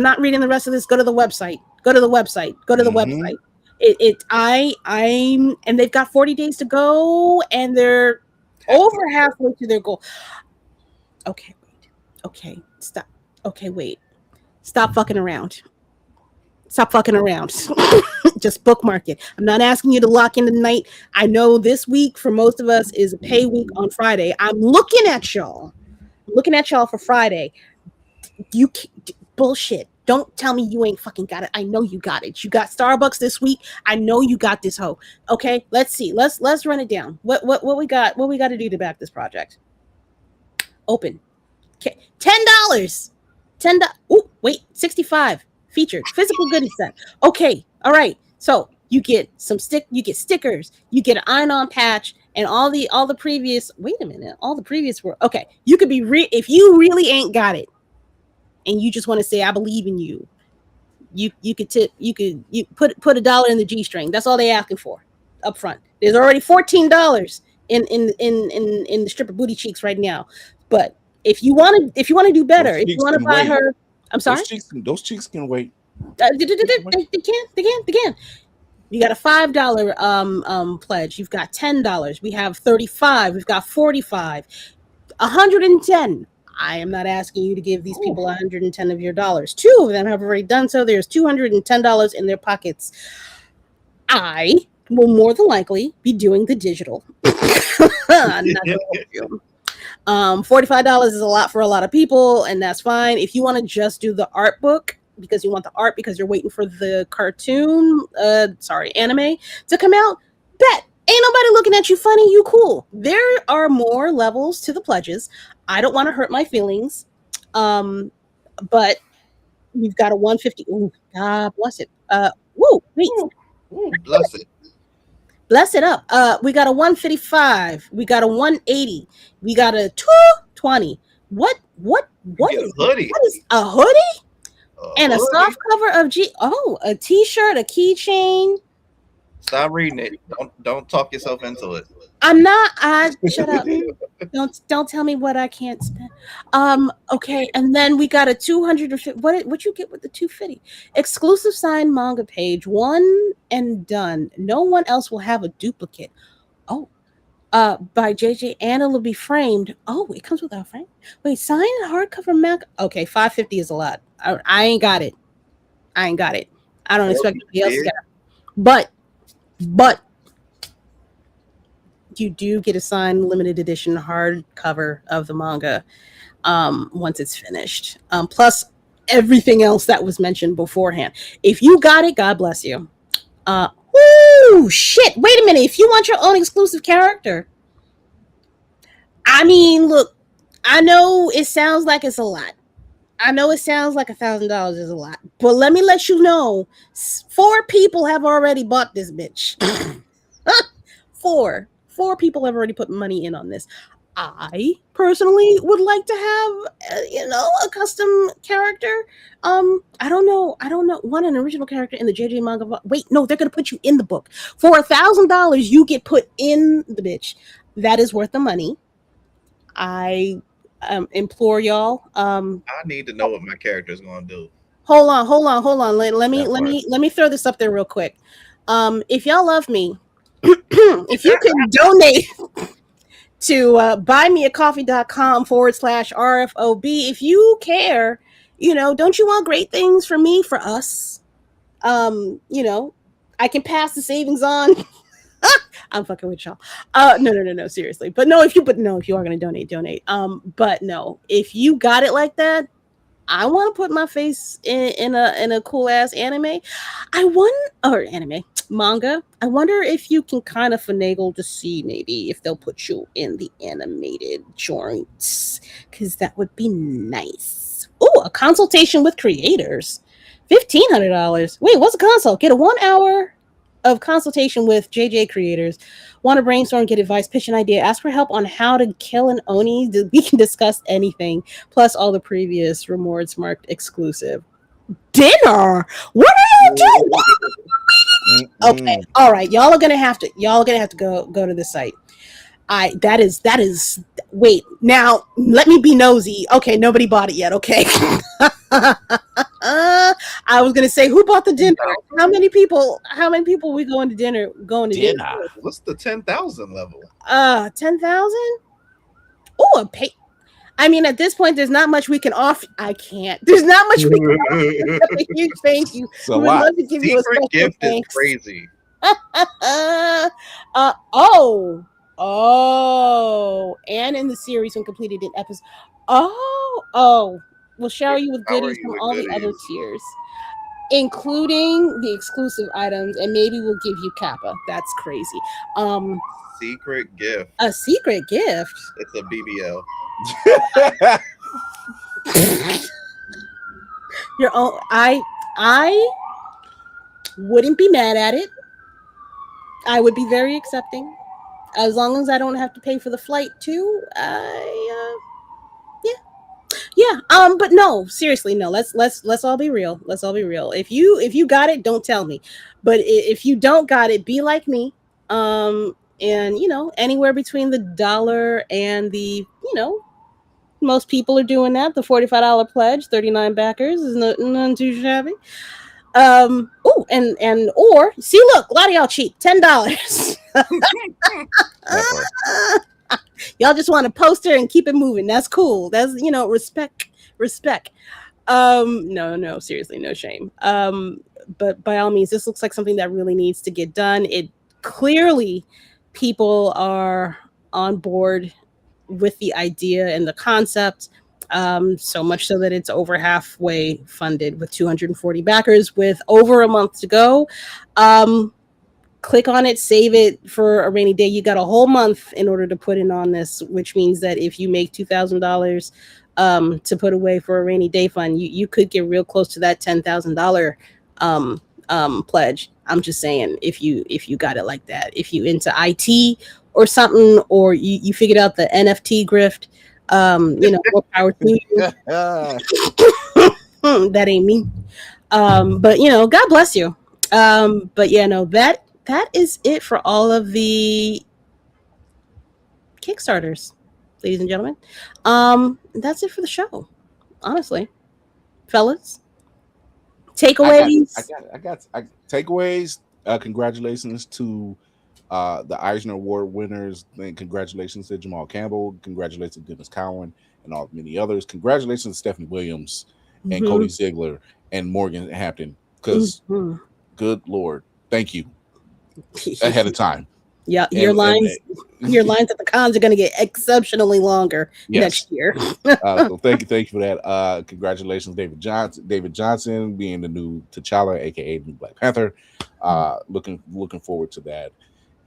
not reading the rest of this. Go to the website. Go to the website. I'm and they've got 40 days to go, and they're over halfway to their goal. Okay, stop. Okay, wait. Stop fucking around. Just bookmark it. I'm not asking you to lock in tonight. I know this week for most of us is a pay week on Friday. I'm looking at y'all for Friday. You bullshit. Don't tell me you ain't fucking got it. I know you got it. You got Starbucks this week. I know you got this hoe. Okay, let's see. Let's run it down. What we got? What we got to do to back this project? Open. Okay, $10. Oh, wait, 65. Featured physical goodies set. Okay, all right. So you get you get stickers. You get an iron-on patch, and all the previous. Wait a minute. All the previous were okay. You could be if you really ain't got it, and you just want to say I believe in you. You could put $1 in the G-string. That's all they asking for up front. There's already $14 in the stripper booty cheeks right now. But if you want to do better, if you want to buy her, I'm sorry. Those cheeks can wait. They can. You got a $5 pledge. You've got $10. We have $35. We've got $45. $110. I am not asking you to give these people $110 of your dollars. 2 of them have already done so. There's $210 in their pockets. I will more than likely be doing the digital. I'm not gonna hold you. $45 is a lot for a lot of people, and that's fine. If you want to just do the art book because you want the art because you're waiting for the cartoon, anime to come out, bet. Ain't nobody looking at you funny. You cool. There are more levels to the pledges. I don't want to hurt my feelings, but we've got a 150. Ooh, God bless it. Wait. Ooh, bless it. Bless it up. We got a 155. We got a 180. We got a 220. What is hoodie? What is a hoodie? And a soft cover of a t-shirt, a keychain. Stop reading it. Don't talk yourself into it. I'm not. Shut up. Don't tell me what I can't spend. Okay, and then we got a 250. What you get with the 250? Exclusive signed manga page, one and done. No one else will have a duplicate. Oh, by JJ, and it'll be framed. Oh, it comes without frame. Wait, signed hardcover manga. Okay, $550 is a lot. I ain't got it. I don't expect anybody else to get it. But you do get a signed limited edition hardcover of the manga once it's finished. Plus everything else that was mentioned beforehand. If you got it, God bless you. Shit. Wait a minute. If you want your own exclusive character, I mean, look, I know it sounds like it's a lot. I know it sounds like $1,000 is a lot, but let me let you know, 4 people have already bought this bitch. 4 people have already put money in on this. I personally would like to have, a custom character. I don't know. Want an original character in the JJ manga. Wait, no, they're gonna put you in the book for $1,000. You get put in the bitch. That is worth the money. I implore y'all. I need to know what my character is going to do. Hold on. Let me throw this up there real quick. If y'all love me, if you can donate to buymeacoffee.com/RFOB. If you care, don't you want great things for me, for us? I can pass the savings on. I'm fucking with y'all. No, seriously. But if you are gonna donate. But no, if you got it like that, I want to put my face in a cool ass anime. Anime manga. I wonder if you can kind of finagle to see maybe if they'll put you in the animated joints, because that would be nice. Oh, a consultation with creators, $1,500. Wait, what's a consult? Get a 1 hour of consultation with JJ creators. Want to brainstorm, get advice, pitch an idea, ask for help on how to kill an Oni. We can discuss anything, plus all the previous rewards marked exclusive. Dinner? What are you doing? Okay, all right. Y'all are gonna have to go to the site. Wait, now let me be nosy. Okay, nobody bought it yet. Okay. I was gonna say, who bought the dinner? How many people we going to dinner? What's the 10,000 level? 10,000. Oh, I mean, at this point, there's not much we can offer. I can't. There's not much we can offer. A huge thank you. So we would love to give you a special gift thanks. is crazy. And in the series when completed in episode. We'll shower you with goodies from all the other tiers, including the exclusive items, and maybe we'll give you Kappa. That's crazy. Secret gift. A secret gift. It's a BBL. Your own. I wouldn't be mad at it. I would be very accepting, as long as I don't have to pay for the flight too. But no, seriously, no. Let's all be real. Let's all be real. If you got it, don't tell me. But if you don't got it, be like me. And anywhere between the $1 and the most people are doing that. The $45 pledge, 39 backers is none too shabby. Or see, look, a lot of y'all cheap, $10. Y'all just want a poster and keep it moving. That's cool. That's respect. No, seriously, no shame. But by all means, this looks like something that really needs to get done. It clearly, people are on board with the idea and the concept, so much so that it's over halfway funded with 240 backers with over a month to go. Click on it, save it for a rainy day. You got a whole month in order to put in on this, which means that if you make $2,000 to put away for a rainy day fund, you could get real close to that $10,000 pledge. I'm just saying, if you got it like that, if you into IT or something, or you figured out the NFT grift, more power to you. That ain't me. But God bless you. But yeah, no, that is it for all of the Kickstarters, ladies and gentlemen. That's it for the show. Honestly, fellas, takeaways. I got takeaways. Congratulations to the Eisner Award winners, and congratulations to Jamal Campbell, congratulations to Dennis Cowan and all many others. Congratulations to Stephanie Williams and Cody Ziegler and Morgan Hampton, because good Lord, thank you ahead of time. Yeah, your lines at the cons are going to get exceptionally longer next year. So thank you for that. Congratulations, David Johnson being the new T'Challa, aka the new Black Panther. Looking forward to that,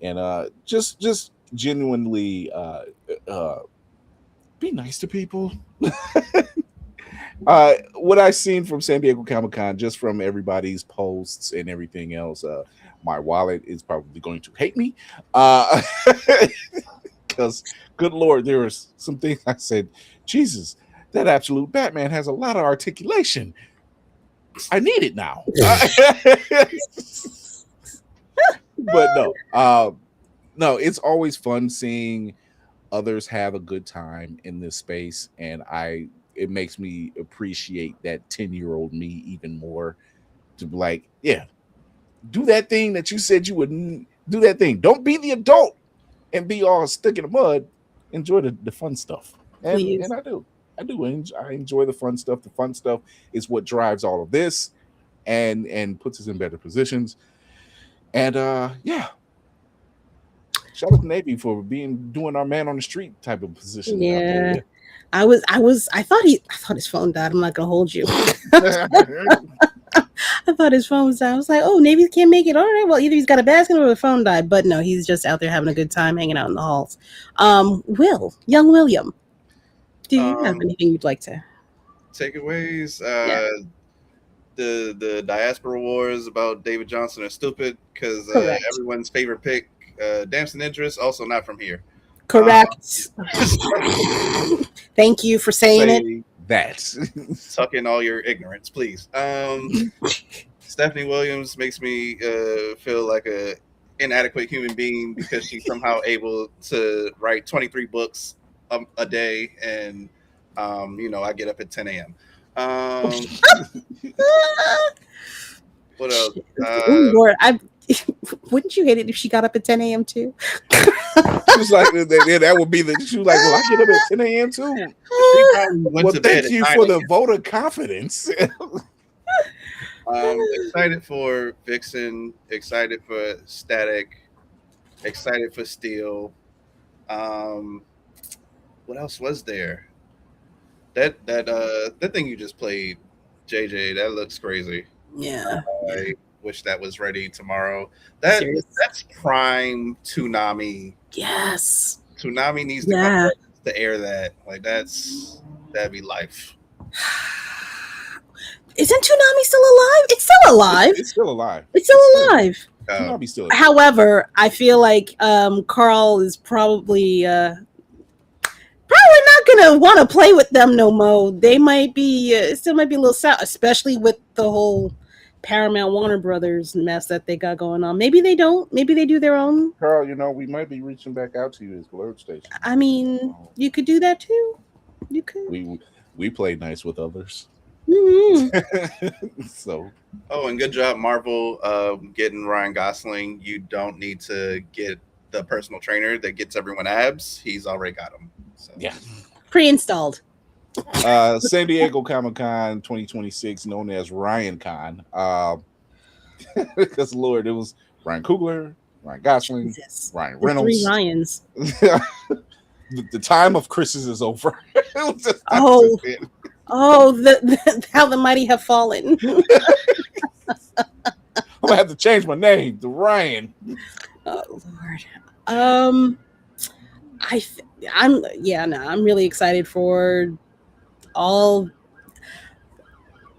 and just genuinely be nice to people. What I've seen from San Diego Comic-Con, just from everybody's posts and everything else, my wallet is probably going to hate me, because good Lord, there was some things I said, Jesus, that absolute Batman has a lot of articulation. I need it now. But no, it's always fun seeing others have a good time in this space, and it makes me appreciate that 10-year-old me even more, to be like, yeah, do that thing that you said you wouldn't do. That thing. Don't be the adult and be all stuck in the mud. enjoy the fun stuff. Please. And I do. I enjoy the fun stuff. The fun stuff is what drives all of this and puts us in better positions. And yeah. Shout out to Navy for doing our man on the street type of position. Yeah. I thought his phone died. I'm not gonna hold you. I thought his phone was down. I was like, oh, Navy can't make it. All right, well, either he's got a basket or the phone died. But no, he's just out there having a good time hanging out in the halls. Young William, do you have anything you'd like to? Takeaways. The diaspora wars about David Johnson are stupid because everyone's favorite pick, Damson Idris, also not from here. Correct. Thank you for saying it. That suck in all your ignorance, please. Stephanie Williams makes me feel like a inadequate human being because she's somehow able to write 23 books a day, and I get up at 10 a.m. What else? Lord, wouldn't you hate it if she got up at 10 a.m. too? She was like, that would be she was like, well, I get up at 10 a.m. too. Well, thank you for the vote of confidence. Excited for Vixen, excited for Static, excited for Steel. What else was there? That thing you just played, JJ, that looks crazy. Yeah. I wish that was ready tomorrow. That's prime Toonami. Yes. Toonami needs to come to air that. Like that'd be life. Isn't Toonami still alive? It's still alive. It's still alive. It's still alive. Toonami still alive. However, I feel like Carl is probably not gonna want to play with them no more. They might be still might be a little sad, especially with the whole Paramount Warner Brothers mess that they got going on. Maybe they don't. Maybe they do their own. Carl, we might be reaching back out to you as Blerd Station. I mean, you could do that too. You could. We play nice with others. Mm-hmm. So. Oh, and good job, Marvel, getting Ryan Gosling. You don't need to get the personal trainer that gets everyone abs. He's already got them. So. Yeah. Pre-installed. San Diego Comic-Con 2026, known as Ryan Con. Because Lord, it was Ryan Coogler, Ryan Gosling, Ryan Reynolds. The 3 Ryans. The time of Chris's is over. How the mighty have fallen. I'm gonna have to change my name to Ryan. Oh Lord. I'm really excited for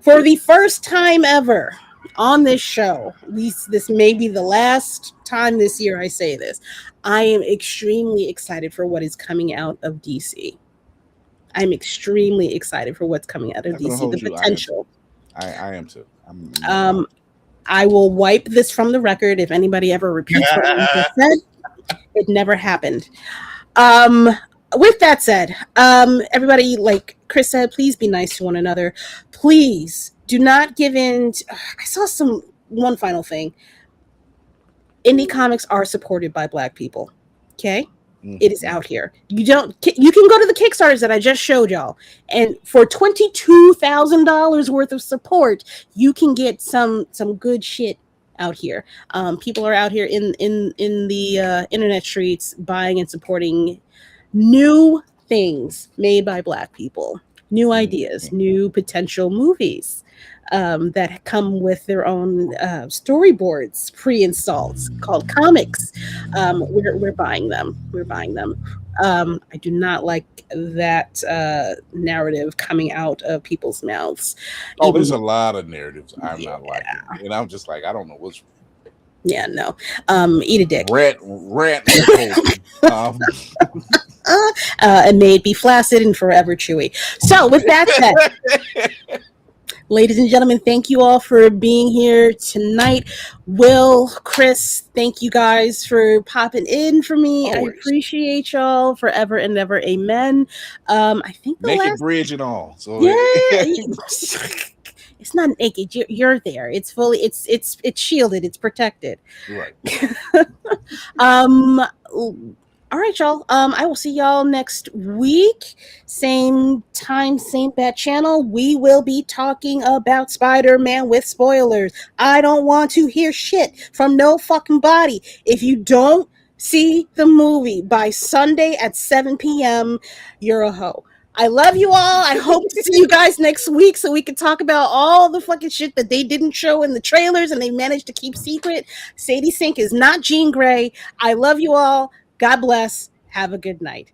the first time ever on this show. This may be the last time this year I say this. I am extremely excited for what is coming out of DC. I'm extremely excited for what's coming out of DC. The potential. I am too. I will wipe this from the record if anybody ever repeats what I just said. It never happened. With that said, everybody, like Chris said, please be nice to one another. Please do not give in. I saw one final thing. Indie comics are supported by Black people. Okay. It is out here. You can go to the Kickstarters that I just showed y'all, and for $22,000 worth of support, you can get some good shit out here. People are out here in the internet streets buying and supporting new things made by Black people, new ideas, new potential movies that come with their own storyboards pre-installed called comics. We're buying them. I do not like that narrative coming out of people's mouths. There's a lot of narratives I'm not liking, and I'm just like, I don't know what's. Yeah, no. Eat a dick. Rant. And may it be flaccid and forever chewy. So, with that said, ladies and gentlemen, thank you all for being here tonight. Will, Chris, thank you guys for popping in for me. Always. I appreciate y'all forever and ever. Amen. I think naked bridge and all. So yeah. It's not naked. You're there. It's fully. It's shielded. It's protected. Right. All right, y'all. I will see y'all next week. Same time, same bad channel. We will be talking about Spider-Man with spoilers. I don't want to hear shit from no fucking body. If you don't see the movie by Sunday at 7 p.m., you're a hoe. I love you all. I hope to see you guys next week so we can talk about all the fucking shit that they didn't show in the trailers and they managed to keep secret. Sadie Sink is not Jean Grey. I love you all. God bless. Have a good night.